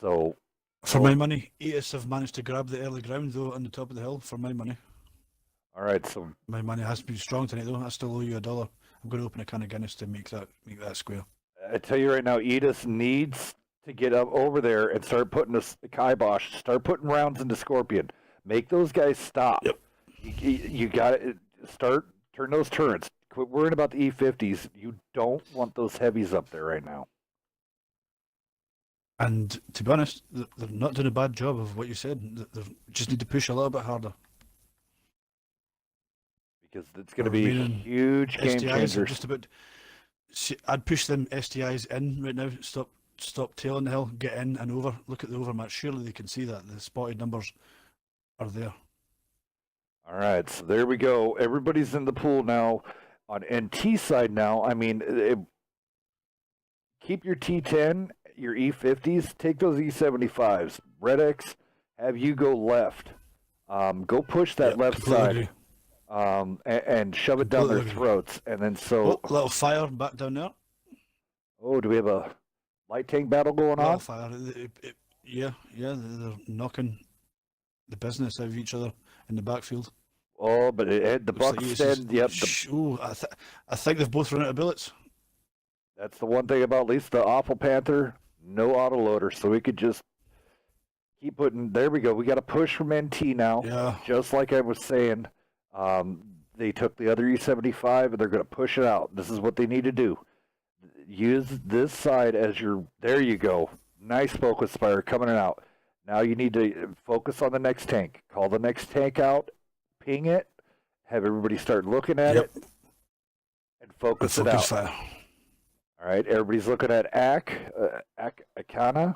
So, for my money, ES have managed to grab the early ground though on the top of the hill. For my money. All right, so my money has to be strong tonight though. I still owe you $1. I'm going to open a can of Guinness to make that square. I tell you right now, Edith needs to get up over there and start putting a kibosh, start putting rounds into Scorpion. Make those guys stop. Yep. You got to turn those turrets. Quit worrying about the E50s. You don't want those heavies up there right now. And to be honest, they're not doing a bad job of what you said. They just need to push a little bit harder. Because it's going to be huge game changers. Just about, I'd push them STIs in right now. Stop tailing the hill. Get in and over. Look at the overmatch. Surely they can see that the spotted numbers are there. All right, so there we go. Everybody's in the pool now. On NT side now, I mean, keep your T10, your E50s. Take those E75s. Red X, have you go left. Go push that left side. And shove it down their throats, and then little fire back down there. Oh, do we have a light tank battle going on? Fire. They're knocking the business out of each other in the backfield. Oh, but the Bucks said, yep. I think they've both run out of bullets. That's the one thing about at least the Awful Panther, no autoloader, so we could just keep putting. There we go. We got a push from NT now. Yeah. Just like I was saying. They took the other E75 and they're going to push it out. This is what they need to do. Use this side as your. There you go. Nice focus fire coming out. Now you need to focus on the next tank. Call the next tank out, ping it, have everybody start looking at Yep. it, and focus it Focus out. fire. All right, everybody's looking at Akana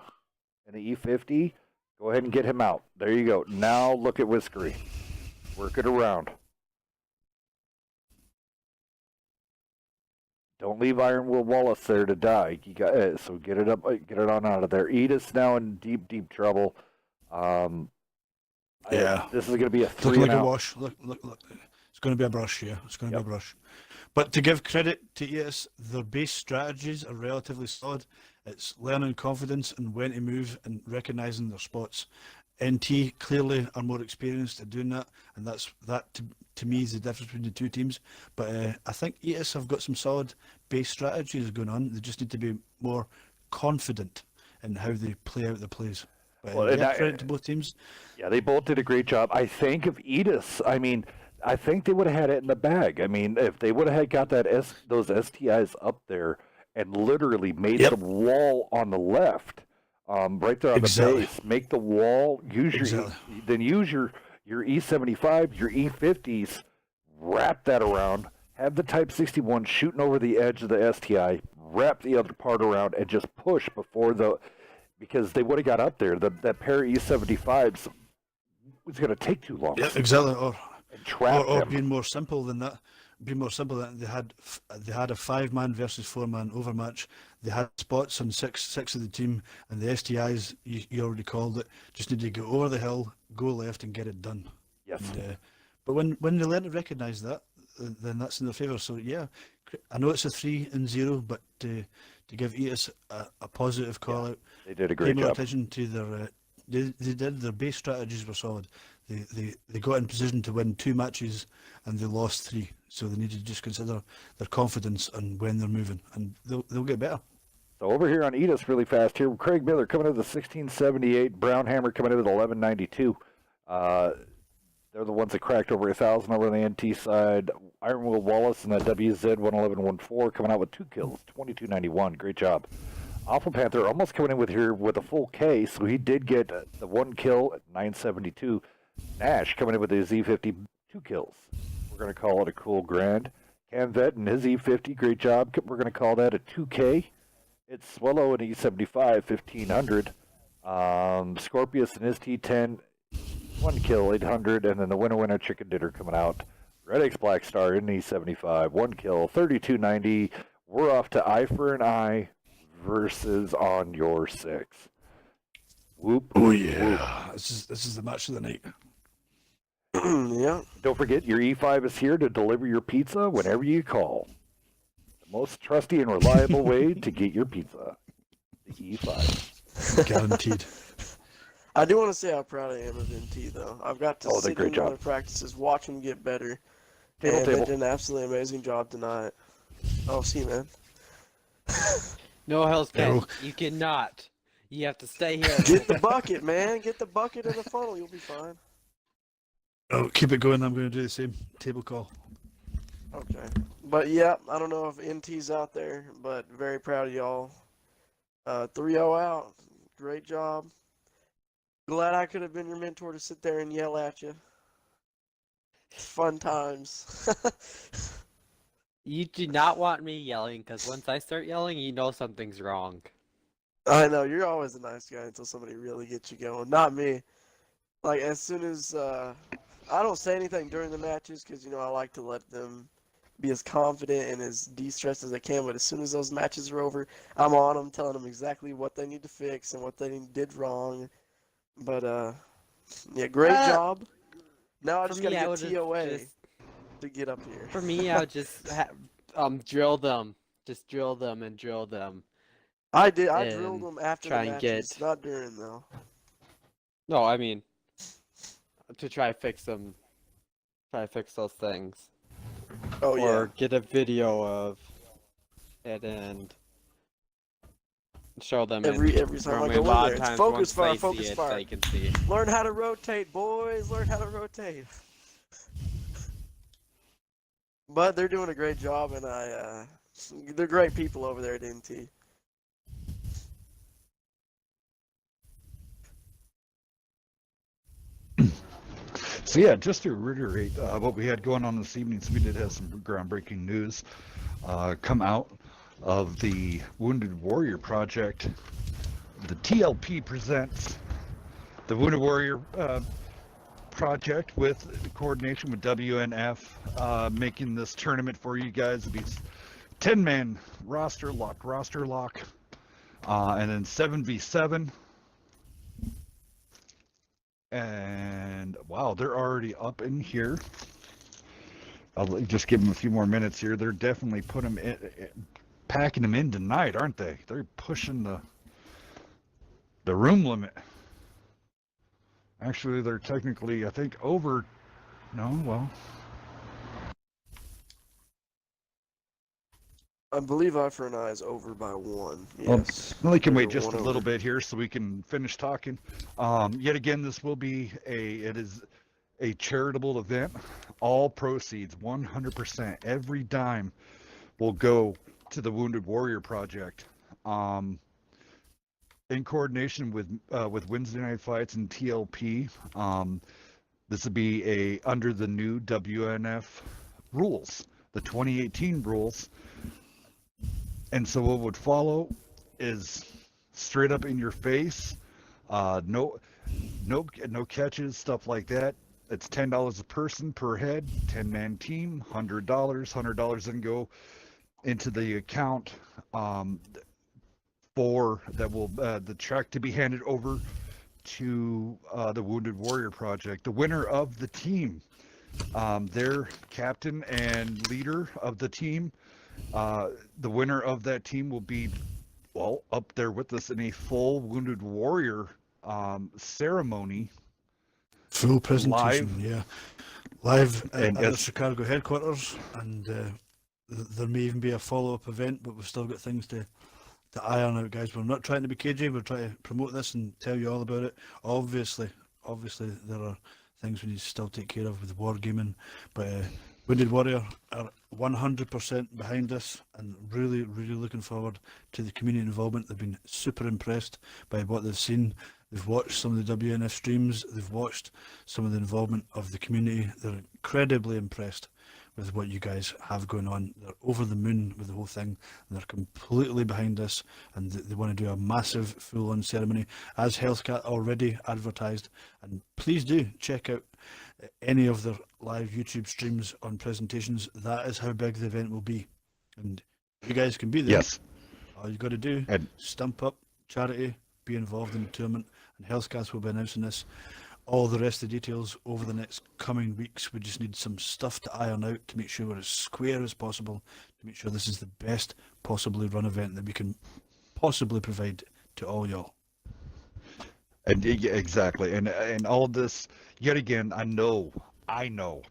and the E50. Go ahead and get him out. There you go. Now look at Whiskery. Work it around. Don't leave Iron Will Wallace there to die. You got so get it up, get it on out of there. Edith's now in deep, deep trouble. Yeah. This is going to be a Looking three like and a out. wash. Look. It's going to be a brush, yeah. It's going to Yep. be a brush. But to give credit to ES, their base strategies are relatively solid. It's learning confidence and when to move and recognizing their spots. NT clearly are more experienced at doing that, and that to me is the difference between the two teams. But I think ES have got some solid base strategies going on. They just need to be more confident in how they play out the plays. But Well, and yeah, I- credit to both teams. Yeah, they both did a great job. I think of Edith, I mean, I think they would have had it in the bag. I mean, if they would have had got those STIs up there and literally made Yep. the wall on the left, right there on Exactly. the base, make the wall, use your Exactly. then use your E75, your E50s, wrap that around, have the Type 61 shooting over the edge of the STI, wrap the other part around, and just push before because they would have got up there. That pair of E75s was going to take too long. Yeah, exactly. And trap Or them. being more simple than that. Being more simple than they had a 5-man versus 4-man overmatch. They had spots on six of the team, and the STIs you already called it. Just need to go over the hill, go left, and get it done. Yes. And, but when they learn to recognise that, then that's in their favour. So yeah, I know it's a 3-0, but to give ES a positive call out, They did a pay great more job. attention to their. They did their base strategies were solid. They got in position to win 2 matches and they lost 3. So they need to just consider their confidence and when they're moving, and they'll get better. So over here on Edith, really fast here, Craig Miller coming in with a 1678, Brown Hammer coming in with 1192. They're the ones that cracked over 1,000 over on the NT side. Iron Will Wallace and that WZ 11114 coming out with 2 kills, 2291. Great job. Alpha Panther almost coming in with here with a full K, so he did get the 1 kill at 972. Nash coming in with his E50, 2 kills. We're going to call it a cool grand. Canvet and his E50, great job. We're going to call that a 2K. It's Swallow and E75, 1500. Scorpius and his T10, 1 kill, 800. And then the winner chicken dinner coming out. Red X Black Star in E75, 1 kill, 3290. We're off to eye for an eye versus on your 6. Whoop. Oh whoop. yeah, this is the match of the night. Yeah. Don't forget, your E5 is here to deliver your pizza whenever you call. The most trusty and reliable way to get your pizza. The E5. Guaranteed. I do want to say how proud I am of NT, though. I've got to Oh, they sit great in job. on their practices, watch them get better. Table, And they table. did an absolutely amazing job tonight. Oh, see, man. No, Hellscat, No. you cannot. You have to stay here. Get the bucket, man. Get the bucket in the funnel. You'll be fine. Oh, keep it going. I'm going to do the same. Table call. Okay. But yeah, I don't know if NT's out there, but very proud of y'all. 3-0 out. Great job. Glad I could have been your mentor to sit there and yell at you. Fun times. You do not want me yelling, because once I start yelling, you know something's wrong. I know, you're always a nice guy until somebody really gets you going. Not me. Like, as soon as, I don't say anything during the matches because, I like to let them be as confident and as de-stressed as I can, but as soon as those matches are over, I'm on them, telling them exactly what they need to fix and what they did wrong. But, yeah, great job. Now I just gotta get TOA to get up here. For me, I would just drill them. Just drill them and drill them. I did. I and drilled them after the try and matches, get- not during, though. No, I mean, to try fix them. Try to fix those things. Oh, yeah. Or get a video of it and show them. Every and time I a go in lot there, of it's times focus once fire, they focus see it, fire. they can see. Learn how to rotate, boys. Learn how to rotate. But they're doing a great job, and they're great people over there at NT. So yeah, just to reiterate what we had going on this evening, so we did have some groundbreaking news come out of the Wounded Warrior Project. The TLP presents the Wounded Warrior Project with coordination with WNF, making this tournament for you guys. It'll be 10-man roster lock, and then 7v7. And wow, they're already up in here. I'll just give them a few more minutes here. They're definitely packing them in tonight, aren't they? They're pushing the room limit. Actually, they're technically, I think, over. No, well, I believe Eye for an Eye is over by 1. well, Yes. we can wait They're just a one little over. bit here so we can finish talking. Yet again, this will be it is a charitable event. All proceeds, 100%, every dime will go to the Wounded Warrior Project. In coordination with Wednesday Night Fights and TLP, this will be under the new WNF rules, the 2018 rules. And so what would follow is straight up in your face, no catches, stuff like that. It's $10 a person per head, 10-man team, $100. $100 then go into the account for that will the check to be handed over to the Wounded Warrior Project. The winner of the team, their captain and leader of the team. The winner of that team will be, well, up there with us in a full Wounded Warrior ceremony. Full presentation, Live. yeah. Live And at the yes. Chicago headquarters, and there may even be a follow-up event, but we've still got things to iron out, guys. We're not trying to be cagey, we're trying to promote this and tell you all about it. Obviously, there are things we need to still take care of with wargaming, but Wounded Warrior are 100% behind us and really, really looking forward to the community involvement. They've been super impressed by what they've seen. They've watched some of the WNF streams. They've watched some of the involvement of the community. They're incredibly impressed with what you guys have going on. They're over the moon with the whole thing, and they're completely behind us, and they want to do a massive full-on ceremony, as Healthcat already advertised. And please do check out any of their live YouTube streams on presentations. That is how big the event will be, and you guys can be there. Yes. All you got to do, And stump up, charity, be involved in the tournament, and Healthcast will be announcing this. All the rest of the details over the next coming weeks. We just need some stuff to iron out to make sure we're as square as possible, to make sure this is the best possibly run event that we can possibly provide to all y'all. And yeah, exactly, and all of this, yet again, I know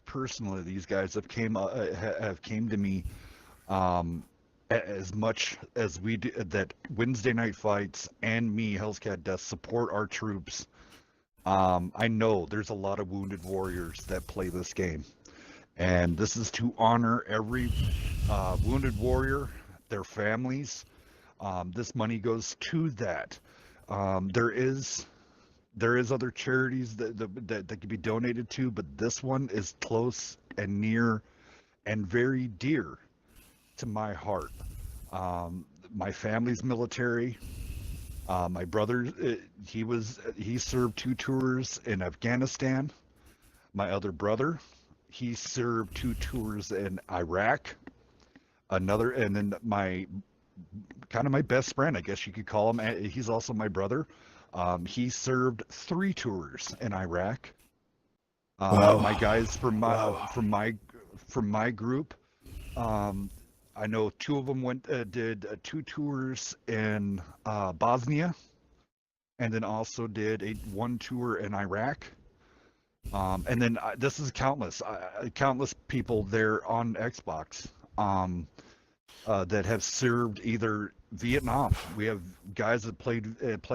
personally, these guys have came to me, as much as we do, that Wednesday Night Fights and me, Hellscat Death, support our troops. I know there's a lot of Wounded Warriors that play this game, and this is to honor every Wounded Warrior, their families. This money goes to that. There is other charities that can be donated to, but this one is close and near and very dear to my heart. My family's military. My brother, he served 2 tours in Afghanistan. My other brother, he served 2 tours in Iraq. And then my best friend, I guess you could call him. He's also my brother. He served 3 tours in Iraq. Wow. My guys from my group, I know 2 of them did 2 tours in Bosnia, and then also did 1 tour in Iraq. And then this is countless people there on Xbox that have served either Vietnam. We have guys that play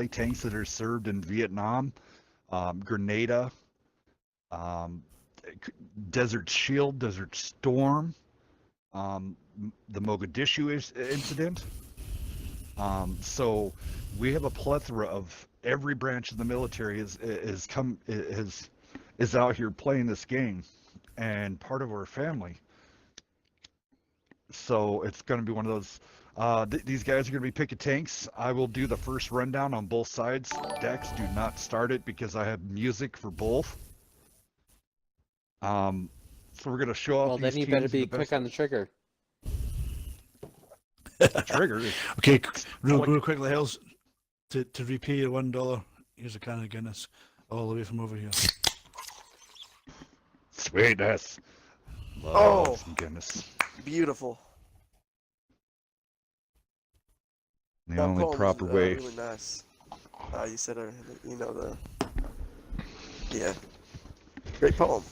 tanks that are served in Vietnam, Grenada, Desert Shield, Desert Storm, the Mogadishu incident. So we have a plethora of every branch of the military has is out here playing this game and part of our family. So it's going to be one of those. These guys are going to be picking tanks. I will do the first rundown on both sides. Dex, do not start it because I have music for both. So we're going to show off. Well, then these you better teams be and the quick best on the trigger. trigger. Okay, real quickly, Hells, to repay your $1, here's a can of Guinness, all the way from over here. Sweetness. Oh. Love some Guinness. Beautiful. The That only poem's, proper way. Really nice. You said, you know, yeah. Great poem.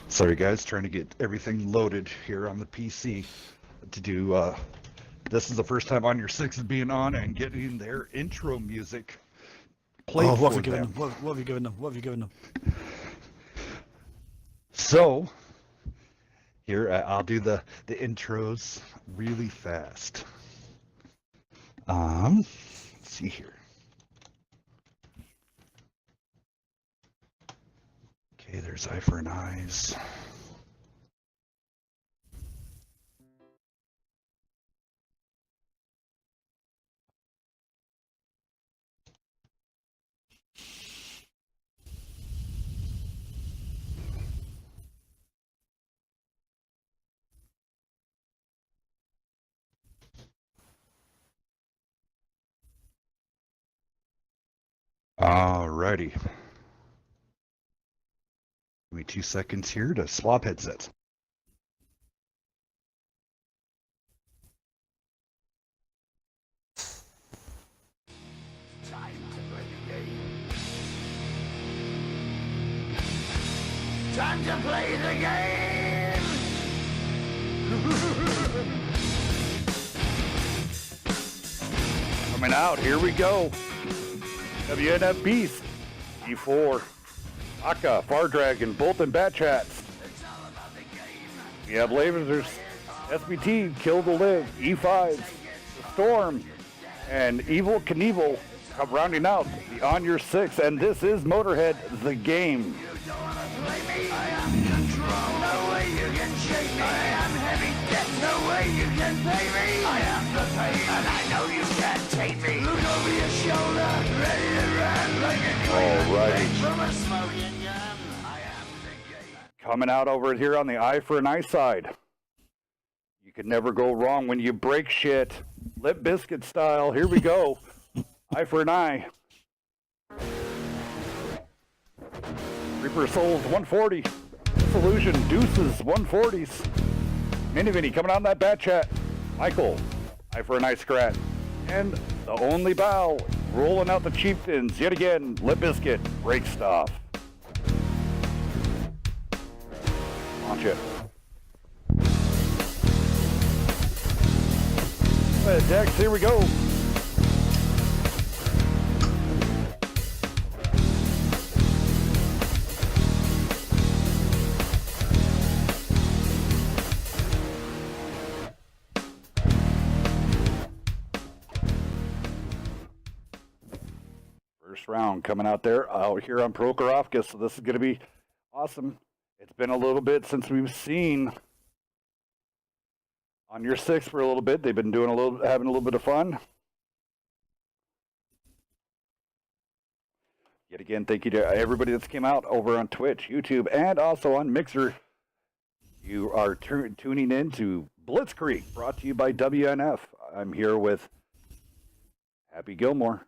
Sorry guys, trying to get everything loaded here on the PC to do, this is the first time On Your Six is being on and getting their intro music played Oh, what for have you given them. them? What have you given them? What have you given them? So, here, I'll do the intros really fast. Let's see here. Okay, there's Eye for an Eyes. Alrighty. Give me 2 seconds here to swap headsets. Time to play the game! Coming out, here we go. WNF Beast, E4, Aka, Far Dragon, both in Bat Chats. We have Lasers, SBT, Kill to Live, E5, The Storm, and Evil Knievel come rounding out the On Your Six, and this is Motorhead, the game. I am control, no way you can shake me. I am heavy debt, no way you can pay me. I am the pain, and I know you can't take me. Look over your shoulder, ready to run like a Alrighty. from a smoking gun. I am the game. Coming out over here on the Eye for an Eye side. You can never go wrong when you break shit. Lip Biscuit style, here we go. Eye for an Eye. Reaper Souls 140. Solution Deuces 140s. Mini coming on that bat chat. Michael, Eye for an Eye scratch. And the only bow, rolling out the chieftains yet again. Lip Biscuit, break stuff. Launch it. Dex, here we go. First round coming out there out here on Prokhorovka, so this is going to be awesome. It's been a little bit since we've seen On Your Six for a little bit. They've been doing having a little bit of fun. Yet again, thank you to everybody that's came out over on Twitch, YouTube, and also on Mixer. You are tuning in to Blitzkrieg, brought to you by WNF. I'm here with Happy Gilmore,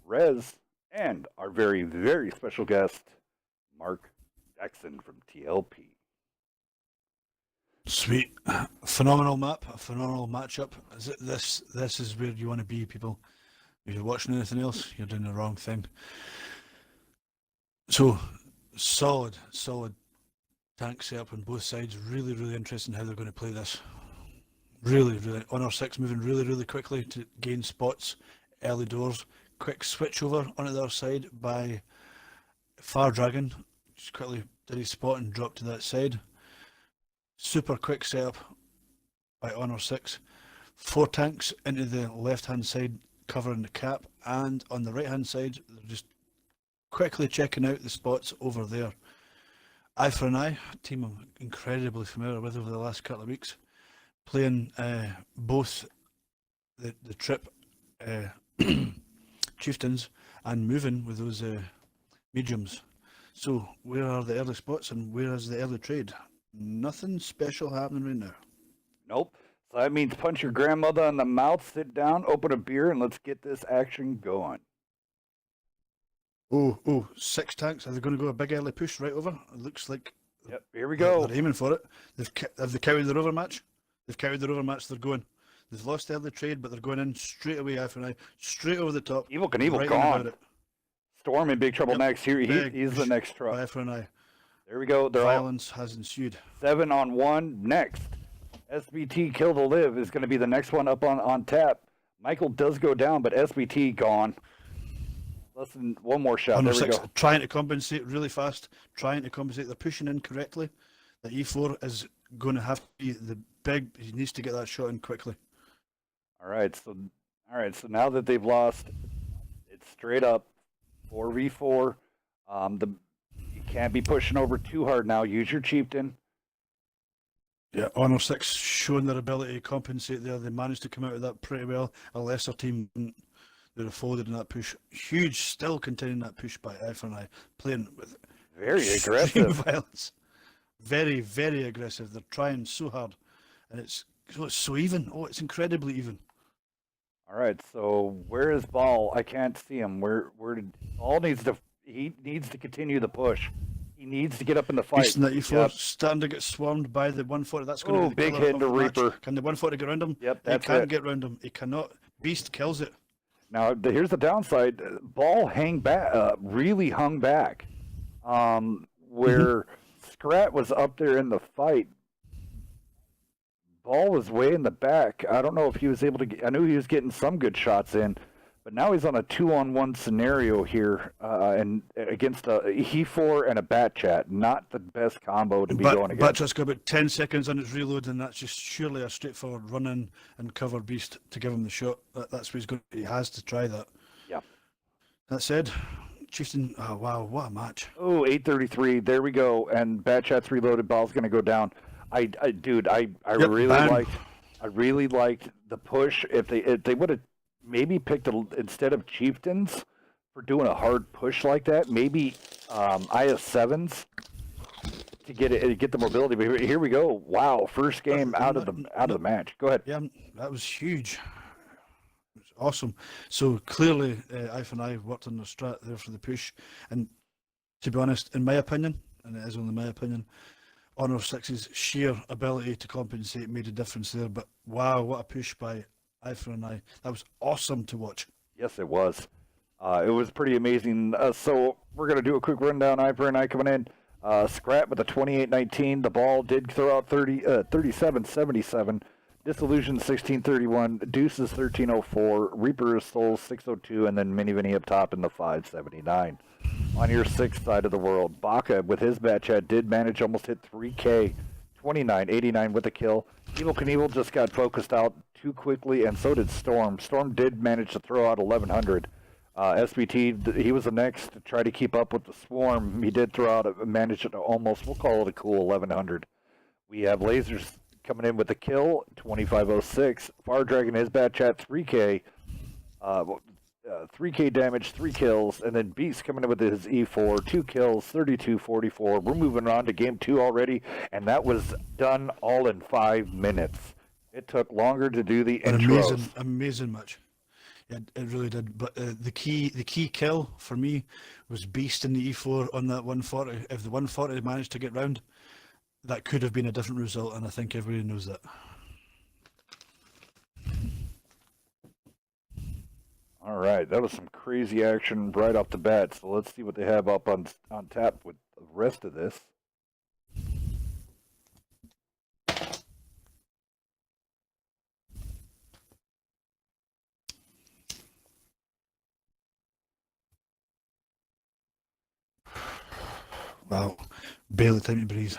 Rez, and our very, very special guest, Mark Jackson from TLP. Sweet, phenomenal map, a phenomenal matchup. This is where you want to be, people. If you're watching anything else, you're doing the wrong thing. So, solid tank setup on both sides. Really, really interesting how they're going to play this. Really, Honor 6 moving really quickly to gain spots, early doors. Quick switch over onto the other side by Far Dragon. Just quickly did his spot and dropped to that side. Super quick setup by Honor 6. 4 tanks into the left hand side covering the cap, and on the right hand side, they're just quickly checking out the spots over there. Eye for an Eye, a team I'm incredibly familiar with over the last couple of weeks, playing both the trip chieftains and moving with those mediums. So where are the early spots and where is the early trade? Nothing special happening right now. Nope. So that means punch your grandmother in the mouth, sit down, open a beer, and let's get this action going. Oh, 6 tanks. Are they going to go a big early push right over? It looks like Yep, here we go. they're aiming for it. Have they carried their overmatch? They've carried their overmatch. They're going. They've lost early trade, but they're going in straight away. Eye for an Eye, straight over the top. Evil Knievel right on about gone. it. Storm in big trouble Yep, next. Here, big he's the push next by truck. Eye for an Eye. There we go. They're all Violence has ensued. 7-on-1 next. SBT Kill to Live is going to be the next one up on tap. Michael does go down, but SBT gone. Less than one more shot. Honor There we 6 go. trying to compensate really fast. Trying to compensate. They're pushing in correctly. The E4 is going to have to be the big. He needs to get that shot in quickly. All right. So now that they've lost, it's straight up 4v4. You can't be pushing over too hard now. Use your chieftain. Yeah, Honor 6 showing their ability to compensate there. They managed to come out of that pretty well. A lesser team wouldn't. They'd have folded in that push. Huge, still containing that push by Eye for an Eye. Playing with Very extreme aggressive. violence. Very, very aggressive. They're trying so hard. And it's so even. Oh, it's incredibly even. All right. So where is Ball? I can't see him. Where did Ball needs to? He needs to continue the push. He needs to get up in the fight. Beast in that E4 Yep. starting to get swarmed by the 140. That's going to Oh, be the big killer hit of to the match. Reaper. Can the 140 get around him? Yep, He that's can't it. get around him. He cannot. Beast kills it. Now, here's the downside. Ball really hung back. Where Scrat was up there in the fight, Ball was way in the back. I don't know if he was able to get, I knew he was getting some good shots in, but now he's on a 2-on-1 scenario here, and against a He4 and a Bat Chat. Not the best combo to be going against. Batchat's got about 10 seconds on its reload, and that's just surely a straightforward run in and cover Beast to give him the shot. That's what he's going. He has to try that. Yeah. That said, Chieftain. Oh wow, what a match! Oh, 833. There we go. And Bat Chat's reloaded. Ball's going to go down. I really bang. really liked the push. If they would have maybe picked instead of chieftains for doing a hard push like that, maybe IS7s to get the mobility. But here we go. Wow, first game out of the match. Go ahead. Yeah, that was huge. It was awesome. So clearly, Eye for an Eye worked on the strat there for the push. And to be honest, in my opinion, and it is only my opinion, Honor 6's sheer ability to compensate made a difference there. But wow, what a push by Eye for an Eye. That was awesome to watch. Yes, it was. It was pretty amazing. So we're going to do a quick rundown. Eye for an Eye coming in. Scrap with a 28-19. The Ball did throw out 37-77. Disillusion 1631. Deuces 1304. Reaper of Souls 602. And then Mini Vinny up top in the 579. On your sixth side of the world, Baka with his Bat Chat did manage almost hit 3K. 29-89 with a kill. Evil Knievel just got focused out too quickly, and so did Storm. Storm did manage to throw out 1100. SBT, he was the next to try to keep up with the Swarm. He did throw out, managed to almost, we'll call it a cool 1100. We have Lasers coming in with a kill, 2506. Far Dragon, his Bat Chat, 3K. 3K damage, 3 kills, and then Beast coming in with his E4, 2 kills, 32-44. We're moving on to game 2 already, and that was done all in 5 minutes. It took longer to do the An intros. amazing match. Yeah, it really did. But the key kill for me was Beast in the E4 on that 140. If the 140 managed to get round, that could have been a different result, and I think everybody knows that. All right, that was some crazy action right off the bat. So let's see what they have up on tap with the rest of this. Wow, barely time to breathe.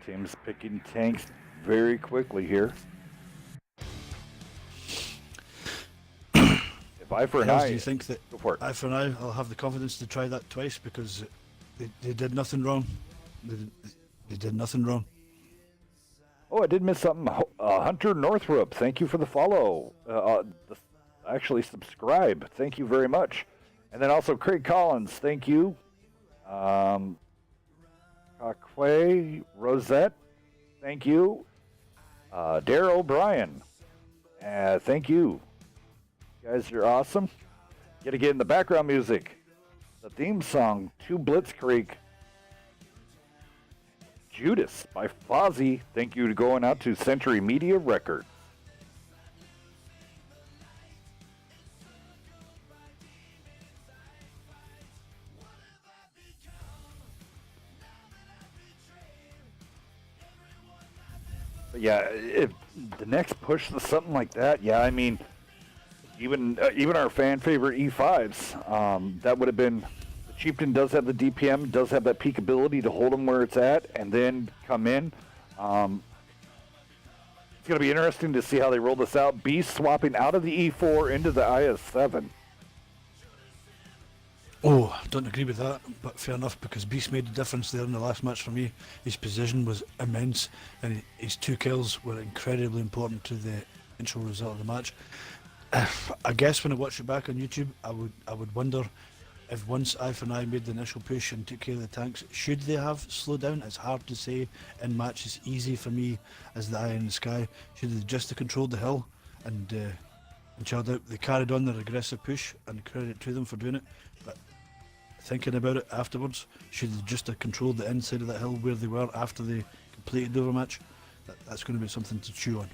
teams picking tanks very quickly here. If eye for an Hells, eye, do you think that go for it. Eye for an eye, I'll have the confidence to try that twice because they did nothing wrong. They did nothing wrong. Oh, I did miss something. Hunter Northrup, thank you for the follow. Actually, subscribe. Thank you very much. And then also Craig Collins, thank you. Kakwe Rosette, thank you. Dare O'Brien, thank you. You guys are awesome. Gotta get in the background music. The theme song to Blitzkrieg. Judas by Fozzy. Thank you to going out to Century Media Records. But yeah, if the next push to something like that, yeah, I mean, even our fan favorite E5s, that would have been. The Chieftain does have the DPM, does have that peak ability to hold them where it's at, and then come in. It's going to be interesting to see how they roll this out. Beast swapping out of the E4 into the IS-7. Oh, I don't agree with that, but fair enough, because Beast made a difference there in the last match for me. His position was immense, and his 2 kills were incredibly important to the initial result of the match. I guess when I watch it back on YouTube, I would wonder if once Eye for an Eye made the initial push and took care of the tanks, should they have slowed down? It's hard to say in matches, easy for me as the eye in the sky. Should they just have controlled the hill and chilled out? They carried on their aggressive push, and credit to them for doing it. But thinking about it afterwards, should they just have controlled the inside of that hill where they were after they completed the overmatch? That's going to be something to chew on.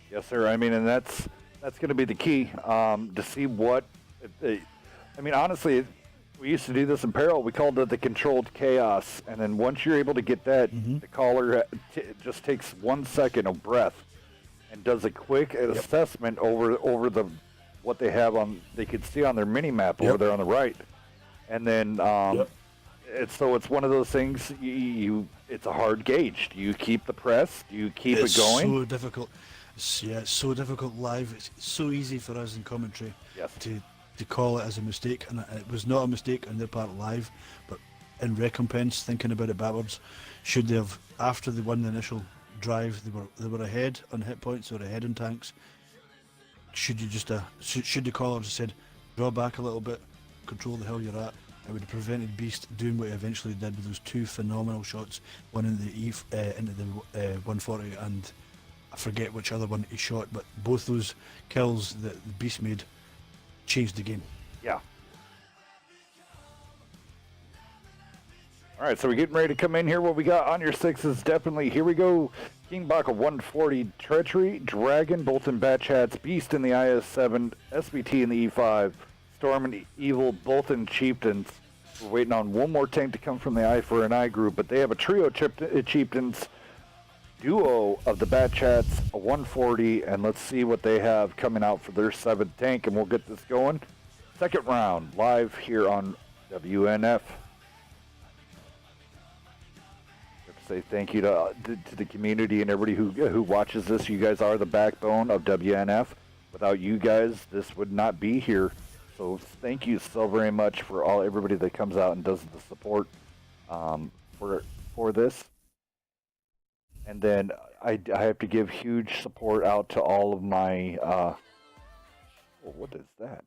Yes, sir. I mean, and that's going to be the key to see what. I mean, honestly, we used to do this in Peril. We called it the controlled chaos, and then once you're able to get that, the caller just takes 1 second of breath and does a quick assessment over the what they have on. They could see on their mini map over there on the right, and then it's one of those things. It's a hard gauge. Do you keep the press? Do you keep it going? It's so difficult. It's so difficult live. It's so easy for us in commentary to call it as a mistake, and it was not a mistake on their part live, but in recompense, thinking about it backwards, should they have, after they won the initial drive, they were ahead on hit points, they were ahead on tanks. Should you just should the caller just said, draw back a little bit, control the hill you're at? It would have prevented Beast doing what he eventually did with those 2 phenomenal shots, one into the 140 and I forget which other one he shot, but both those kills that the Beast made changed the game. Yeah. All right, so we're getting ready to come in here. What we got on your 6 is definitely, here we go. Kingbaka 140, Treachery, Dragon, both in batch hats, Beast in the IS-7, SBT in the E5, Storm and Evil, both in Chieftains. We're waiting on one more tank to come from the Eye for an Eye group, but they have a trio Chieftains, duo of the batch hats, a 140, and let's see what they have coming out for their 7th tank, and we'll get this going. Second round, live here on WNF. Say thank you to the community and everybody who watches this. You guys are the backbone of WNF. Without you guys, this would not be here. So thank you so very much for everybody that comes out and does the support for this. And then I have to give huge support out to all of my what is that?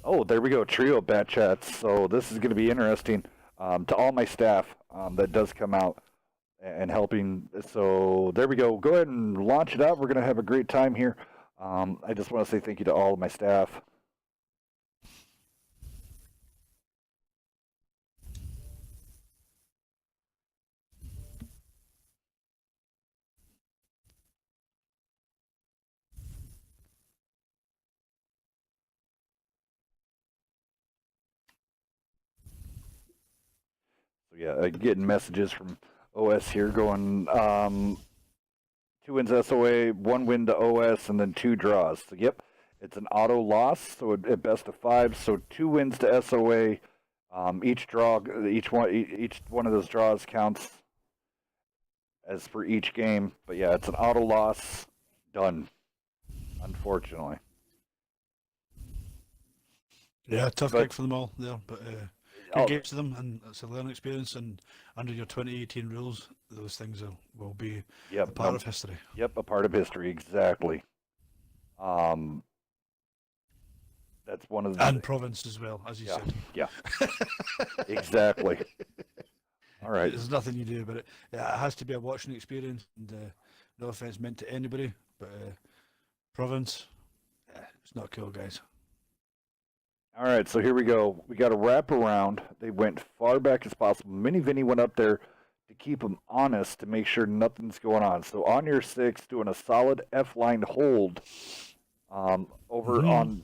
Oh, there we go, trio bat chats. So this is going to be interesting. To all my staff that does come out and helping. So there we go. Go ahead and launch it out. We're going to have a great time here. I just want to say thank you to all of my staff. So yeah, getting messages from OS here going 2 wins SOA, 1 win to OS, and then 2 draws. So yep, it's an auto loss, so at best of 5. So 2 wins to SOA, Each one of those draws counts as for each game. But yeah, it's an auto loss. Done. Unfortunately. Yeah, tough But- gig for them all there, but good Oh, games to them, and it's a learning experience. And under your 2018 rules, those things will be yep. a part of history. Yep, a part of history, exactly. That's one of the And province as well, as you Yeah. said. Yeah. exactly. All right. There's nothing you do about it. Yeah, it has to be a watching experience, and no offense meant to anybody, but province, it's not cool, guys. All right, so here we go. We got a wrap around. They went far back as possible. Mini Vinny went up there to keep them honest, to make sure nothing's going on. So on your 6, doing a solid F-line hold over Mhm.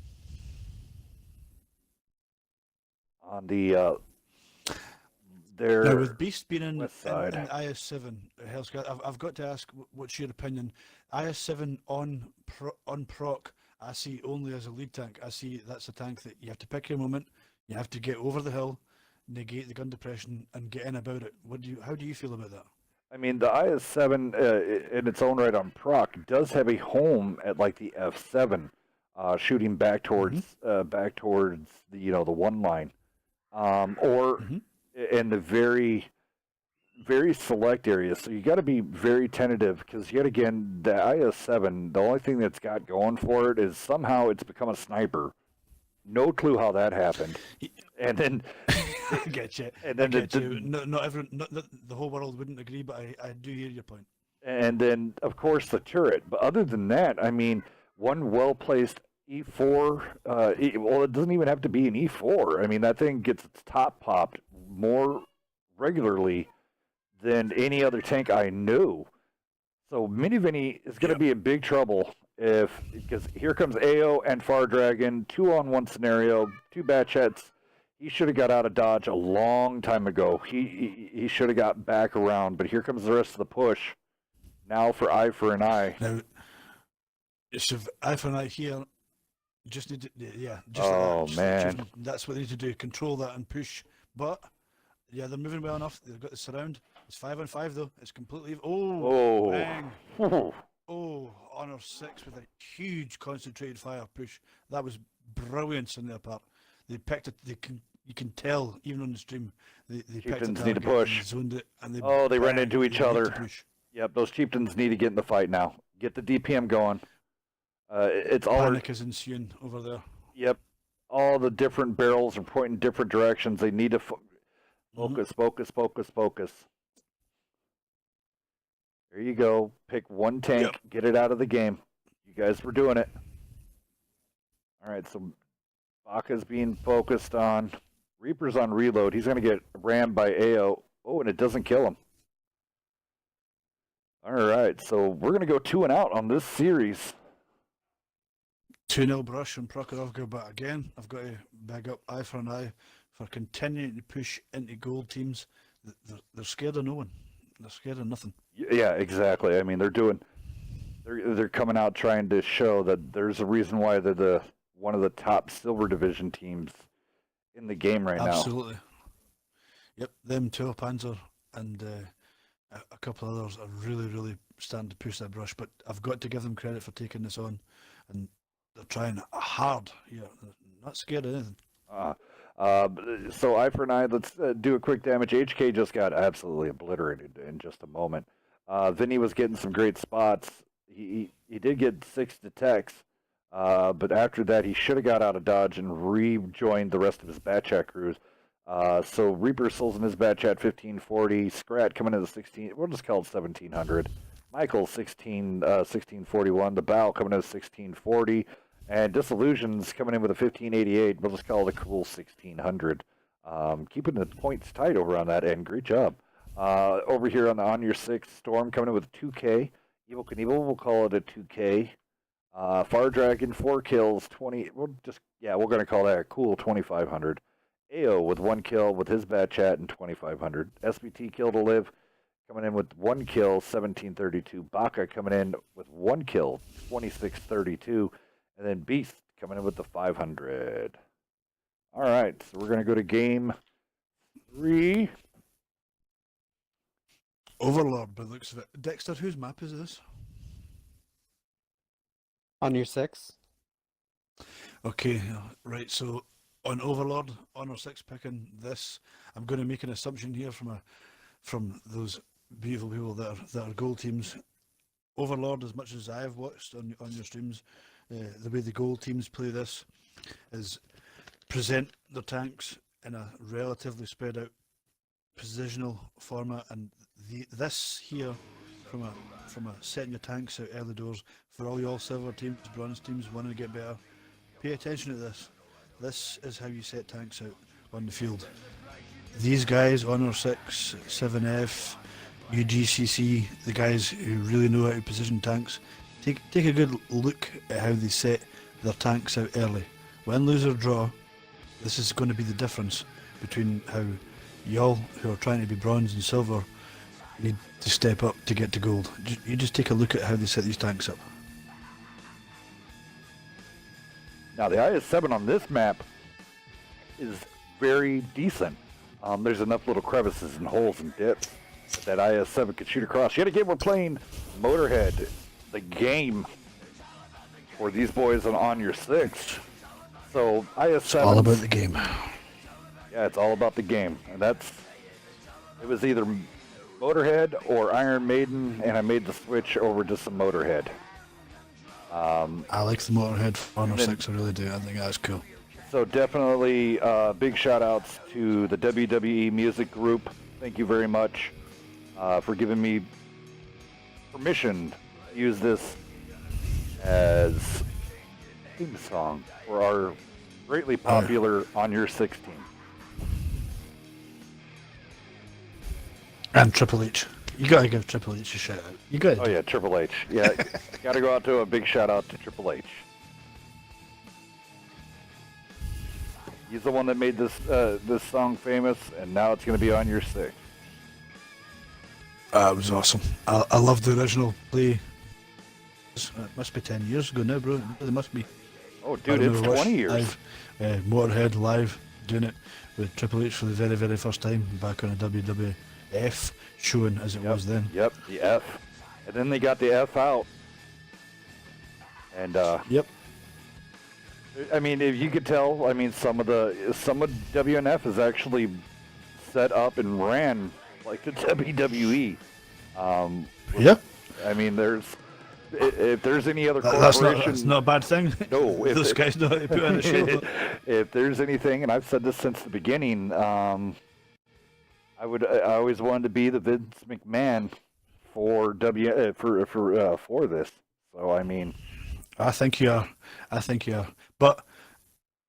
on the their Now, with Beast being in west side. IS7, Hellscat, I've got to ask, what's your opinion? IS7 on proc, I see only as a lead tank. I see that's a tank that you have to pick your moment, you have to get over the hill, negate the gun depression, and get in about it. How do you feel about that? I mean, the IS-7 in its own right on proc does have a home at like the F7, shooting back towards the the one line, or Mhm. in the very very select areas. So you got to be very tentative because yet again, the IS-7, the only thing that's got going for it is somehow it's become a sniper. No clue how that happened, and then I get you. and then I get you. Not everyone, not the whole world wouldn't agree, but I do hear your point. and then of course the turret. But other than that, I mean, one well-placed E4. Well, it doesn't even have to be an E4. I mean, that thing gets its top popped more regularly than any other tank I knew. So Mini Vinny is going to be in big trouble because here comes AO and Far Dragon, 2-on-1 scenario, 2 Batchets. He should have got out of Dodge a long time ago. He should have got back around, but here comes the rest of the push. Now for eye for an eye. Now, so eye for an eye here, just need to, yeah. Just Oh, like that. man. That's what they need to do. Control that and push. But yeah, they're moving well enough. They've got the surround. It's 5-on-5 though. It's completely. Oh. Bang. Whew. Oh, Honor 6 with a huge concentrated fire push. That was brilliance on their part. They picked it. You can tell even on the stream. They picked a Chieftains need to target push. and zoned it, and They ran bang, into each they need to other. push. Yep, those chieftains need to get in the fight now. Get the DPM going. It's all. Panic is ensuing over there. Yep, all the different barrels are pointing different directions. They need to focus, focus, focus, focus. There you go. Pick one tank, Yep. get it out of the game. You guys were doing it. All right, so Baka's being focused on. Reaper's on reload. He's going to get rammed by AO. Oh, and it doesn't kill him. All right, so we're going to go 2 and out on this series. 2-0 Brush and Prokhorovka, but again, I've got to bag up eye for an eye for continuing to push into gold teams. They're scared of no one. They're scared of nothing. Yeah, exactly. I mean, they're coming out trying to show that there's a reason why they're one of the top silver division teams in the game right now. Absolutely. Yep, them two, Panzer, and a couple others are really, really starting to push that Brush. But I've got to give them credit for taking this on, and they're trying hard. Yeah, they're not scared of anything. So eye for an eye, let's do a quick damage. HK just got absolutely obliterated in just a moment. Vinny was getting some great spots. He did get 6 detects, but after that he should have got out of Dodge and rejoined the rest of his Batchat crews. So Reaper Souls in his Batchat 1540, Scrat coming in the 16, we'll just call it 1700. Michael 1641, the Bow coming in at 1640. And Disillusions coming in with a 1588. We'll just call it a cool 1600. Keeping the points tight over on that end. Great job. Over here on your 6, Storm coming in with a 2K. Evil Knievel, we'll call it a 2K. Far Dragon, 4 kills, 20. We're going to call that a cool 2500. AO with 1 kill with his Batchat and 2500. SBT Kill to Live coming in with 1 kill, 1732. Baka coming in with 1 kill, 2632. And then Beast coming in with the 500. All right, so we're going to go to game 3. Overlord, by the looks of it. Dexter, whose map is this? On your 6? Okay, right. So on Overlord, Honor 6 picking this. I'm going to make an assumption here from those beautiful people that are gold teams. Overlord, as much as I've watched on your streams, the way the gold teams play this is present their tanks in a relatively spread out positional format, and this here from a setting your tanks out early doors for all your silver teams, bronze teams wanting to get better. Pay attention to this. This is how you set tanks out on the field. These guys, Honor 6, 7F, UGCC, the guys who really know how to position tanks, take a good look at how they set their tanks out early. Win, lose or draw, this is going to be the difference between how y'all who are trying to be bronze and silver need to step up to get to gold. You just take a look at how they set these tanks up. Now the IS-7 on this map is very decent. There's enough little crevices and holes and dips that IS-7 could shoot across. Yet again, we're playing Motorhead, the game for these boys on your 6. So IS-7. All about the game. Yeah, it's all about the game, and it was either Motorhead or Iron Maiden, and I made the switch over to some Motorhead. I like the Motorhead for Honor 6, I really do. I think that's cool. So definitely big shout outs to the WWE Music Group. Thank you very much for giving me permission to use this as theme song for our greatly popular On Your 16. And Triple H. You gotta give Triple H a shout out. You gotta. Oh yeah, Triple H. Yeah, gotta go out to a big shout out to Triple H. He's the one that made this song famous, and now it's gonna be on your 6. It was awesome. I love the original play. It must be 10 years ago now, bro. It must be. Oh, dude, it's 20 years. Live, Motorhead live doing it with Triple H for the very, very first time back on a WWF showing as it was then. Yep, the F. And then they got the F out. And Yep. I mean, if you could tell, I mean, some of WNF is actually set up and ran like the WWE. Yep. I mean, if there's any other corporation, that's not a bad thing. No, Those guys know how to put on a show. If there's anything, and I've said this since the beginning, I always wanted to be the Vince McMahon for for this. So I mean, I think you are. But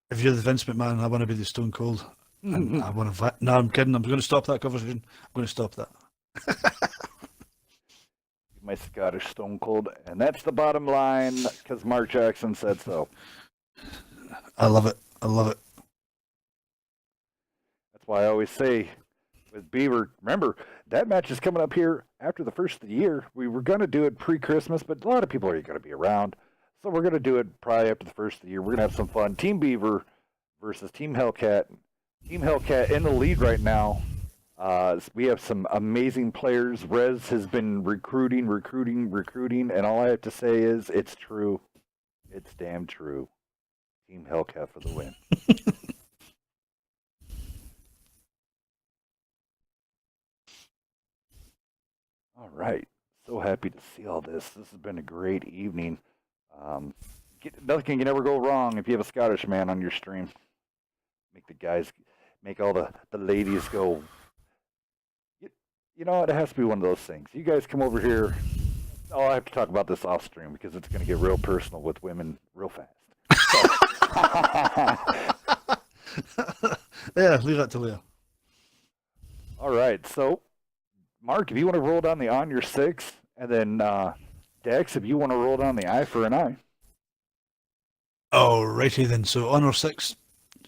if you're the Vince McMahon, I want to be the Stone Cold. And I want to. No, I'm kidding. I'm going to stop that conversation. I'm going to stop that. my Scottish Stone Cold, and that's the bottom line because Mark Jackson said so. I love it. I love it. That's why I always say with Beaver, remember, that match is coming up here after the first of the year. We were going to do it pre-Christmas, but a lot of people are going to be around. So we're going to do it probably after the first of the year. We're going to have some fun. Team Beaver versus Team Hellcat. Team Hellcat in the lead right now. We have some amazing players. Rez has been recruiting, and all I have to say is it's true. It's damn true. Team Hellcat for the win. All right. So happy to see all this. This has been a great evening. Nothing can ever go wrong if you have a Scottish man on your stream. Make all the ladies go. You know what? It has to be one of those things. You guys come over here. Oh, I have to talk about this off stream because it's going to get real personal with women real fast. Yeah, leave that to Leah. All right. So, Mark, if you want to roll down the on your 6, and then Dex, if you want to roll down the eye for an eye. Alrighty then. So Honor 6,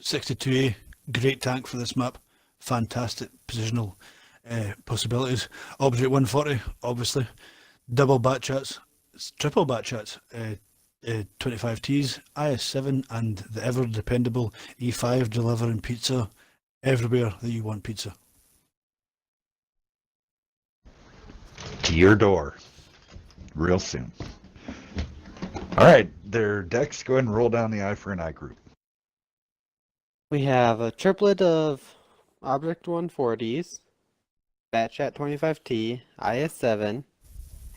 62A, great tank for this map. Fantastic positional possibilities. Object 140, obviously. Double bat chats, triple bat chats, 25Ts, IS-7, and the ever dependable E5 delivering pizza everywhere that you want pizza. to your door real soon. All right, their decks, go ahead and roll down the eye for an eye group. We have a triplet of Object 140s, Batchat 25T, IS-7,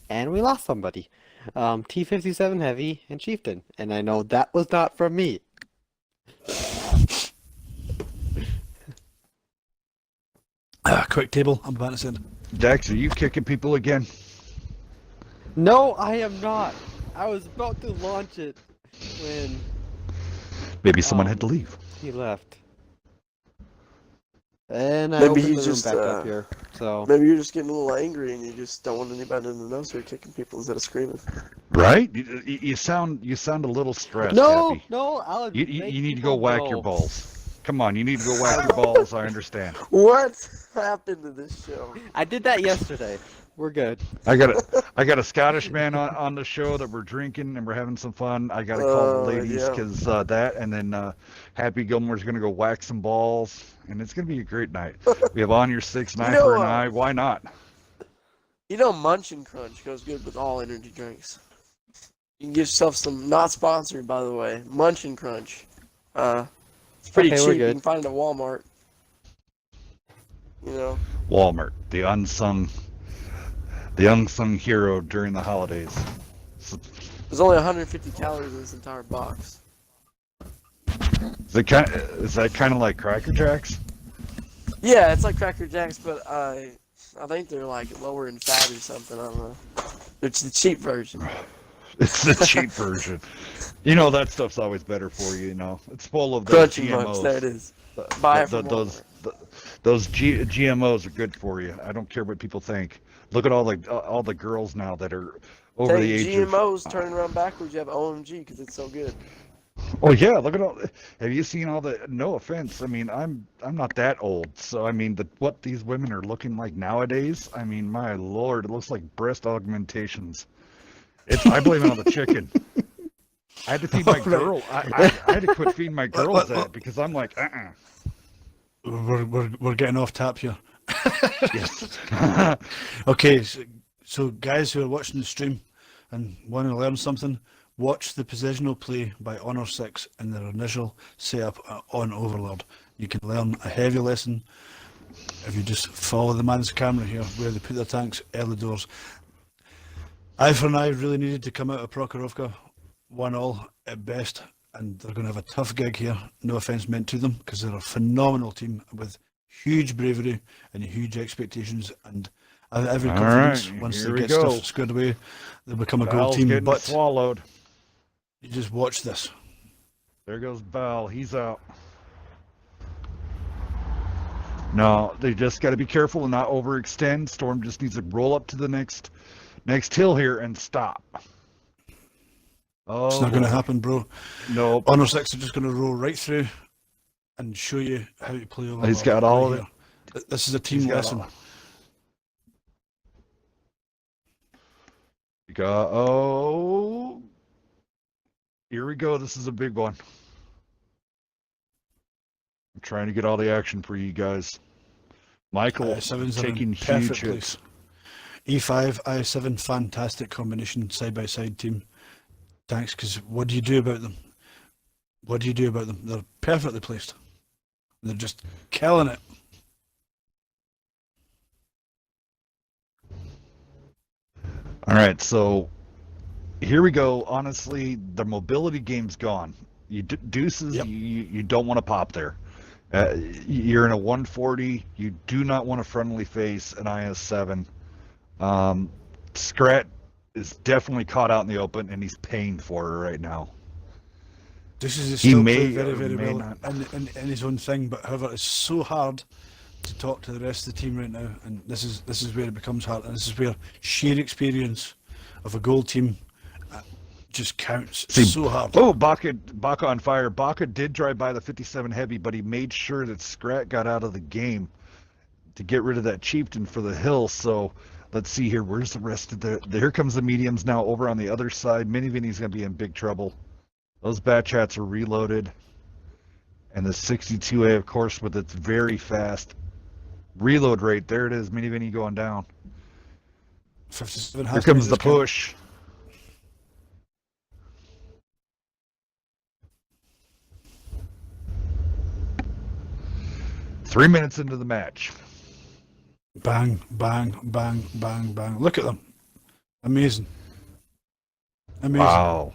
and we lost somebody. T-57 Heavy and Chieftain, and I know that was not from me. Quick table, I'm about to send. Dex, are you kicking people again? No, I am not. I was about to launch it when Maybe someone had to leave. he left. And I Maybe opened he the room just, back up here, so... Maybe you're just getting a little angry and you just don't want anybody to know, so you're kicking people instead of screaming. Right? You sound a little stressed. No, Happy. no, I'll You need to go whack your balls. Come on, you need to go whack your balls. I understand. What happened to this show? I did that yesterday. We're good. I got a Scottish man on the show that we're drinking and we're having some fun. I got to call the ladies yeah. because that, and then Happy Gilmore's gonna go whack some balls, and it's gonna be a great night. We have on your 6 9 for an eye. Why not? You know, Munch and Crunch goes good with all energy drinks. You can get yourself some, not sponsored by the way, Munch and Crunch. It's pretty Okay, we're cheap. You good. can find it at Walmart. You know. Walmart, the unsung hero during the holidays. There's only 150 calories in this entire box. Is that kind of like Cracker Jacks? Yeah, it's like Cracker Jacks, but I think they're like lower in fat or something. I don't know. It's the cheap version. It's the cheap version. You know that stuff's always better for you. You know it's full of those Crunchy Munch, GMOs. there it is. Buy it from Those GMOs are good for you. I don't care what people think. Look at all the girls now that are over the age GMOs of. turning around backwards. You have OMG because it's so good. Oh yeah, look at all. Have you seen all the? No offense. I mean, I'm not that old, so I mean, what these women are looking like nowadays. I mean, my lord, it looks like breast augmentations. I blame it on the chicken. I had to feed my girl. I had to quit feeding my girls that because I'm like, We're getting off tap here. Yes. Okay, so guys who are watching the stream and want to learn something, watch the positional play by Honor 6 in their initial setup on Overlord. You can learn a heavy lesson if you just follow the man's camera here, where they put their tanks, early doors. Eye for an Eye really needed to come out of Prokhorovka 1-1 at best, and they're going to have a tough gig here. No offense meant to them, because they're a phenomenal team with huge bravery and huge expectations, and I have every confidence once they get stuff squared away, they'll become a gold team. But swallowed. You just watch this. There goes Bell. He's out. No, they just got to be careful and not overextend. Storm just needs to roll up to the next hill here and stop. Oh, It's not going to happen, bro. No. Honor 6 are just going to roll right through and show you how to play over. He's got all of it. This is a team lesson. Here we go. This is a big one. I'm trying to get all the action for you guys. Michael taking huge hits. E5, I7, fantastic combination, side-by-side team. Thanks, because what do you do about them? What do you do about them? They're perfectly placed. They're just killing it. All right, so here we go. Honestly, the mobility game's gone. Deuces, Yep. you don't want to pop there. You're in a 140. You do not want to frontally face an IS-7. Scrat is definitely caught out in the open, and he's paying for it right now. This is He still may playing very, or very may well in his own thing, but however, it's so hard to talk to the rest of the team right now, and this is where it becomes hard, and this is where sheer experience of a gold team just counts so hard. Oh, Baca on fire. Baca did drive by the 57 heavy, but he made sure that Scrat got out of the game to get rid of that chieftain for the hill. So let's see here. Where's the rest of here comes the mediums now over on the other side. Minivinny's going to be in big trouble. Those Batchats are reloaded. And the 62A, of course, with its very fast reload rate. There it is. Minivinny going down. 57 Here has to comes be the this count. push. Three minutes into the match. Bang, bang, bang, bang, bang. Look at them. Amazing. Amazing. Wow.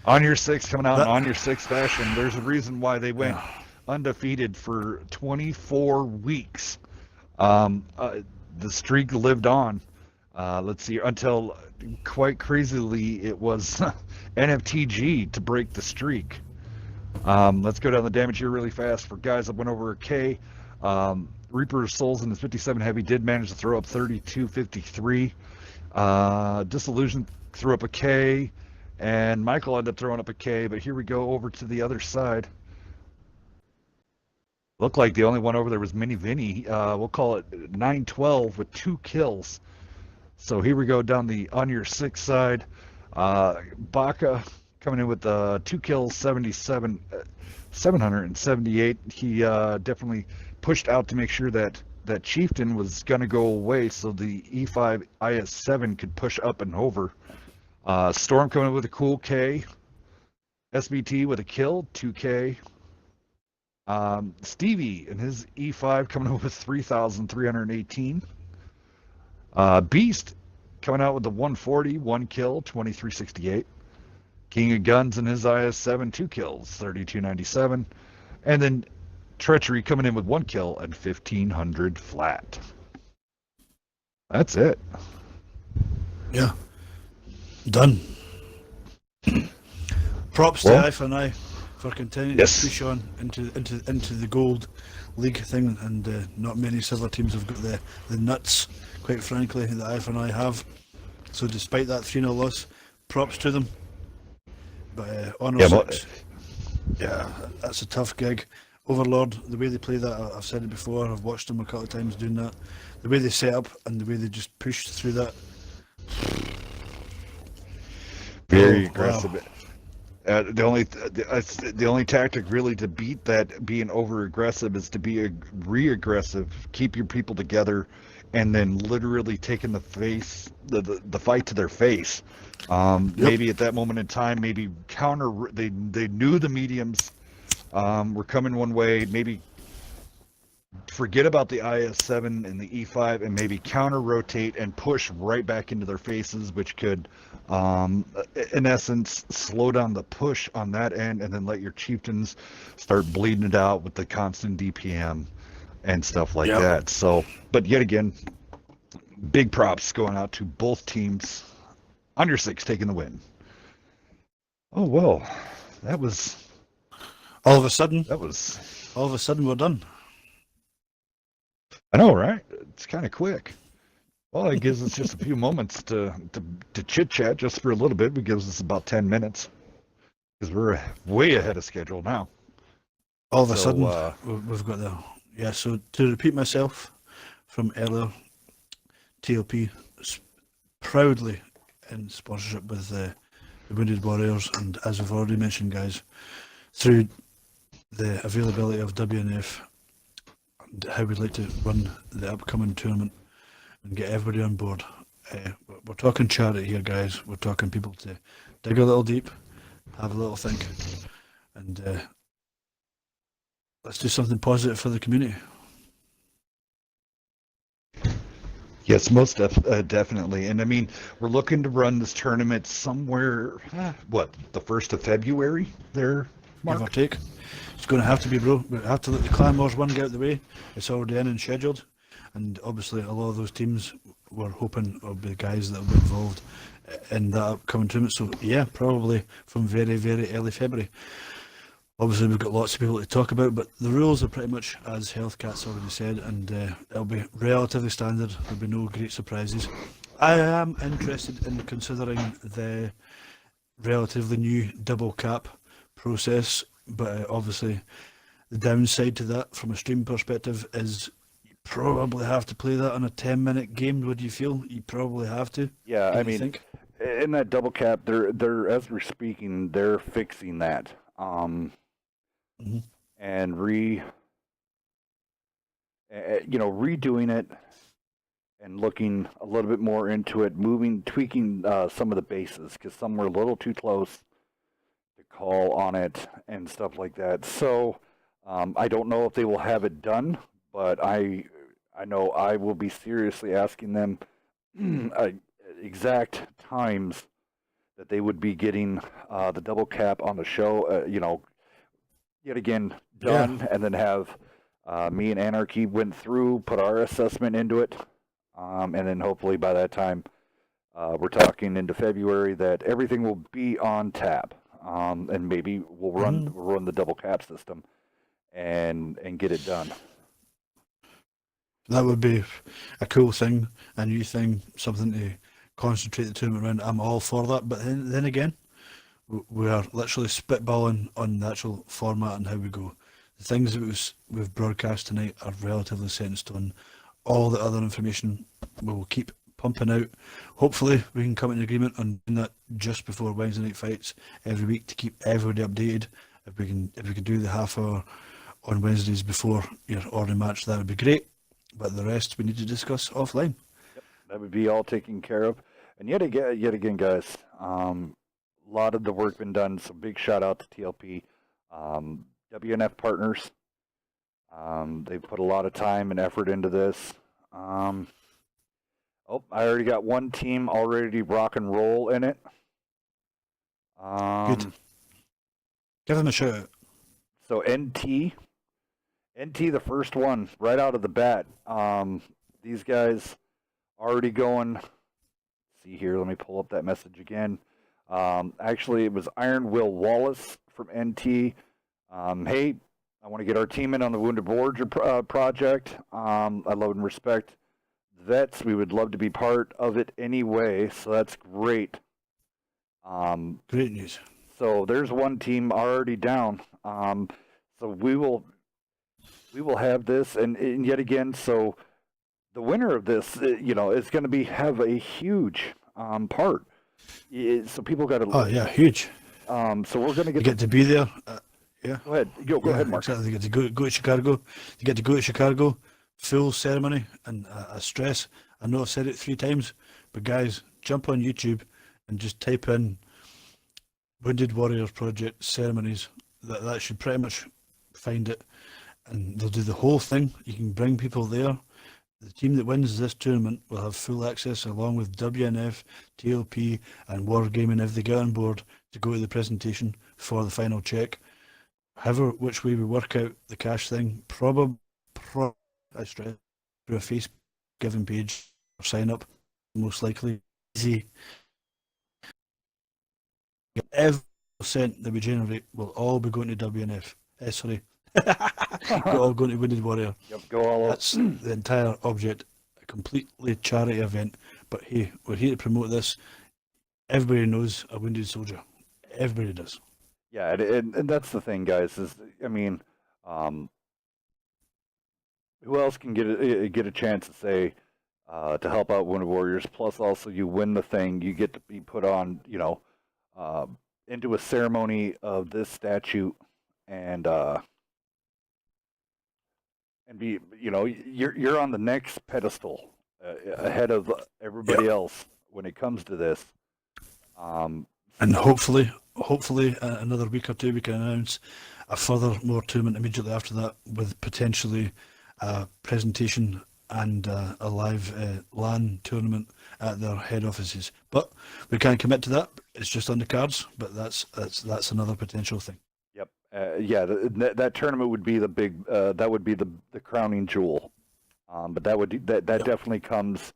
On your six coming out That- in on your six fashion. There's a reason why they went undefeated for 24 weeks. The streak lived on. Let's see, until quite crazily it was NFTG to break the streak. Let's go down the damage here really fast. For guys that went over a K, Reaper of Souls in his 57 heavy did manage to throw up 3253. Disillusion threw up a K, and Michael ended up throwing up a K, but here we go over to the other side. Looked like the only one over there was Mini Vinny. We'll call it 912 with 2 kills. So here we go down the on your six side. Baka coming in with 2 kills, 778. He definitely pushed out to make sure that Chieftain was going to go away so the E5 IS7 could push up and over. Storm coming in with a cool K. SBT with a kill, 2K. Stevie and his E5 coming out with 3,318. Beast coming out with the 140, 1 kill, 2368. King of Guns and his IS7, 2 kills, 3297. And then Treachery coming in with 1 kill and 1,500 flat. That's it. Yeah. Done. Props Well, to I4I for continuing yes. to push on into the gold league thing, and not many silver teams have got the nuts, quite frankly, that I4I have. So despite that 3-0 loss, props to them. But Honor Yeah, 6, yeah, that's a tough gig. Overlord, the way they play that, I've said it before, I've watched them a couple of times doing that. The way they set up and the way they just push through that. Very Oh, aggressive. wow. The only tactic really to beat that being over aggressive is to be re-aggressive, keep your people together, and then literally taking the fight to their face. Maybe at that moment in time, maybe they knew the mediums were coming one way. Maybe forget about the IS7 and the E5 and maybe counter rotate and push right back into their faces, which could in essence slow down the push on that end, and then let your chieftains start bleeding it out with the constant DPM and stuff like that. So, but yet again, big props going out to both teams. Under 6 taking the win. Oh well, that was All of a sudden we're done. I know, right? It's kind of quick. Well, it gives us just a few moments to chit chat just for a little bit. It gives us about 10 minutes because we're way ahead of schedule now. All of a So, sudden, we've got the... Yeah, so to repeat myself from earlier, TLP proudly in sponsorship with the Wounded Warriors, and as we've already mentioned, guys, through the availability of WNF and how we'd like to run the upcoming tournament and get everybody on board. We're talking charity here, guys. We're talking people to dig a little deep, have a little think, and let's do something positive for the community. Yes, most definitely. And I mean, we're looking to run this tournament somewhere, the 1st of February there, Mark? Give or take. It's going to have to be, bro. We have to let the Clan Wars one get out of the way. It's already in and scheduled. And obviously, a lot of those teams were hoping will be the guys that will be involved in that upcoming tournament. So, yeah, probably from very, very early February. Obviously, we've got lots of people to talk about, but the rules are pretty much as Healthcat's already said, and it'll be relatively standard. There'll be no great surprises. I am interested in considering the relatively new double cap process, but obviously the downside to that from a stream perspective is you probably have to play that on a 10-minute game. Would you feel? You probably have to. Yeah, I What do you mean, think? in that double cap, they're as we're speaking, they're fixing that. And redoing it and looking a little bit more into it, tweaking some of the bases because some were a little too close to call on it and stuff like that. So I don't know if they will have it done, but I know I will be seriously asking them exact times that they would be getting the double cap on the show, yet again done, and then have me and Anarchy went through, put our assessment into it, and then hopefully by that time, we're talking into February that everything will be on tap, and maybe we'll run the double cap system and get it done. That would be a cool thing, a new thing, something to concentrate the tournament around. I'm all for that, but then again, we are literally spitballing on the actual format and how we go. The things that we've broadcast tonight are relatively set in stone. All the other information we will keep pumping out. Hopefully we can come to an agreement on doing that just before Wednesday night fights every week to keep everybody updated. If we can do the half hour on Wednesdays before your ordinary match, that would be great. But the rest we need to discuss offline. Yep, that would be all taken care of. And yet again, guys, a lot of the work been done. So big shout out to TLP, WNF partners. They've put a lot of time and effort into this. I already got one team already rock and roll in it. Good. Give them a shout out. So NT, the first one right out of the bat. These guys already going. See here, let me pull up that message again. Actually, it was Iron Will Wallace from NT. Hey, I want to get our team in on the Wounded Warrior project. I love and respect vets. We would love to be part of it anyway, so that's great. Great news. So there's one team already down. So we will have this, and yet again, so the winner of this, is going to have a huge part. So people got to. Oh yeah, huge. So we're going to You get to be there. Yeah. Go ahead. Go ahead, Mark. Exactly. You get to go to Chicago. You get to go to Chicago, full ceremony and a stress. I know I've said it 3 times, but guys, jump on YouTube and just type in Wounded Warriors Project ceremonies. That should pretty much find it, and they'll do the whole thing. You can bring people there. The team that wins this tournament will have full access along with WNF, TLP and Wargaming if they get on board to go to the presentation for the final check. However, which way we work out the cash thing, probably I stress, through a Facebook giving page or sign up, most likely easy. Every % that we generate will all be going to WNF. Sorry. We're all going to Wounded Warrior. Yep, go all out. That's the entire object, a completely charity event. But hey, we're here to promote this. Everybody knows a wounded soldier. Everybody does. Yeah, and that's the thing, guys. Who else can get a chance to say to help out Wounded Warriors? Plus, also you win the thing, you get to be put on, into a ceremony of this statute, and be, you're on the next pedestal ahead of everybody else when it comes to this. And hopefully, another week or 2 we can announce a further more tournament immediately after that, with potentially a presentation and a live LAN tournament at their head offices. But we can't commit to that. It's just on the cards. But that's another potential thing. Yep. That tournament would be the big. That would be the crowning jewel. But that definitely comes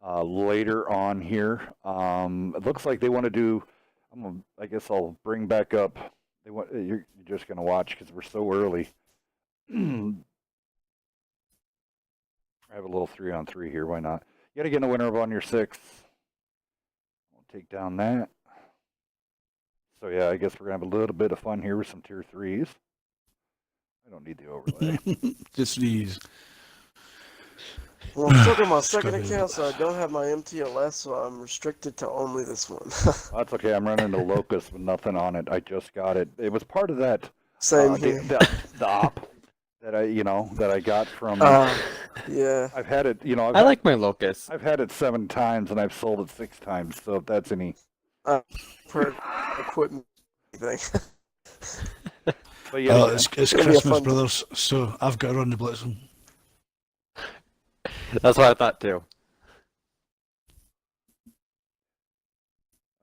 later on here. It looks like they want to do. I guess I'll bring back up. You're just gonna watch because we're so early. I have a little 3-on-3 here. Why not? Yet again, the winner of On Your 6. We'll take down that. So yeah, I guess we're gonna have a little bit of fun here with some tier 3s. I don't need the overlay. Just these. Well, I'm stuck on my second account, so I don't have my MTLS, so I'm restricted to only this one. That's okay. I'm running the Locust with nothing on it. I just got it. It was part of that Same here. the op that I got from Yeah. I've had it, you know, I like my Locust. I've had it 7 times and I've sold it 6 times. So if that's any, Per equipment thing. but yeah, Well, it's It'll be a Christmas, fun- brothers, so I've got to run the Blitzen. That's what I thought too.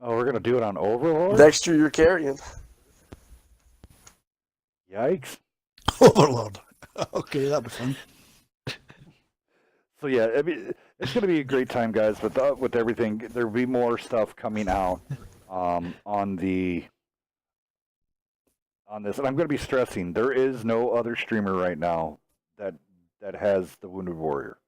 oh, we're gonna do it on Overlord. Dexter, you're carrying. Yikes! Overlord. Okay, that'd be fun. So yeah, I mean, it's gonna be a great time, guys. With everything, there'll be more stuff coming out on this, and I'm gonna be stressing there is no other streamer right now that has the Wounded Warrior.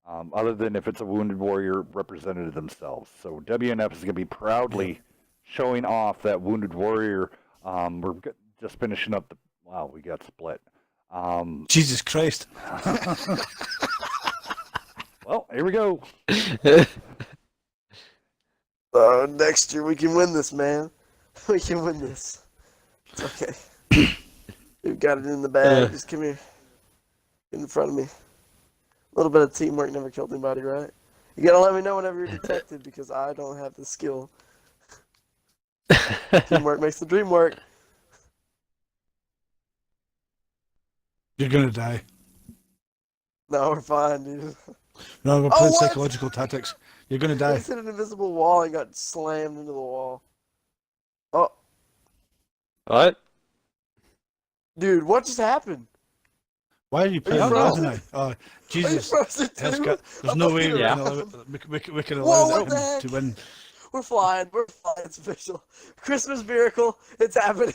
Other than if it's a Wounded Warrior representative themselves. So WNF is going to be proudly showing off that Wounded Warrior. Just finishing up the... Wow, we got split. Jesus Christ. Well, here we go. Dexter, we can win this, man. We can win this. It's okay. We've got it in the bag. Just come here. Get in front of me. A little bit of teamwork never killed anybody, right? You gotta let me know whenever you're detected because I don't have the skill. Teamwork makes the dream work. You're going to die. No, we're fine, dude. No, we're Oh, playing what? psychological tactics. You're going to I die. just hit an invisible wall and got slammed into the wall. Oh, What? dude, what just happened? Why are you playing you frozen? Razanai? Oh, Are you Jesus. frozen too? There's no way we Yeah. can allow we can Whoa, allow what the him heck? to win. We're flying. We're flying. It's official. Christmas miracle. It's happening.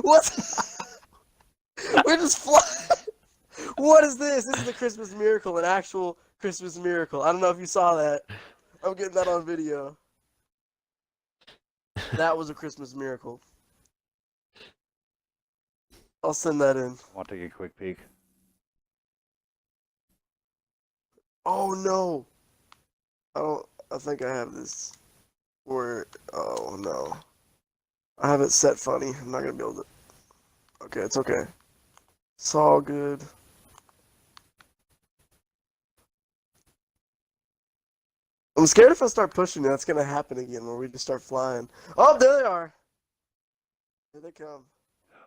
What's... We're just flying. What is this? This is the Christmas miracle, an actual Christmas miracle. I don't know if you saw that. I'm getting that on video. That was a Christmas miracle. I'll send that in. Want to take a quick peek? Oh no. I think I have this where, oh no. I have it set funny. I'm not gonna be able to. Okay, it's okay. It's all good. I'm scared if I start pushing it, that's gonna happen again where we just start flying. Oh, there they are. Here they come.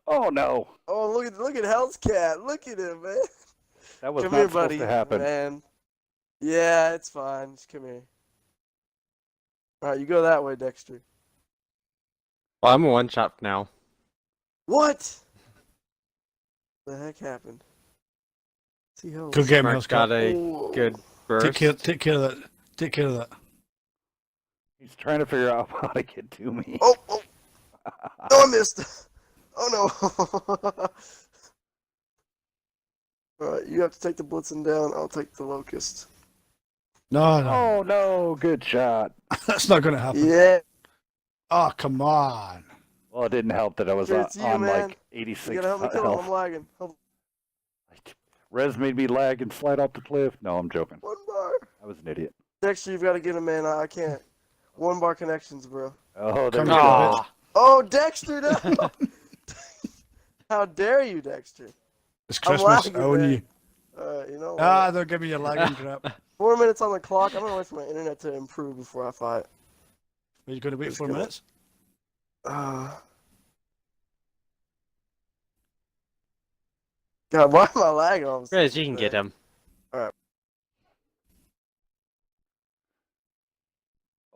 Oh no, Oh, look at Hell's Cat. Look at him, man. that was Come not here, supposed buddy. to happen. Man. Yeah, it's fine. Just come here. All right, you go that way, Dexter. Well, I'm a one shot now. What? The heck happened? See how Go get him, Mark's got Hellscat. a good burst. Take care of that. Take care of that. He's trying to figure out how to get to me. Oh, oh, no, I missed. Oh no. All right, you have to take the Blitzen down. I'll take the Locust. No, no. Oh no, good shot. That's not going to happen. Yeah. Oh, come on. Well, it didn't help that I was Sure, it's you, on man. like 86 You gotta help me kill him. health. I'm lagging. Res made me lag and slide off the cliff. No, I'm joking. 1 bar. I was an idiot. Dexter, you've got to get him, man. I can't. 1 bar connections, bro. Oh, there Come we on, go. bitch. Oh, Dexter, no! How dare you, Dexter? It's I'm Christmas. lagging, I own man. you. You know what? Ah, they'll give me your lagging crap. 4 minutes on the clock. I'm gonna wait for my internet to improve before I fight. Are you going to wait Let's 4 go. minutes? God, why am I lagging all of a sudden? Riz, you can get him. Oh,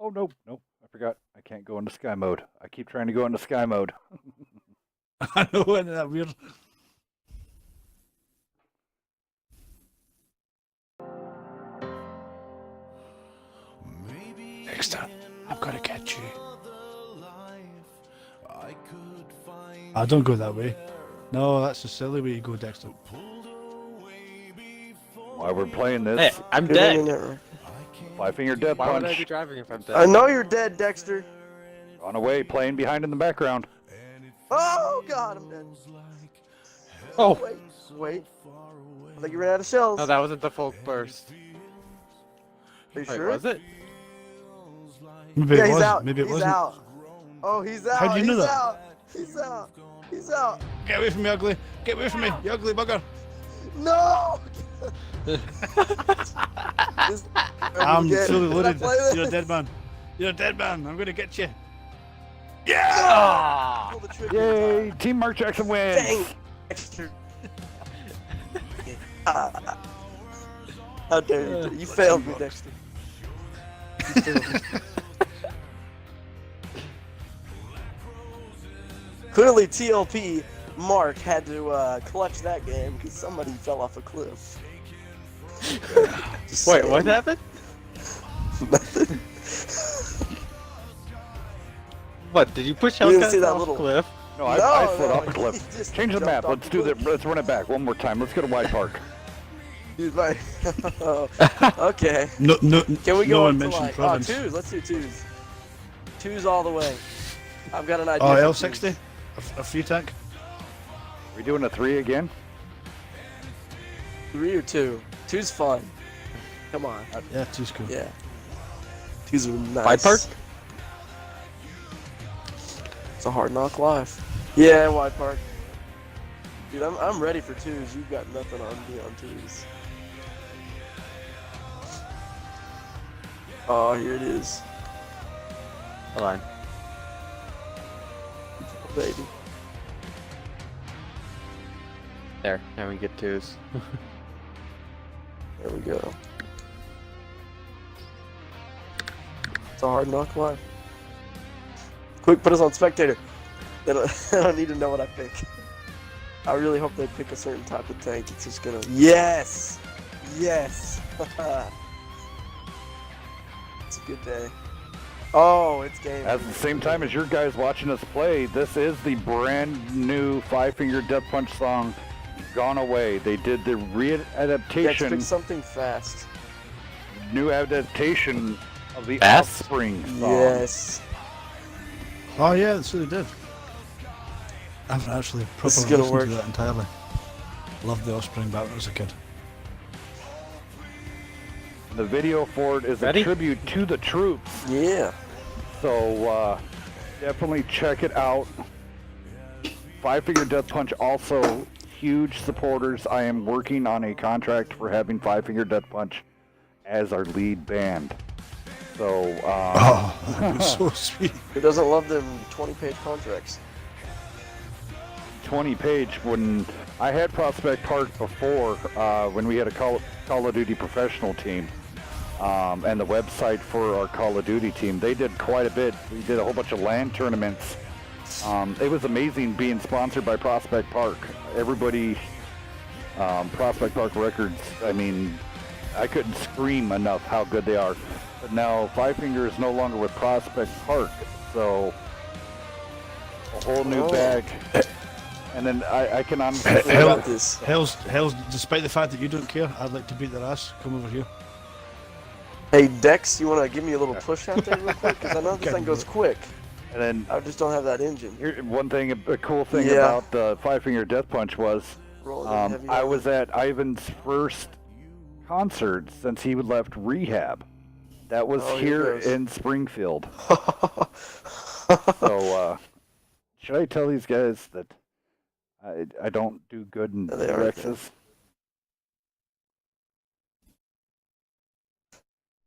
no, no. I forgot. I can't go into sky mode. I keep trying to go into sky mode. I know, isn't that weird? Next time, I've got to catch you. I don't go that way. No, that's a silly way you go, Dexter. While we're playing this, Hey, I'm Good dead. internet, right? Five Finger Death Why would I be Punch. driving if I'm dead? I know you're dead, Dexter. On away, playing behind in the background. Oh God, I'm dead. Oh, Wait. I think you ran out of shells. no, that wasn't the full burst. Are you Wait, sure? was it? Maybe Yeah, it he's wasn't. out. Maybe it He's wasn't. out. Oh, he's out. How'd you know he's that? out. He's out. He's out. Get away from me, ugly. Get away from me, you ugly bugger. No! I'm Did fully I loaded. play this? You're a dead man. You're a dead man. I'm gonna get you. Pull the trigger Yay! time. Team Mark Jackson wins. Dang! Extra. Ah. How dare you? You failed me, Dexter. You failed me. Clearly, TLP Mark had to clutch that game because somebody fell off a cliff. Just Wait, saying. what happened? Nothing. What, did you push You didn't Hellcat see that off little- a cliff? No, I slid off the cliff. he just Change the jumped map. off Let's the do cliff. that. Let's run it back one more time. Let's go to White Park. Dude, like, okay. No, no. Can we no go one up to mentioned like province. twos? Let's do twos. Twos all the way. I've got an idea. Oh, for L60, twos. a free tank. Are we doing a 3 again? 3 or 2? Two's fun. Come on. Yeah, two's cool. Yeah. Twos are nice. White Park? It's a hard knock life. Yeah, White Park. Dude, I'm ready for twos. You've got nothing on me on twos. Oh, here it is. Hold on. Baby. There, now we get twos. There we go. It's a hard knock life. Quick, put us on spectator. They don't need to know what I pick. I really hope they pick a certain type of tank. It's just gonna. Yes! Yes! It's a good day. Oh, it's game. At the same time as your guys watching us play, this is the brand new Five Finger Death Punch song, Gone Away. They did the Let's re-adaptation, pick something fast. new adaptation of the Fast? Offspring song. Yes. Oh yeah, that's what they did. I haven't actually This is properly gonna listened to work. that entirely. Loved the Offspring back when I was a kid. The video for it is Ready? a tribute to the troops. Yeah. So definitely check it out. Five Finger Death Punch also huge supporters. I am working on a contract for having Five Finger Death Punch as our lead band. So Oh, that was so sweet. Who doesn't love them 20-page contracts? 20-page. When I had Prospect Park before, when we had a Call of Duty professional team, and the website for our Call of Duty team, they did quite a bit. We did a whole bunch of LAN tournaments. It was amazing being sponsored by Prospect Park. Everybody, Prospect Park Records, I mean, I couldn't scream enough how good they are. But now Five Finger is no longer with Prospect Park, so a whole new Oh. bag. And then I can honestly I say got that this. Hell's, despite the fact that you don't care, I'd like to beat their ass. Come over here. Hey, Dex, you want to give me a little push out there real quick? Because I know this thing goes quick. and then I just don't have that engine. here, one thing, a cool thing Yeah. about the Five Finger Death Punch was Rolling in heavy I on was at Ivan's first concert since he left rehab. That was Oh, here goes. in Springfield. So, should I tell these guys that I don't do good in Yeah, they are Rexes?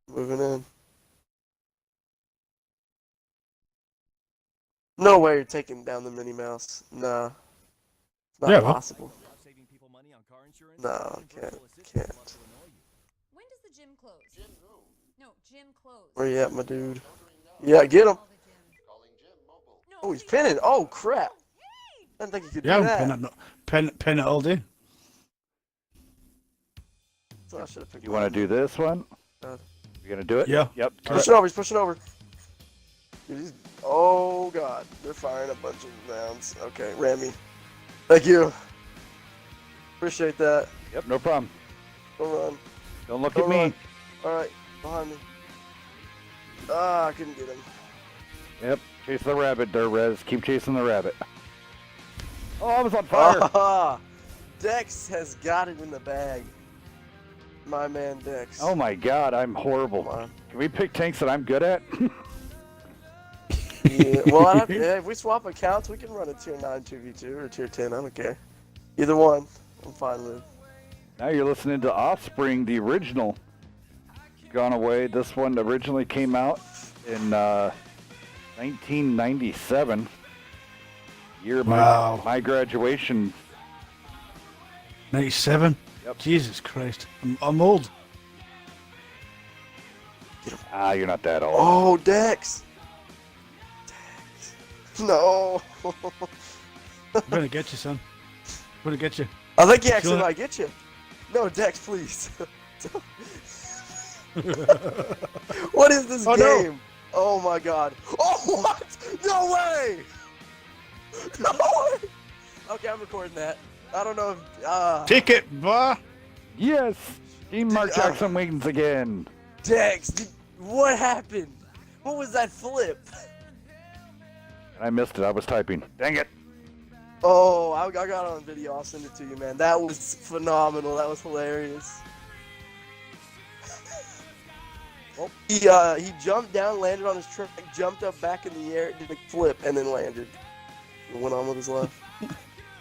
Moving in. No way you're taking down the Minnie Mouse. Nah. It's not Yeah, well. possible. No, can't. When does the gym close? No, gym closed. Where you at, my dude? Yeah, get him. Call the gym. Oh, he's pinning. Oh, crap. I didn't think he could Yeah, do I'm that. pin it, pin it all day. So I should have picked You want to do this one? Uh, You gonna do it? Yeah. Yep. Pushing over, he's pushing over. Dude, he's... Oh, God. They're firing a bunch of rounds. Okay, ram me. Thank you. Appreciate that. Yep. No problem. Don't run. Don't look Don't at me. run. Alright, behind me. Ah, I couldn't get him. Yep. Chase the rabbit there, Rez. Keep chasing the rabbit. Oh, I was on fire. Ah, Dex has got it in the bag. My man Dex. Oh my God, I'm horrible. Come on. Can we pick tanks that I'm good at? Yeah, well, if we swap accounts, we can run a tier 9 2v2 or tier 10. I don't care. Either one, I'm fine with. Now you're listening to Offspring, the original Gone Away. This one originally came out in 1997. Year of Wow. my graduation. 97? Yep. Jesus Christ. I'm old. Ah, you're not that old. Oh, Dex. Dex. No. I'm going to get you, son. I'm going to get you. I think he actually Sure. might get you. No, Dex, please. What is this Oh, no. game? Oh my god. Oh, what? No way! No way! Okay, I'm recording that. I don't know if. Take it, bah! Yes! Team Mark Dude, Jackson wins again. Dex, what happened? What was that flip? And I missed it. I was typing. Dang it. Oh, I got it on video. I'll send it to you, man. That was phenomenal. That was hilarious. He jumped down, landed on his truck, jumped up back in the air, did a flip, and then landed. And went on with his life.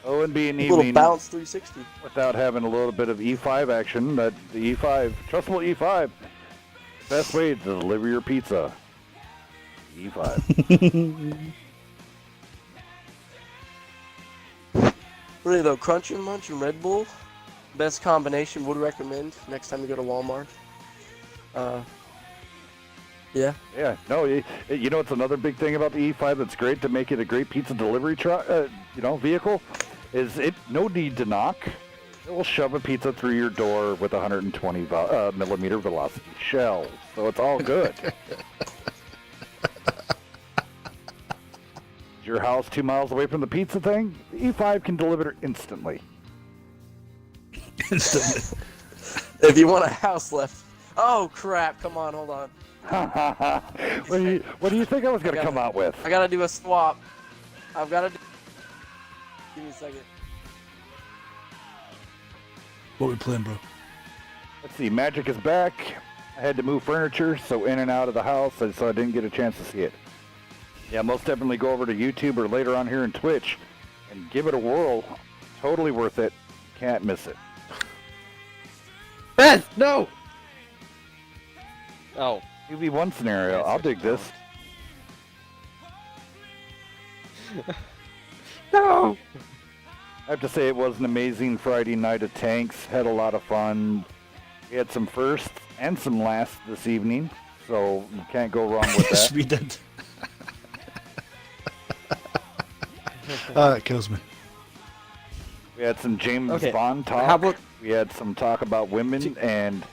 Oh, and be an A little evening bounce 360. without having a little bit of E5 action. That the E5, trustable E5, best way to deliver your pizza. E5. Really though, Crunch and Munch and Red Bull, best combination. Would recommend next time you go to Walmart. Yeah. Yeah, no, you know it's another big thing about the E5 that's great to make it a great pizza delivery vehicle, is it no need to knock. It will shove a pizza through your door with 120 millimeter velocity shells, so it's all good. Is your house 2 miles away from the pizza thing? The E5 can deliver it instantly. Instantly. If you want a house left. Oh crap! Come on, hold on. What do you think I was going to come out with? I gotta do a swap. I've gotta do. Give me a second. What we playing, bro? Let's see, Magic is back. I had to move furniture, so in and out of the house, so I didn't get a chance to see it. Yeah, most definitely go over to YouTube or later on here in Twitch and give it a whirl. Totally worth it. Can't miss it. Ben, no! Oh. 2v1 scenario. I'll dig this. No! I have to say it was an amazing Friday night of tanks. Had a lot of fun. We had some firsts and some lasts this evening, so you can't go wrong with Yes, that. we did. It kills me. We had some James Okay, Bond talk. how about- We had some talk about women and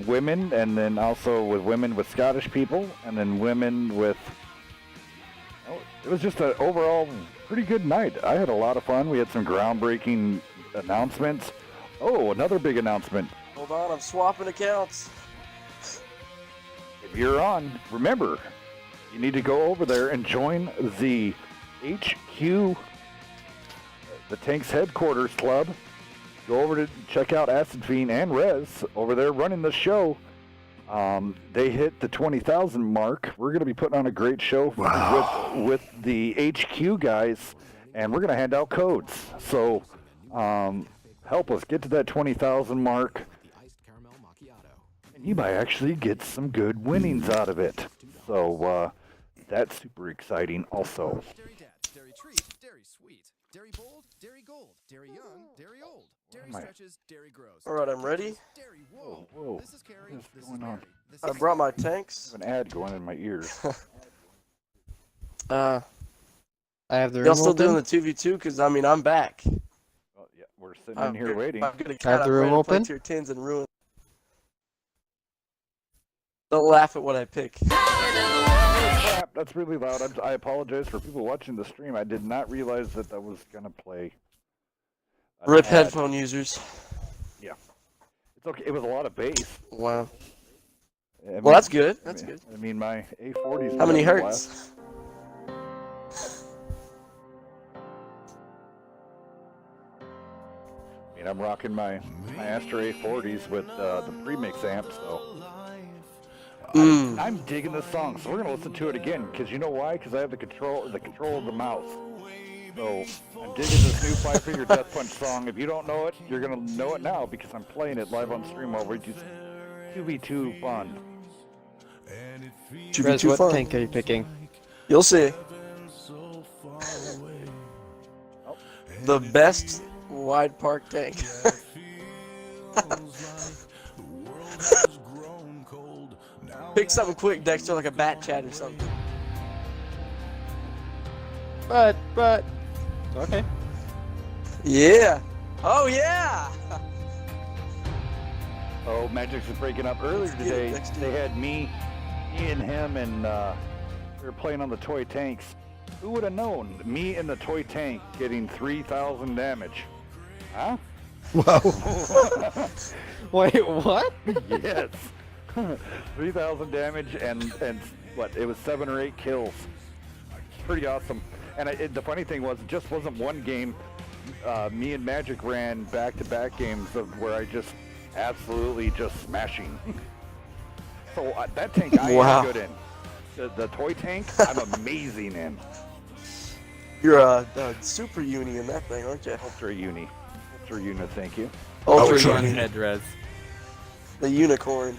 women, and then also with women with Scottish people, and then women with. Oh, it was just an overall pretty good night. I had a lot of fun. We had some groundbreaking announcements. Oh, another big announcement. Hold on, I'm swapping accounts. If you're on, remember, you need to go over there and join the HQ, the Tanks Headquarters Club. Go over to check out Acid Fiend and Rez over there running the show. They hit the 20,000 mark. We're going to be putting on a great show with the HQ guys, and we're going to hand out codes. So help us get to that 20,000 mark, and you might actually get some good winnings out of it. So that's super exciting also. Dairy Dad, Dairy Treat, Dairy Sweet, Dairy Bold, Dairy Gold, Dairy Young, Dairy Old, Dairy my- Stretches, Dairy Grows. All right, I'm ready. Dairy Whoa. Whoa, This is Carrie. what is This going is on? Mary. This I is brought my I tanks. have an ad going in my ears. I have the room Y'all still open. doing the 2v2? Because, I mean, I'm back. Well, yeah, we're sitting in here waiting. I'm gonna I have the room open? Tier 10s and ruin. Don't laugh at what I pick. Crap, that's really loud. I apologize for people watching the stream. I did not realize that was going to play. an Rip ad. headphone users. It's okay. It was a lot of bass. Wow. I mean, Well, that's good. That's good. I mean, my A40's How many having a hertz? blast. I mean, I'm rocking my Astra A40s with the premix amp, so I'm digging this song. So we're gonna listen to it again, because you know why? Because I have the control of the mouse. So I'm digging this new Five Finger Death Punch song. If you don't know it, you're gonna know it now because I'm playing it live on stream while we do 2v2 fun. Should be Rez, too what fun. tank are you picking? You'll see. The best wide park tank. Pick something quick, Dexter, like a bat chat or something. But okay. Yeah. Oh yeah. Oh, Magic's is breaking up earlier Let's get it, today. Dexter. They had me and him, and we were playing on the toy tanks. Who would have known? Me and the toy tank getting 3,000 damage. Huh? Wow. Wait, what? Yes. 3,000 damage and what? It was 7 or 8 kills. Pretty awesome. And the funny thing was, it just wasn't one game. Me and Magic ran back-to-back games of where I just absolutely just smashing. So that tank I Wow. am good in. The toy tank, I'm amazing in. You're a super uni in that thing, aren't you? Ultra Uni. Ultra Uni, thank you. Ultra Ultra uni. uni. Head Rez. The unicorn.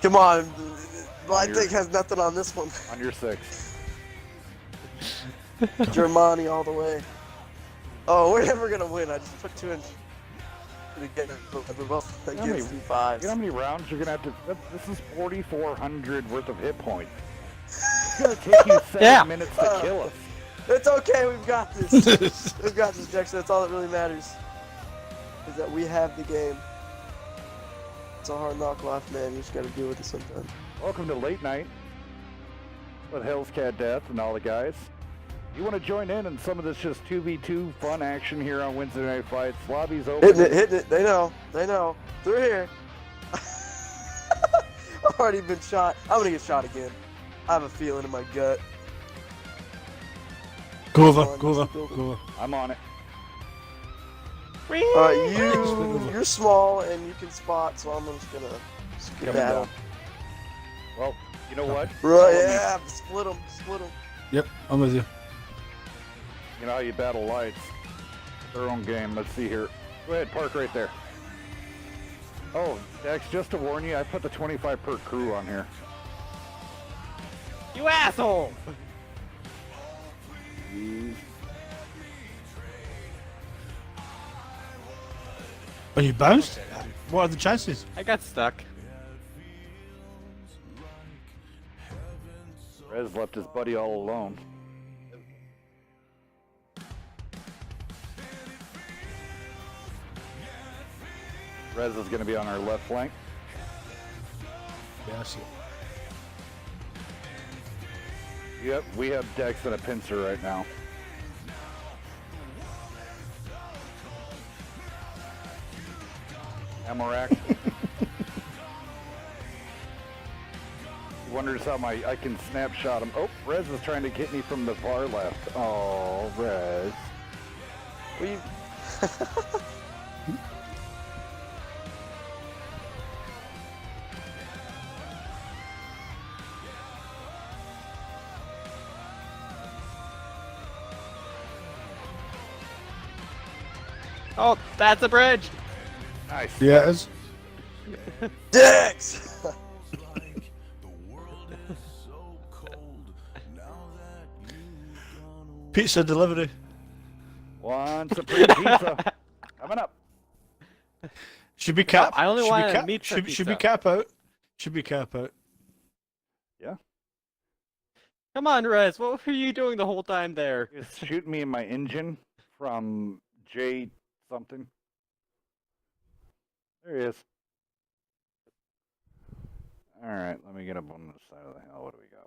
Come on. My You're- tank has nothing on this one. On your 6. Germani all the way. Oh, we're never gonna win. I just put 2 in. We're both How many- against 5s. You know how many rounds you're going to have to... This is 4,400 worth of hit points. It's going to take you 7 Yeah. minutes to kill us. It's okay, we've got this. We've got this, Jackson. That's all that really matters. Is that we have the game. It's a hard knock life, man. You just gotta deal with it sometimes. Welcome to Late Night with Hell's Cat Death and all the guys. You want to join in some of this just 2v2 fun action here on Wednesday Night Fights. Lobby's open. Hitting it. They know. Through here. I've already been shot. I'm gonna get shot again. I have a feeling in my gut. Go over. I'm on it. You're small and you can spot, so I'm just gonna skedaddle. down. Well, you know what? Right, yeah, split them. Yep, I'm with you. You know how you battle lights. Their own game. Let's see here. Go ahead, park right there. Oh, Dex, just to warn you, I put the 25 per crew on here. You asshole! Are you bounced? What are the chances? I got stuck. Rez left his buddy all alone. Rez is going to be on our left flank. Yeah, I see. Yep, we have Dex and a pincer right now. Amorak. He wonders how I can snapshot him. Oh, Rez is trying to get me from the far left. Oh, Rez. Oh, that's a bridge! Nice. Yeah, it is. Dex! Pizza delivery. One supreme pizza. Coming up. Should be cap. I only should want be a cap. meat Should be pizza. cap out. Should be cap out. Yeah. Come on, Rez, what were you doing the whole time there? He was shooting me in my engine from J something. There he is. All right, let me get up on this side of the hill. What do we got?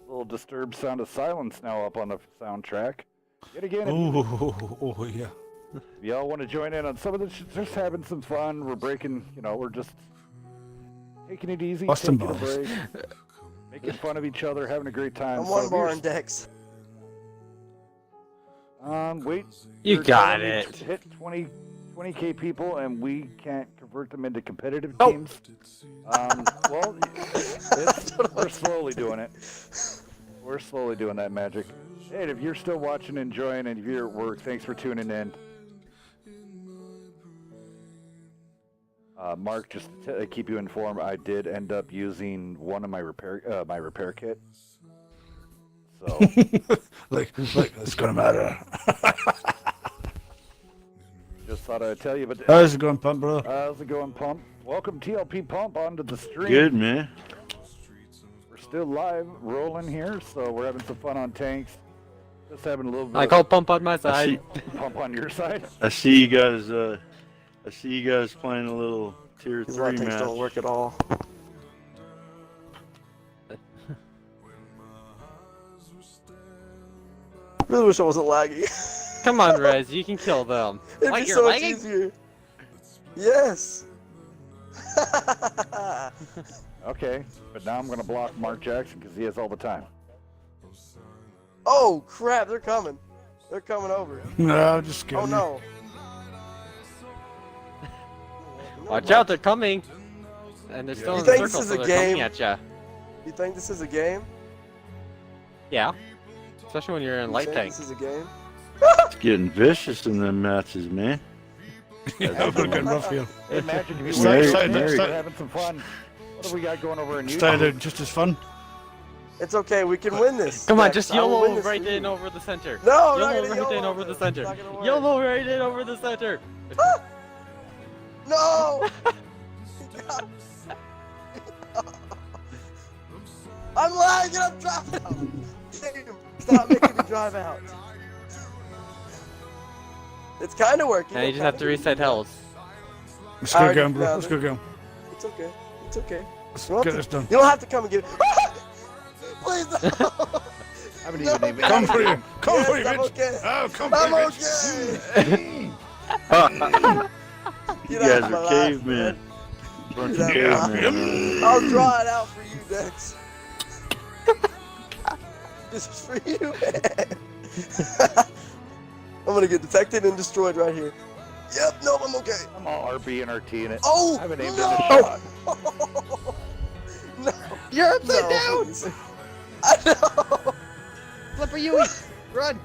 Little disturbed sound of silence now up on the soundtrack. Yet again, Oh, yeah. if y'all want to join in on some of this, just having some fun. We're breaking, we're just taking it easy, Busting taking a balls. break, making fun of each other, having a great time. I'm So one if bar you're- on Dex. Wait. You you're got telling me it. to hit 20 20K people, and we can't convert them into competitive Nope. teams. Well, we're slowly doing it. We're slowly doing that magic. Hey, if you're still watching, enjoying, and if you're at work, thanks for tuning in. Mark, just to keep you informed, I did end up using one of my repair kit. So, Like, it's gonna matter. just thought I'd tell you. But How's it going, Pump, bro? how's it going, Pump? Welcome, TLP Pump, onto the stream. Good, man. We're still live, rolling here, so we're having some fun on tanks. Just having a little bit I of call pump on my I side. see, pump on your side. I see you guys. I see you guys playing a little tier These 3 light tanks match. don't work at all. Really wish I wasn't laggy. Come on, Rez, you can kill them. It'd Like be you're so much lagging? easier. Yes. Okay, but now I'm gonna block Mark Jackson because he has all the time. Oh crap! They're coming. They're coming over. No, just kidding. Oh no. Watch out, they're coming. And they're still You in the think this circle, is so a they're coming game? at ya. You think this is a game? Yeah. Especially when you're in You light think tank. This is a game. It's getting vicious in them matches, man. Yeah, we're getting rough here. Hey, Magic, if you Start- want, start- we're start- having some fun. What do we got going over in YouTube? Started out just as fun. It's okay. We can win this. Come on, Dex. just I will win YOLO this right for you. in over the center. No, I'm not YOLO gonna right in YOLO over the this. center. It's not gonna work. YOLO right in over the center. No! I'm lagging, I'm driving out! Damn, stop making me drive out. It's kinda working. Now you just have to reset health. Let's I go already again, bro. found Let's it. go again. It's okay. It's okay. Let's You don't get have this done. You don't have to come and get it. Please no! I haven't No. even Come for you. Come Yes, for you, I'm bitch. okay. Oh, come for I'm you, bitch. okay! You Get guys out of my are life, cavemen. Bunch of Get out of my cavemen. I'll draw it out for you, Dex. This is for you, man. I'm gonna get detected and destroyed right here. Yep, no, I'm okay. I'm all RB and RT in it. Oh! I haven't aimed no! in a shot. No! You're upside No, down! please. I know! Flipper Yui! Run!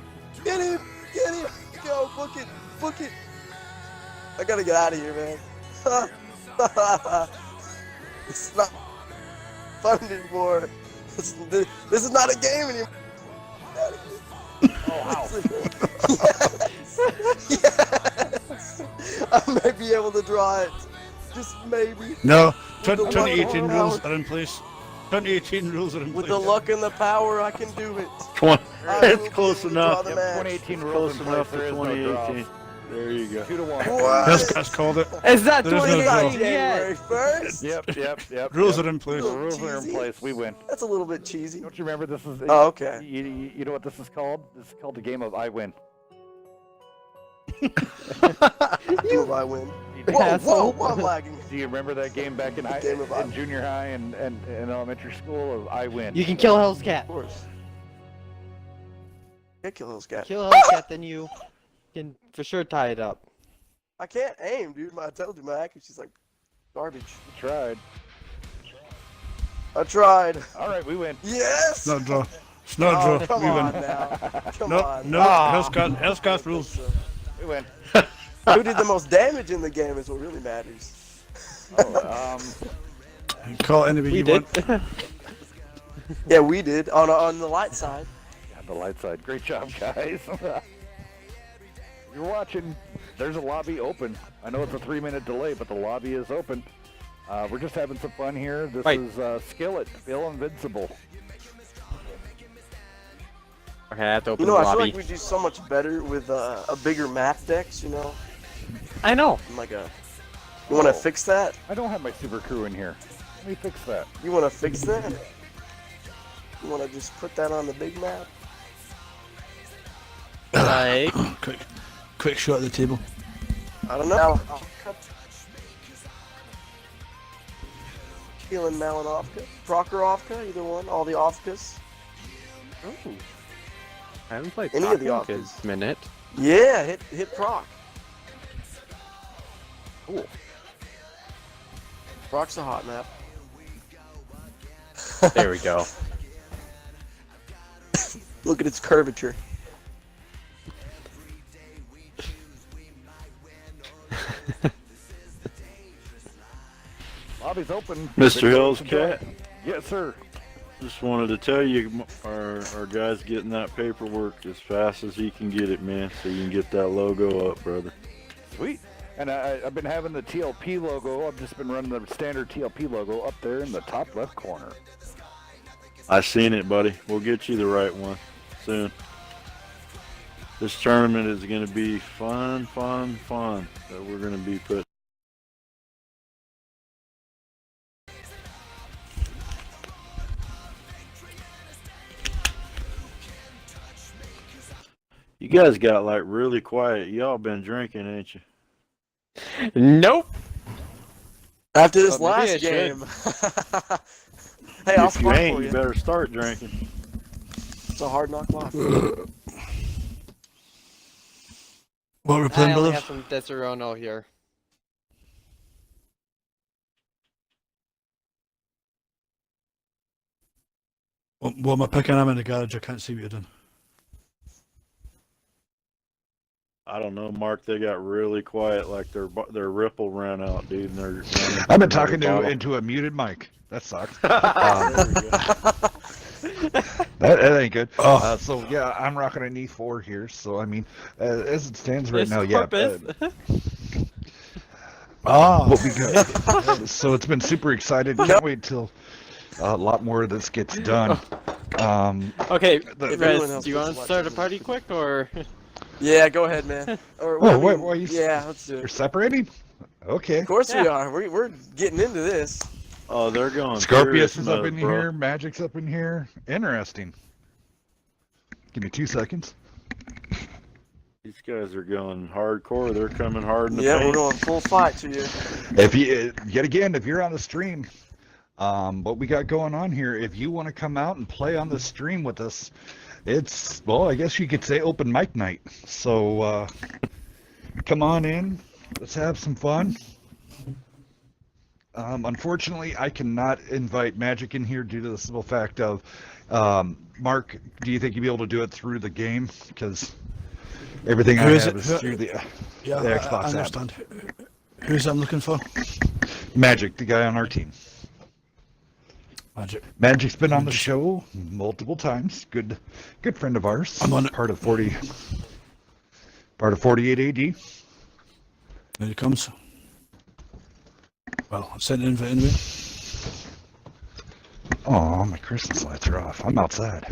Get him! Get him! Go, book it! Book it! I gotta get out of here, man. It's not fun anymore. This is not a game anymore. Oh, wow. Yes! Yes! I may be able to draw it. Just maybe. No, With the 2018 luck- rules are in place. 2018 rules are in With place. the luck and the power, I can do it. Come on. I That's will close be able to draw enough. the Yep, match. 2018 rules Close in place. enough There for is no 2018. draws. There you go. 2-1. What? Hellscat's called it. Is that There is no 2018 draw. January yet? 1st? Yep. Rules are in place. The rules are in Cheesy. place. We win. That's a little bit cheesy. Don't you remember this is? Oh, okay. You know what this is called? This is called the game of I win. You I win. Whoa, I'm lagging. Do you remember that game back in Game of I in junior high and elementary school of I win? You can kill Hell's Cat. Of course. Can't kill those guys. Kill Hell's Cat, then you can for sure tie it up. I can't aim, dude. I told you, my accuracy's like garbage. You tried. I tried. All right, we win. Yes! It's not a draw. It's not a Oh, draw. come We on win. now. Come No, on. no, Hellscat rules. We win. Who did the most damage in the game is what really matters. Oh, Call it any way We you did. want. Yeah, we did. On the light side. on the light side. Great job, guys. You're watching. There's a lobby open. I know it's a 3-minute delay, but the lobby is open. We're just having some fun here. This Right. is Skillet, Bill Invincible. Okay, I have to open You know, the I feel lobby. like we do so much better with a bigger map Dex, you know? I know. Like a... You want to fix that? I don't have my super crew in here. Let me fix that. You want to fix that? You want to just put that on the big map? Like, Quick shot at the table. I don't know. Keelan Malinofka, Prokhorovka, either one, all the Ofkas. oh, I haven't played Any of the Proc in a offense. minute. Yeah, hit Proc. Cool. Rock's a hot map. There we go. Look at its curvature. Lobby's open. Mr. Hill's cat. Yes, sir. Just wanted to tell you, our guy's getting that paperwork as fast as he can get it, man, so you can get that logo up, brother. Sweet. And I've been having the TLP logo. I've just been running the standard TLP logo up there in the top left corner. I seen it, buddy. We'll get you the right one soon. This tournament is going to be fun that we're going to be put. You guys got like really quiet. Y'all been drinking, ain't you? Nope. After this Well, maybe last I game. Hey, I'll If you spot ain't, for you you. better start drinking. It's a hard knock life. What we're I playing, only brother? have some Deserono here. What am I picking? I'm in the garage. I can't see what you're doing. I don't know, Mark. They got really quiet, like their ripple ran out, dude. And they're I've been talking into a muted mic. That sucks. That ain't good. So yeah, I'm rocking an E4 here. So I mean, as it stands right now, yeah. What we got. So it's been super excited. Can't wait till a lot more of this gets done. Okay, If anyone Rez, else do you wants want to to start a watch party quick, or? Yeah, go ahead, man. Or, Oh, I wait, mean, wait, yeah, let's do You're it. separating? Okay. Of course we are. We're getting into this. Oh, they're going. Scorpius serious is up mode, in bro. here. Magic's up in here. Interesting. Give me 2 seconds. These guys are going hardcore. They're coming hard in the Yeah, we're paint. going full fight to you. If you yet again, if you're on the stream, what we got going on here, if you want to come out and play on the stream with us, it's, well, I guess you could say open mic night. So come on in, let's have some fun. Unfortunately, I cannot invite Magic in here due to the simple fact of, Mark, do you think you'll be able to do it through the game? Because everything I Who is have it? is through the Yeah, the I Xbox app. understand. Who's I'm looking for? Magic, the guy on our team. Magic. Magic's been on the show multiple times. Good friend of ours. I'm on it. Part of 48 AD. Here he comes. Well, I sent an invite anyway. Oh, my Christmas lights are off. I'm outside.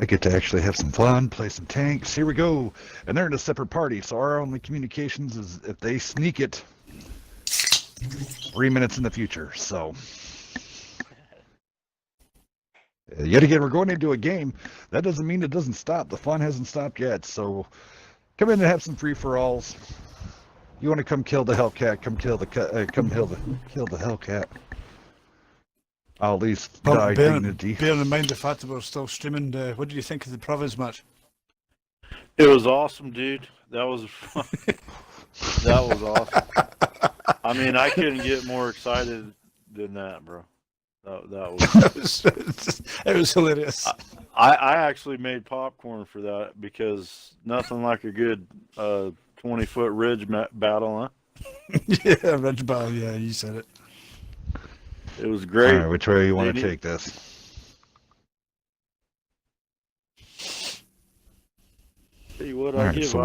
I get to actually have some fun, play some tanks. Here we go. And they're in a separate party, so our only communications is if they sneak it 3 minutes in the future. So, yet again, we're going into a game. That doesn't mean it doesn't stop. The fun hasn't stopped yet. So, come in and have some free-for-alls. You want to come kill the Hellcat? Come kill the kill the Hellcat. I'll at least die dignity. Bearing in mind the fact that we're still streaming, what did you think of the province match? It was awesome, dude. That was fun. That was awesome. I mean, I couldn't get more excited than that, bro. That was. It was hilarious. I actually made popcorn for that because nothing like a good 20-foot ridge battle, huh? Yeah, Ridge Battle. Yeah, you said it. It was great. All right, which way you want They to need- take this? Tell you what, All I right, give so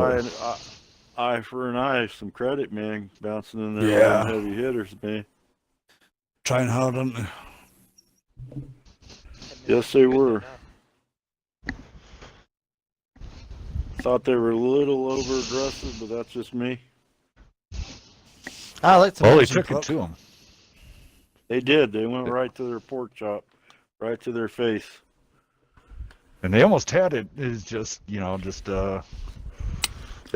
eye for an eye some credit, man. Bouncing in there Yeah. on heavy hitters, man. Trying hard, aren't they? Yes, they were. Thought they were a little over aggressive, but that's just me. I like to. Well, they took it to them. They did. They went right to their pork chop, right to their face. And they almost had it. It's just, they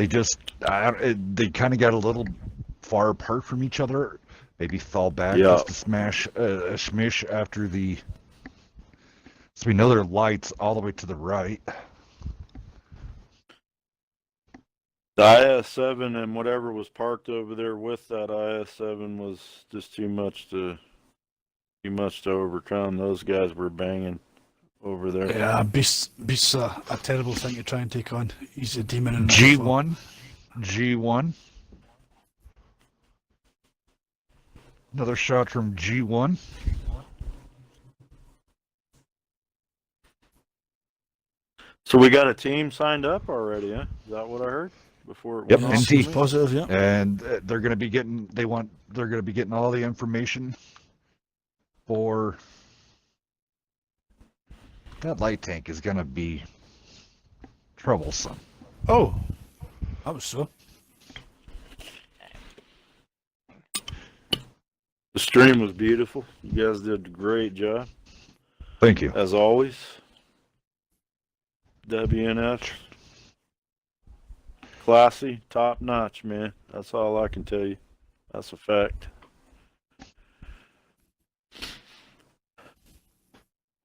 kind of got a little far apart from each other. Maybe fall back Yeah. just to smash a smish after the. So we know their lights all the way to the right. The IS-7 and whatever was parked over there with that IS-7 was just too much to overcome. Those guys were banging over there. Yeah, Beast's a terrible thing to try and take on. He's a demon in G1. G1. Another shot from G1. So we got a team signed up already, huh? Is that what I heard before it Yep, went off? NT. Positive, yeah. And they're going to be getting all the information for that light tank is going to be troublesome. Oh, that was so. The stream was beautiful. You guys did a great job, Thank you. as always. WNF. Classy, top notch, man. That's all I can tell you. That's a fact.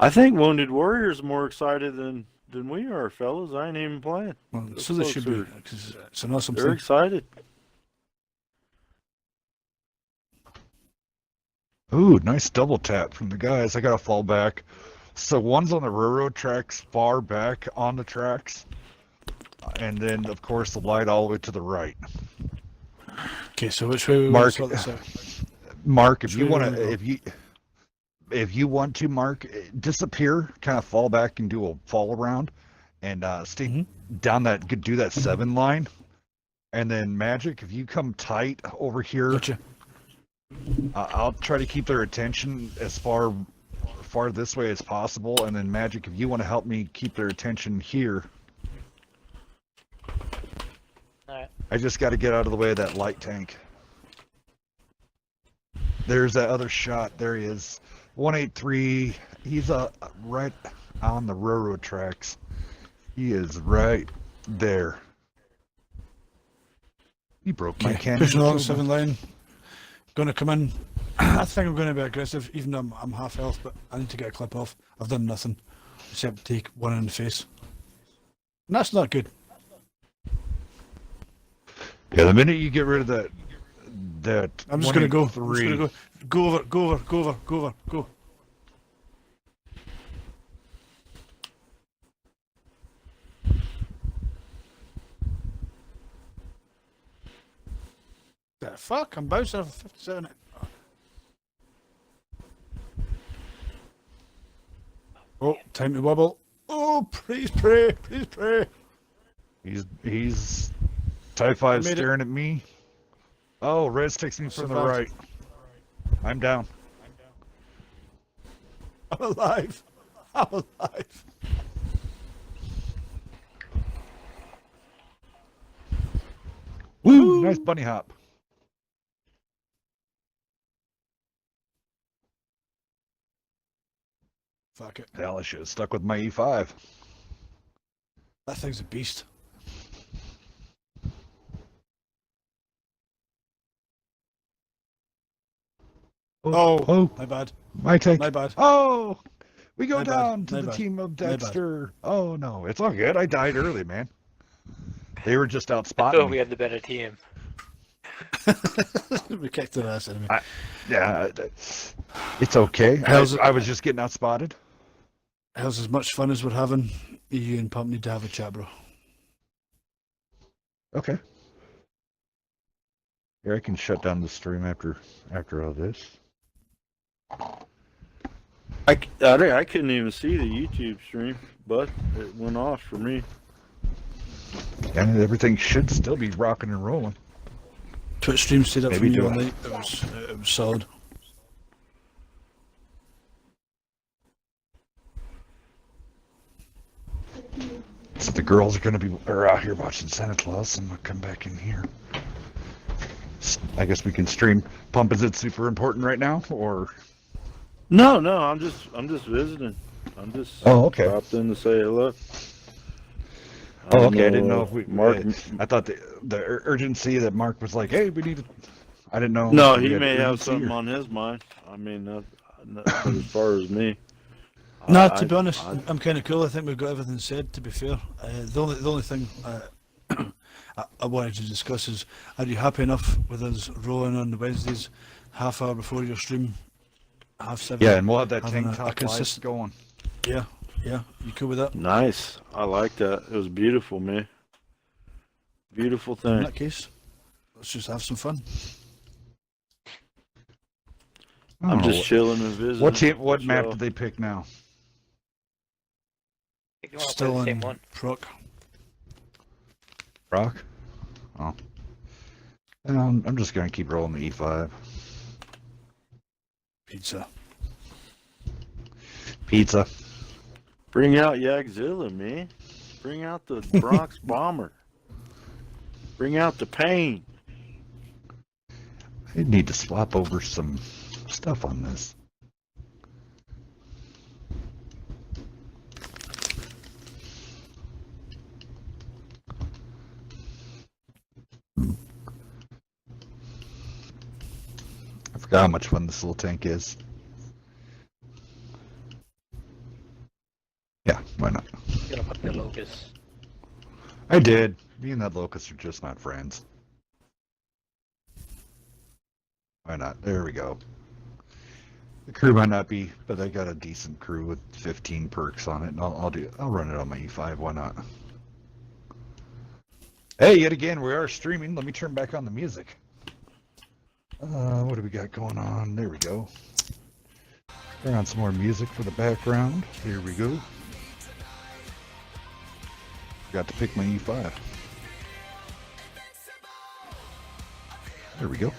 I think Wounded Warrior's more excited than we are, fellas. I ain't even playing. Well, Those so they folks should be, are- because it's an awesome They're thing. excited. Ooh, nice double tap from the guys. I got to fall back. So one's on the railroad tracks, far back on the tracks. And then, of course, the light all the way to the right. Okay, so which way we Mark, want to sort this out? Mark, if Which you way want we wanna to, if you want to, Mark, disappear, kind of fall back and do a fall around, and stay down that, do that 7 line, and then Magic, if you come tight over here, Gotcha. I'll try to keep their attention as far this way as possible, and then Magic, if you want to help me keep their attention here. Alright. I just got to get out of the way of that light tank. There's that other shot. There he is. 183. He's right on the railroad tracks. He is right there. He broke my Okay, cannon. pushing along killed me. 7 line. Going to come in. I think I'm going to be aggressive, even though I'm half health, but I need to get a clip off. I've done nothing except take one in the face. And that's not good. Yeah, the minute you get rid of that I'm just going to go. I'm just 183, going to go over, go over. The fuck? I'm bouncing off a 57. Oh, time to wobble. Oh, please pray, please pray. He's TIE 5 made it. staring at me. Oh, Rez takes me from the Survived. right. I'm down. I'm alive. I'm alive. Woo! Nice bunny hop. Fuck it. Hell, I should have stuck with my E5. That thing's a beast. Oh, my bad. My tank. My bad. Oh, we go My bad, down to my the bad, team of my bad. Dexter. Oh no, it's all good. I died early, man. They were just out I spotting thought we me. had the better team. We kicked their ass anyway. Yeah, it's okay. How's it- I was just getting out spotted. How's as much fun as we're having? You and Pump need to have a chat, bro. Okay. Here, I can shut down the stream after all this. I couldn't even see the YouTube stream, but it went off for me. And everything should still be rocking and rolling. Twitch stream stayed up for Maybe me do all it. night. It was solid. So the girls are out here watching Santa Claus. I'm gonna come back in here. I guess we can stream. Pump, is it super important right now, or? No, I'm just visiting. I'm just Oh, okay. stopped in to say hello. Oh, okay. I didn't know if we. Mark. I thought the urgency that Mark was like, "Hey, we need to." I didn't know. No, if we he had may have urgency something or- on his mind. I mean, as far as me. No, I- to be honest, I- I'm kind of cool. I think we've got everything said. To be fair, the only thing I wanted to discuss is, are you happy enough with us rolling on the Wednesdays, half hour before your stream, 7:30? Yeah, and we'll have that having tank a top live consistent. going. Yeah, yeah. You cool with that? Nice. I like that. It was beautiful, man. Beautiful In thing. that case, let's just have some fun. I'm Oh, just chilling and visiting. What team? What map So- did they pick now? You want to play Still the in same one? proc. Rock? Oh. I'm just gonna keep rolling the E5. Pizza. Pizza. Bring out Yagzilla, man. Bring out the Bronx Bomber. Bring out the pain. I need to swap over some stuff on this. I forgot how much fun this little tank is. Yeah, why not? Gonna put the locust. I did. Me and that locust are just not friends. Why not? There we go. The crew might not be, but I got a decent crew with 15 perks on it, and I'll run it on my E5. Why not? Hey, yet again, we are streaming. Let me turn back on the music. What do we got going on? There we go. Turn on some more music for the background. Here we go. Forgot to pick my E5. There we go.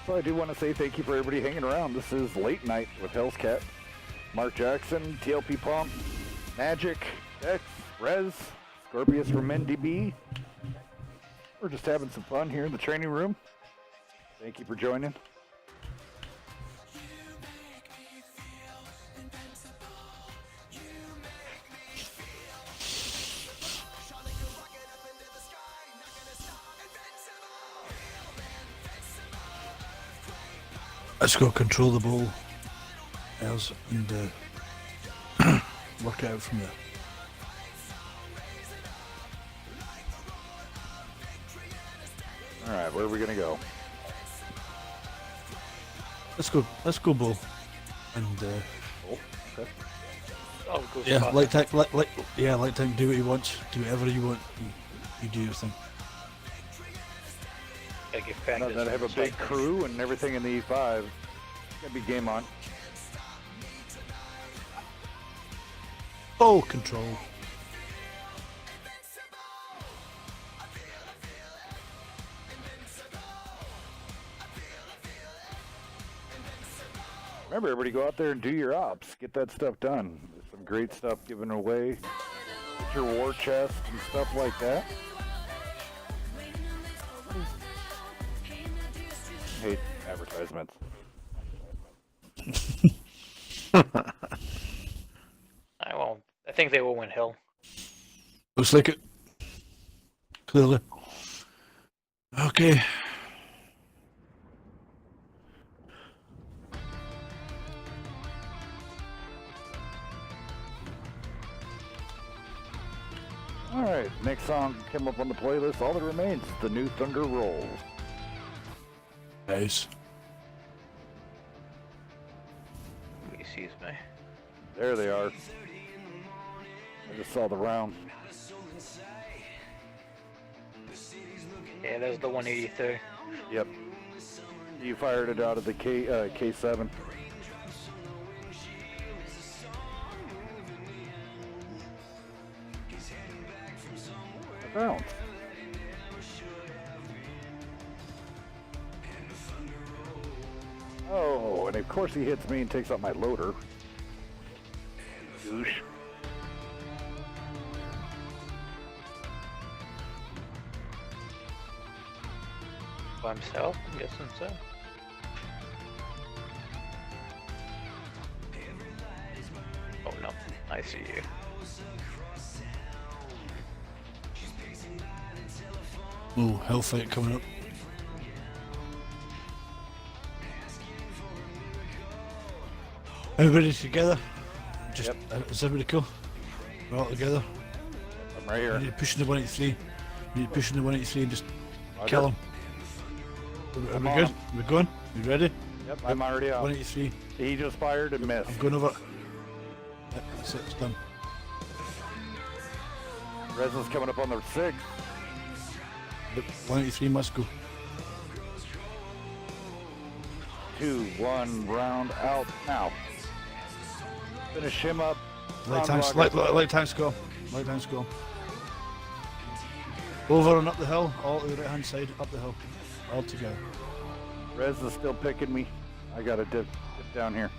So I do want to say thank you for everybody hanging around. This is Late Night with Hell's Cat, Mark Jackson, TLP Pump, Magic, X, Rez, Scorpius from NDB. We're just having some fun here in the training room. Thank you for joining. Let's go control the ball, Els, and work it out from there. All right, where are we going to go? Let's go ball, and Oh, okay. I'll go yeah, spot. light tank, light tank, do what he wants, do whatever you want. You do your thing. Gotta get Now practice that I have a on big site. crew and everything in the E5, gotta be game on. Ball control. Remember, everybody go out there and do your ops. Get that stuff done. There's some great stuff given away. Get your war chest and stuff like that. Hate advertisements. I won't. I think they will win Hill. Looks like it. Clearly. Okay. All right, next song came up on the playlist. All that remains is the new Thunder Rolls. Nice. Excuse me. There they are. I just saw the round. Yeah, that's the 183. Yep. You fired it out of the K7. Round. Oh, and of course he hits me and takes out my loader. Douche. By himself? I'm guessing so. Oh no, I see you. Oh, hellfight coming up. Everybody together? Just, Yep. Is everybody cool? We're all together? I'm right You here. need to push in the 183. You need to push in the 183 and just Roger. kill him. Are Come we on. good? We going? You ready? Yep, I'm already out. 183. He just fired and missed. I'm going over. Yep, that's it. It's done. Reza's coming up on the 6. But 183 must go. 2-1 round out now. Finish him up. Light Round time, rocket. light time score. Light time score. Over and up the hill, all to the right hand side, up the hill. All together. Reza's still picking me. I gotta dip down here.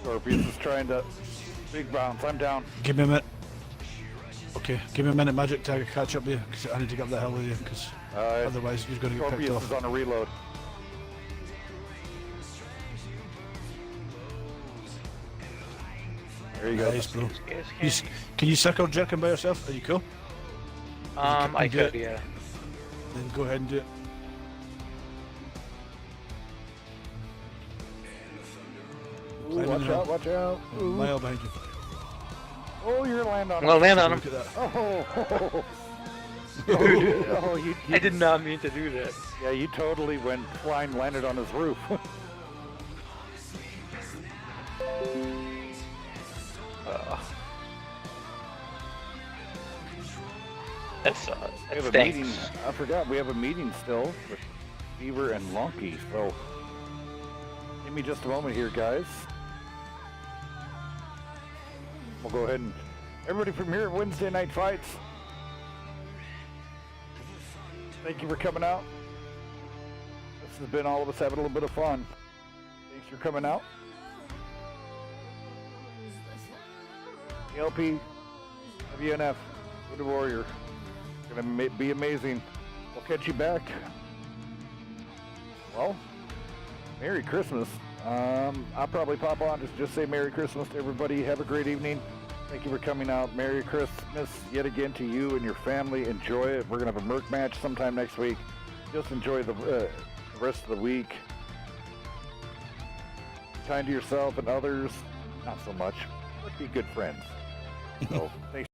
Scorpius is trying to big bounce. I'm down. Give me a minute. Okay, give me a minute, Magic, to catch up with you, because I need to get up the hill with you, because otherwise you're going to get picked Scorpius off. is on a reload. There you go. Nice, bro. Yes, You can you circle jerking by yourself? Are you cool? I do it. could, yeah. Then go ahead and do it. Ooh, Climb in watch the hill. out, watch out. A mile behind you. Oh, you're land on him. Well, land on him. Look at that. Oh, oh, you, I did not mean to do that. Yeah, you totally went flying, landed on his roof. That's We that have a stinks. meeting. I forgot we have a meeting still with Beaver and Lunky. So give me just a moment here, guys. We'll go ahead and everybody from here at Wednesday Night Fights. Thank you for coming out. This has been all of us having a little bit of fun. Thanks for coming out. LP, WNF, Wounded Warrior. It's gonna be amazing. We'll catch you back. Well, Merry Christmas. I'll probably pop on to just say Merry Christmas to everybody. Have a great evening. Thank you for coming out. Merry Christmas yet again to you and your family. Enjoy it. We're gonna have a Merc match sometime next week. Just enjoy the rest of the week. Be kind to yourself and others. Not so much. But be good friends. So thanks.